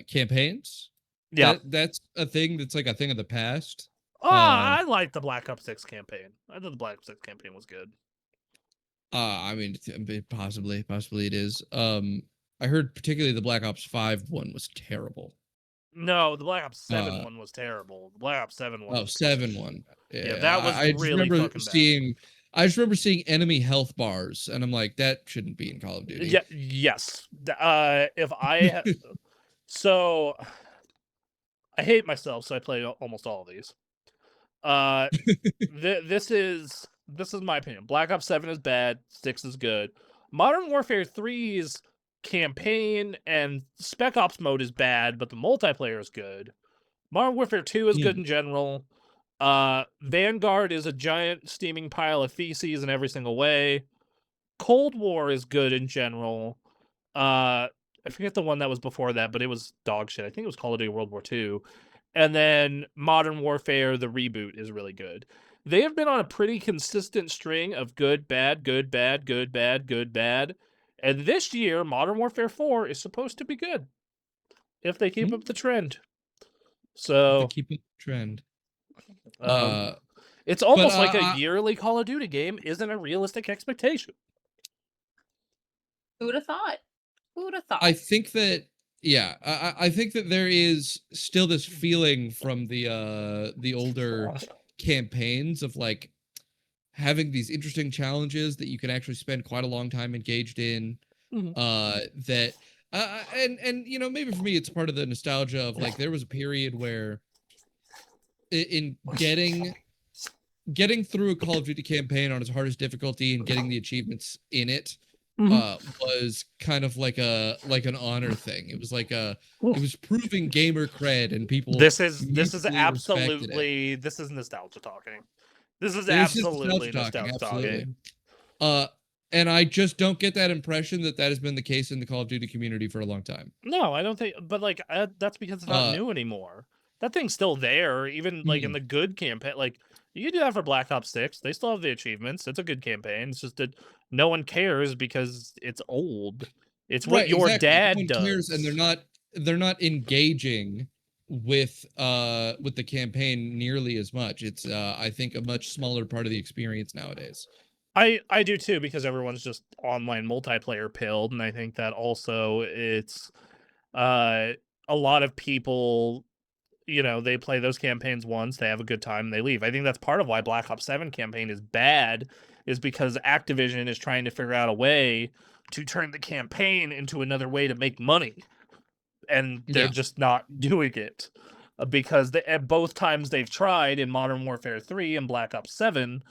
campaigns. Yeah. That's a thing that's like a thing of the past. I like the Black Ops 6 campaign. I thought the Black Ops 6 campaign was good. I mean, possibly it is. I heard particularly the Black Ops 5 one was terrible. No, the Black Ops 7 one was terrible. The Black Ops 7 one. Oh, 7 one. Yeah, that was I just really remember fucking bad. I just remember seeing enemy health bars, and I'm like, that shouldn't be in Call of Duty. Yeah, yes. If I so I hate myself, so I play almost all of these. This is my opinion. Black Ops 7 is bad, 6 is good. Modern Warfare 3's campaign and Spec Ops mode is bad, but the multiplayer is good. Modern Warfare 2 is good in general. Vanguard is a giant steaming pile of feces in every single way. Cold War is good in general. I forget the one that was before that, but it was dog shit. I think it was Call of Duty World War II. And then Modern Warfare, the reboot, is really good. They have been on a pretty consistent string of good, bad, good, bad, good, bad, good, bad. And this year, Modern Warfare 4 is supposed to be good. If they keep up the trend. So keep up the trend. It's almost like a yearly Call of Duty game isn't a realistic expectation. Who would have thought? Who would have thought? I think that I think that there is still this feeling from the older campaigns of like having these interesting challenges that you can actually spend quite a long time engaged in. That and you know, maybe for me it's part of the nostalgia of like there was a period where in getting through a Call of Duty campaign on its hardest difficulty and getting the achievements in it was kind of like an honor thing. It was like it was proving gamer cred, and people. This is absolutely this is nostalgia talking. This is absolutely nostalgia talking. And I just don't get that impression that has been the case in the Call of Duty community for a long time. No, I don't think. But like that's because it's not new anymore. That thing's still there, even like in the good campaign. Like you can do that for Black Ops 6. They still have the achievements. It's a good campaign. It's just that no one cares because it's old. It's what your dad does. Cares, and they're not engaging with the campaign nearly as much. It's I think a much smaller part of the experience nowadays. I do too, because everyone's just online multiplayer pilled, and I think that also it's a lot of people, you know, they play those campaigns once, they have a good time, and they leave. I think that's part of why Black Ops 7 campaign is bad, is because Activision is trying to figure out a way to turn the campaign into another way to make money. And they're just not doing it. Because at both times they've tried, in Modern Warfare 3 and Black Ops 7,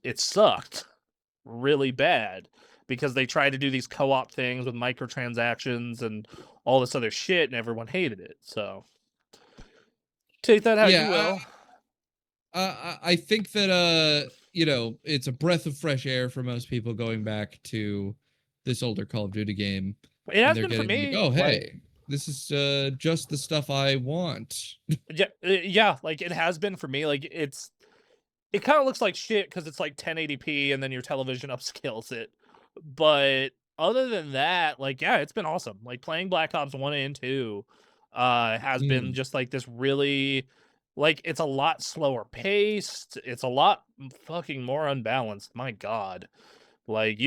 it sucked really bad. Because they tried to do these co-op things with microtransactions and all this other shit, and everyone hated it. So take that how you will. I think that you know, it's a breath of fresh air for most people going back to this older Call of Duty game. It has been for me. Like, oh, hey, this is just the stuff I want. Yeah, like it has been for me. Like it kind of looks like shit because it's like 1080p and then your television upscales it. But other than that, like, yeah, it's been awesome. Like playing Black Ops 1 and 2 has been just like this really, like, it's a lot slower paced. It's a lot fucking more unbalanced. My God. Like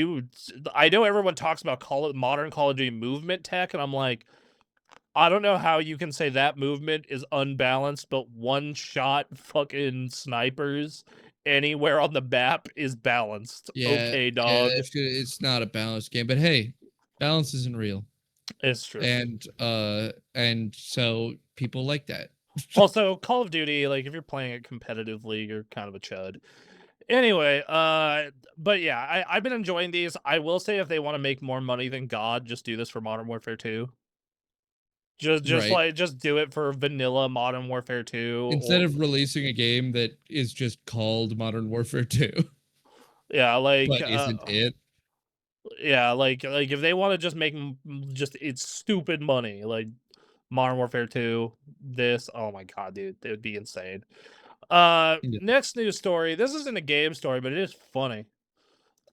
I know everyone talks about modern Call of Duty movement tech, and I'm like, I don't know how you can say that movement is unbalanced, but one shot fucking snipers anywhere on the map is balanced. Yeah, okay, dog. It's not a balanced game, but hey, balance isn't real. It's true. And so people like that. Also, Call of Duty, like if you're playing it competitively, you're kind of a chud. Anyway, but yeah, I've been enjoying these. I will say if they want to make more money than God, just do this for Modern Warfare 2. Right. Just do it for vanilla Modern Warfare 2 Instead or of releasing a game that is just called Modern Warfare 2, yeah, like but isn't it? yeah, like if they want to just make just it's stupid money, like Modern Warfare 2, this, oh my god, dude, it would be insane. Yeah. Next news story. This isn't a game story, but it is funny.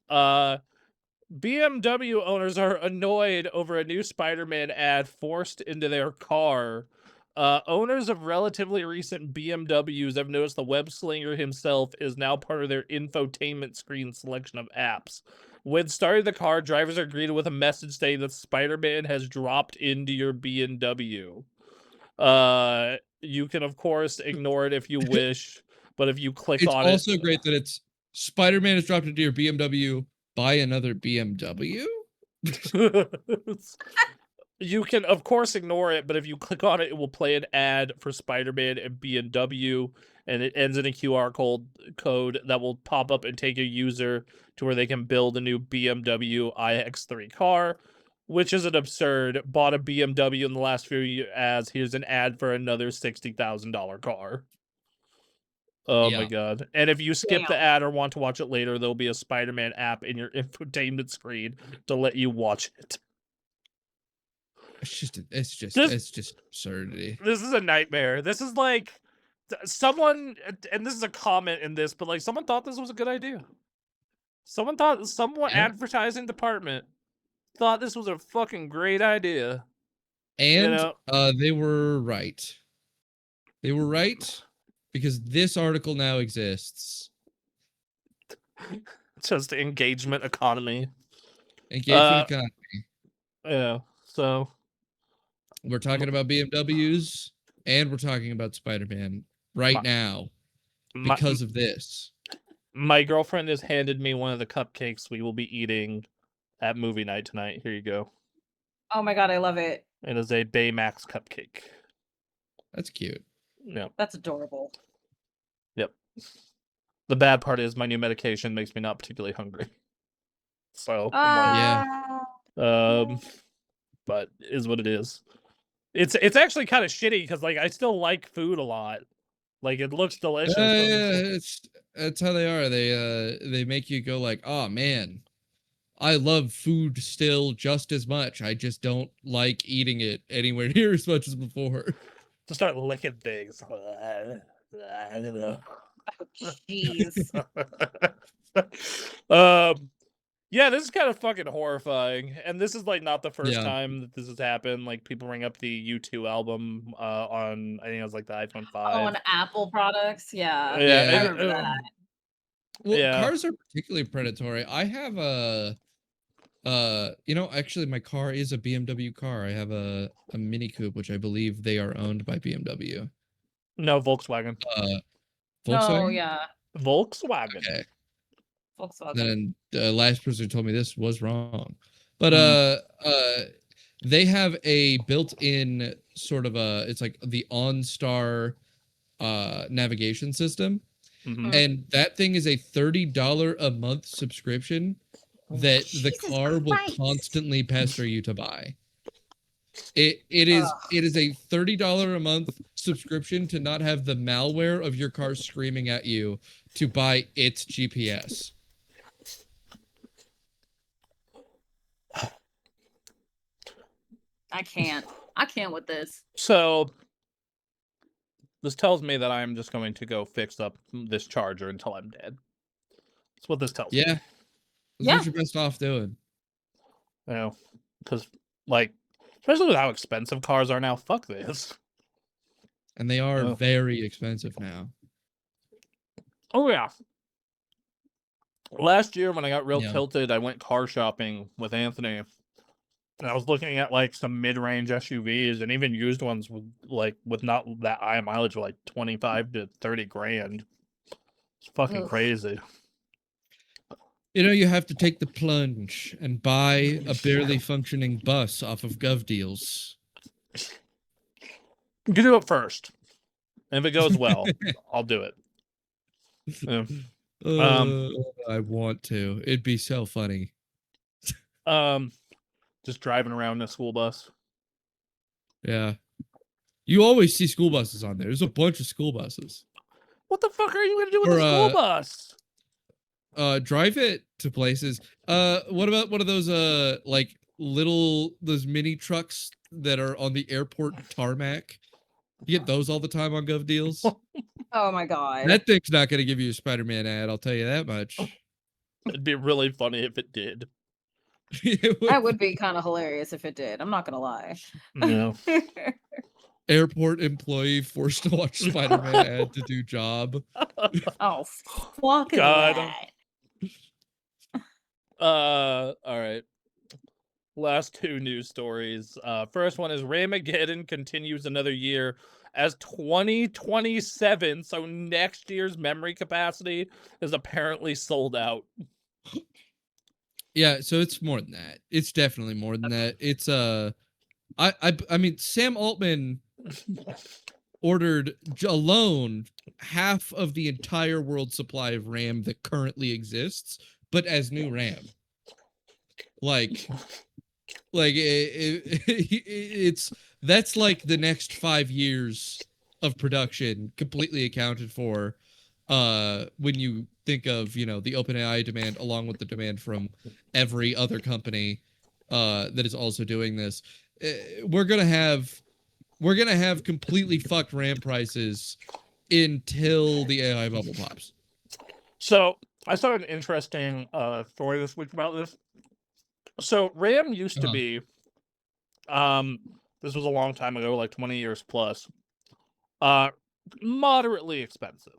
Uh BMW owners are annoyed over a new Spider-Man ad forced into their car. Owners of relatively recent BMWs have noticed the web slinger himself is now part of their infotainment screen selection of apps. When starting the car, drivers are greeted with a message saying that Spider-Man has dropped into your BMW. You can of course ignore it if you wish, but if you click It's on it, also great that it's Spider-Man has dropped into your BMW by another BMW. you can of course ignore it, but if you click on it, it will play an ad for Spider-Man and BMW, and it ends in a QR code that will pop up and take a user to where they can build a new BMW iX3 car, which isn't absurd. Bought a BMW in the last few years, as here's an ad for another $60,000 car. Oh my Yeah. god. And if you skip the Damn. ad or want to watch it later, there'll be a Spider-Man app in your infotainment screen to let you watch it. This It's just absurdity. this is a nightmare. This is like someone, and this is a comment in this, but like someone thought this was a good idea. Someone Yeah. advertising department thought this was a fucking great idea. You And know, they were right. They were right because this article now exists. just engagement economy. Engagement economy. Yeah. So We're talking about BMWs and we're talking about Spider-Man right my, now my because of this. my girlfriend has handed me one of the cupcakes we will be eating at movie night tonight. Here you go. Oh my god, I love it. It is a Baymax cupcake. That's cute. Yep. That's adorable. Yep. The bad part is my new medication makes me not particularly hungry. So I'm Yeah. like, but is what it is. It's actually kind of shitty because like I still like food a lot. Like it looks delicious. But Yeah, that's how they are. They make you go like, "Oh man, I love food still just as much. I just don't like eating it anywhere near as much as before." to start licking things. I don't know. Oh, jeez. Yeah, this is kind of fucking horrifying, and this is like not the first Yeah. time that this has happened. Like people bring up the U2 album on, I think it was like the iPhone 5. Oh, and Apple products, yeah. Yeah, I Yeah. remember that. Well, yeah. cars are particularly predatory. I have a actually my car is a BMW car. I have a Mini Coupe, which I believe they are owned by BMW. No, Volkswagen. No, Volkswagen? yeah. Volkswagen. Okay. Volkswagen. Then the last person who told me this was wrong. But they have a built-in sort of it's like the OnStar navigation system. Mhm. And that thing is a $30 a month subscription that the Jesus car will Christ. constantly pester you to buy. It is a $30 a month subscription to not have the malware of your car screaming at you to buy its GPS. I can't. I can't with this. So this tells me that I'm just going to go fix up this charger until I'm dead. That's what this tells me. Yeah. That's Yeah. what you're best off doing. You know, because like, especially with how expensive cars are now, fuck this. And they are Oh. very expensive now. Oh yeah. Last year when I got real Yeah. tilted, I went car shopping with Anthony. And I was looking at like some mid-range SUVs and even used ones with not that high mileage, like 25 to 30 grand. It's fucking Ugh. crazy. You know, you have to take the plunge and buy a barely functioning bus off of Gov Deals. You do it first. And if it goes well, I'll do it. Yeah. I want to. It'd be so funny. Just driving around in a school bus. Yeah. You always see school buses on there. There's a bunch of school buses. What the fuck are you gonna do with Or, a school bus? Drive it to places. What about one of those like those mini trucks that are on the airport tarmac? You get those all the time on Gov Deals. Oh my god. That thing's not going to give you a Spider-Man ad, I'll tell you that much. It'd be really funny if it did. That would be kind of hilarious if it did. I'm not gonna lie. No. Airport employee forced to watch Spider-Man ad to do job. Oh, fuck God. that. All right. Last two news stories. First one is Ramageddon continues another year as 2027. So next year's memory capacity is apparently sold out. Yeah, so it's more than that. It's definitely more than that. It's I mean, Sam Altman ordered alone half of the entire world supply of RAM that currently exists, but as new RAM. It's that's like the next 5 years of production completely accounted for when you think of, you know, the OpenAI demand along with the demand from every other company that is also doing this. We're gonna have completely fucked RAM prices until the AI bubble pops. So I saw an interesting story this week about this. So RAM used to be, this was a long time ago, like 20 years plus, moderately expensive.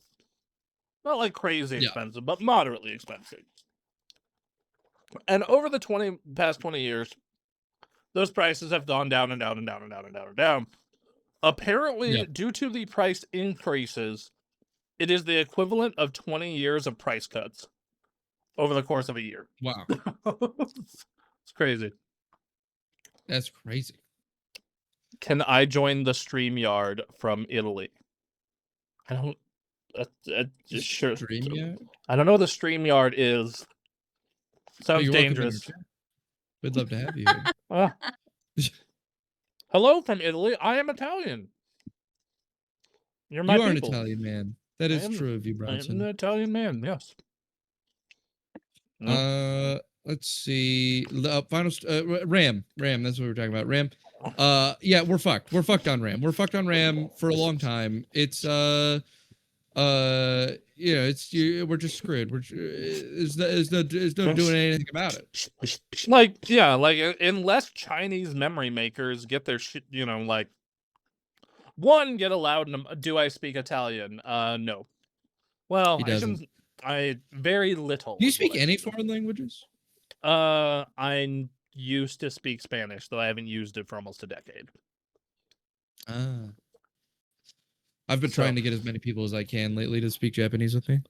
Not like crazy expensive, but moderately expensive. And over the past 20 years, those prices have gone down and down and down and down and down and down. Apparently, due to the price increases, it is the equivalent of 20 years of price cuts over the course of a year. Wow. It's crazy. That's crazy. Can I join the StreamYard from Italy? I don't. Sure. StreamYard? I don't know what the StreamYard is. Sounds dangerous. We'd love to have you here. Hello from Italy. I am Italian. You're my You are an people. Italian man. That is true of you, I am Bronson. an Italian man. Yes. Let's see. RAM. That's what we're talking about. RAM. Yeah, we're fucked. We're fucked on RAM. We're fucked on RAM for a long time. It's we're just screwed. There's no doing anything about it. Like, yeah, like unless Chinese memory makers get their shit, you know, like one get allowed. Do I speak Italian? No. Well, He doesn't. I very little. Do you speak any foreign languages? I used to speak Spanish, though I haven't used it for almost a decade. I've been trying to get as many people as I can lately to speak Japanese with me.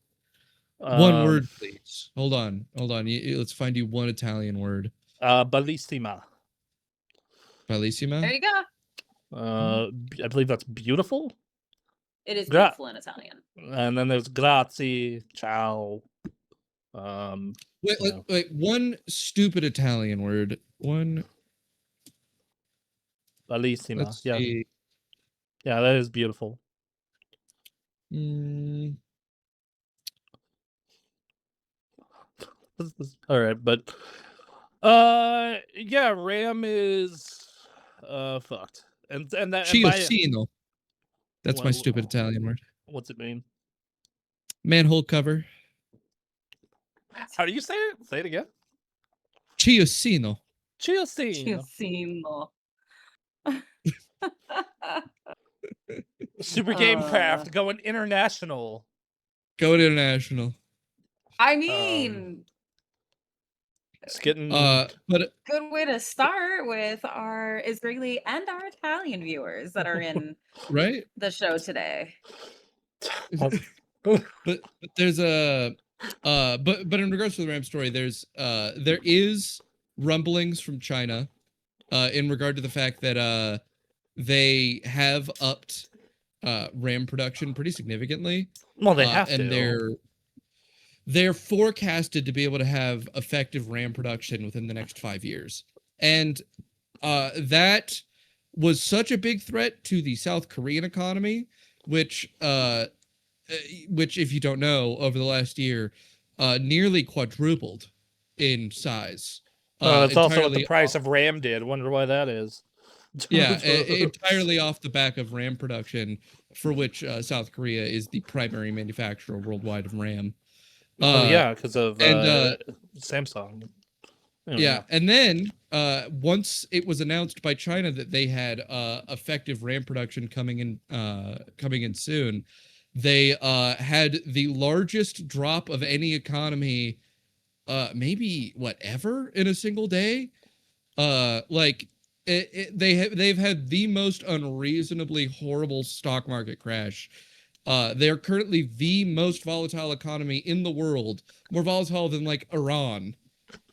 One word, please. Hold on. Let's find you one Italian word. Bellissima. Bellissima? There you go. I believe that's beautiful. It is beautiful in Italian. And then there's grazie, ciao. Wait, one stupid Italian word. One. Bellissima. Let's see. Yeah, that is beautiful. All right, but yeah, RAM is fucked. And that Chiosino. That's my stupid Italian word. What's it mean? Manhole cover. How do you say it? Say it again. Chiosino. Chiosino. Super Gamecraft going international. Going international. I mean, it's getting but good way to start with our Israeli and our Italian viewers that are in right the show today. but there's a But in regards to the RAM story, there is rumblings from China, in regard to the fact that they have upped RAM production pretty significantly, Well, they have and to. they're forecasted to be able to have effective RAM production within the next 5 years, and that was such a big threat to the South Korean economy, which if you don't know, over the last year, nearly quadrupled in size. That's also what the Entirely price off, of RAM did. Wonder why that is. yeah, entirely off the back of RAM production, for which South Korea is the primary manufacturer worldwide of RAM. Oh yeah, because of And Samsung. yeah, and then once it was announced by China that they had effective RAM production coming in soon, they had the largest drop of any economy, maybe whatever, in a single day. Like they've had the most unreasonably horrible stock market crash. They are currently the most volatile economy in the world, more volatile than like Iran,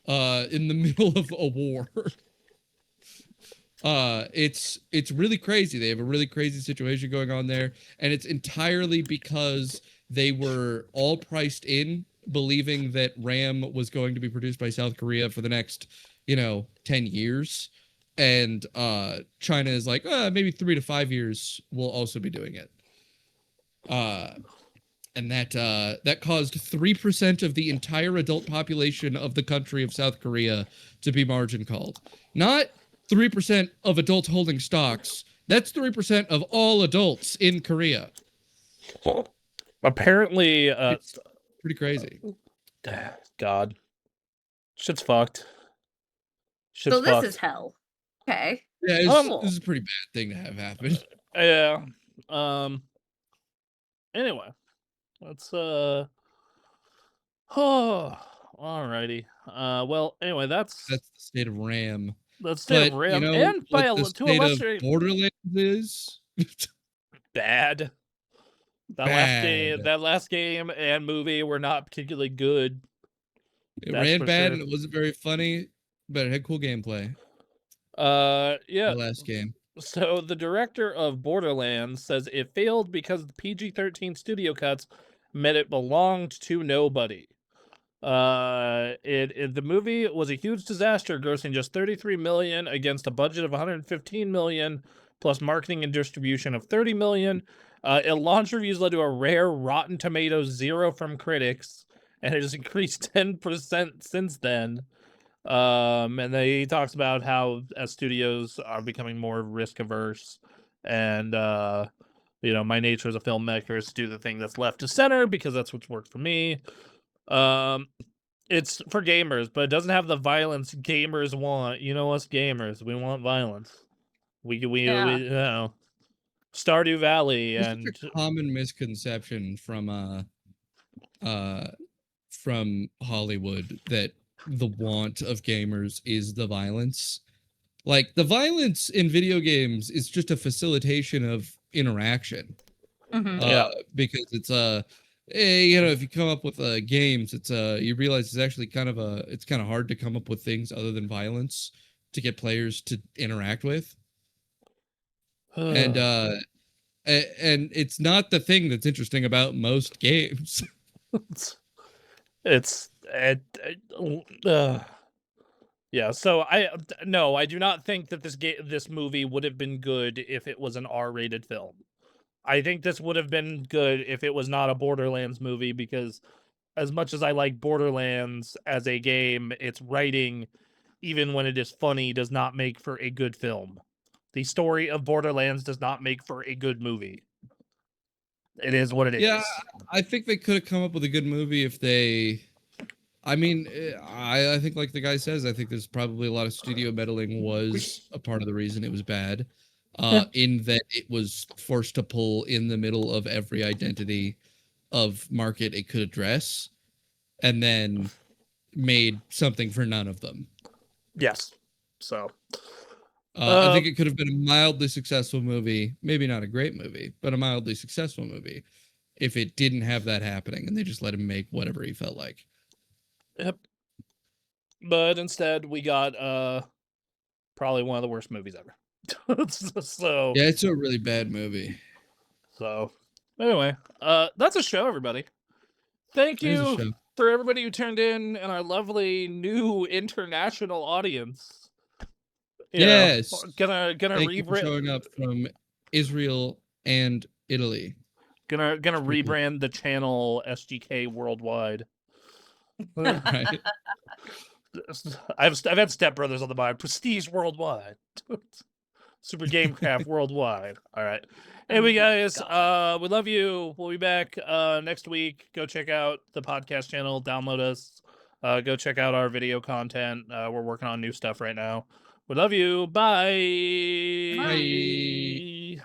in the middle of a war. It's really crazy. They have a really crazy situation going on there, and it's entirely because they were all priced in, believing that RAM was going to be produced by South Korea for the next, 10 years. And China is like, maybe 3 to 5 years we'll also be doing it. And that caused 3% of the entire adult population of the country of South Korea to be margin called. Not 3% of adults holding stocks. That's 3% of all adults in Korea. Apparently, It's pretty crazy. God, shit's fucked. Shit's So this fucked. is hell. Okay. Yeah, Cool. this is a pretty bad thing to have happen. Yeah. Anyway, let's oh, alrighty. Well, anyway, that's That's the state of RAM. the state of But you RAM, know and what by the to a state of lesser Borderlands is? bad. Bad. That last game and movie were not particularly good. It That's ran for bad sure. and it wasn't very funny, but it had cool gameplay. Yeah. The last game. So the director of Borderlands says it failed because the PG-13 studio cuts meant it belonged to nobody. The movie was a huge disaster, grossing just 33 million against a budget of 115 million, plus marketing and distribution of 30 million. It launch reviews led to a rare Rotten Tomatoes 0 from critics, and it has increased 10% since then. And then he talks about how as studios are becoming more risk averse, and my nature as a filmmaker is to do the thing that's left to center because that's what's worked for me. It's for gamers, but it doesn't have the violence gamers want. You know, us gamers, we want violence. We Stardew Valley It's and such a common misconception from Hollywood that the want of gamers is the violence. Like the violence in video games is just a facilitation of interaction. Mhm. Because it's if you come up with games, it's you realize it's actually it's kind of hard to come up with things other than violence to get players to interact with. And and it's not the thing that's interesting about most games. it's yeah. So I do not think that this movie would have been good if it was an R-rated film. I think this would have been good if it was not a Borderlands movie, because as much as I like Borderlands as a game, its writing, even when it is funny, does not make for a good film. The story of Borderlands does not make for a good movie. It is what it is. Yeah, I think they could have come up with a good movie if they. I mean, I think like the guy says, I think there's probably a lot of studio meddling was a part of the reason it was bad. In that it was forced to pull in the middle of every identity of market it could address, and then made something for none of them. Yes. So I think it could have been a mildly successful movie, maybe not a great movie, but a mildly successful movie if it didn't have that happening and they just let him make whatever he felt like. Yep. But instead, we got probably one of the worst movies ever. So Yeah, it's a really bad movie. So anyway, that's a show, everybody. Thank It is a you show. for everybody who turned in and our lovely new international audience. You know, Yes. gonna Thank you for rebrand showing up from Israel and Italy. gonna It's pretty cool. rebrand the channel SGK Worldwide. Right. I've had Step Brothers on the mind. Prestige Worldwide. Super Gamecraft Worldwide. All right. Anyway, guys, we love you. We'll be back next week. Go check out the podcast channel. Download us. Go check out our video content. We're working on new stuff right now. We love you. Bye. Bye.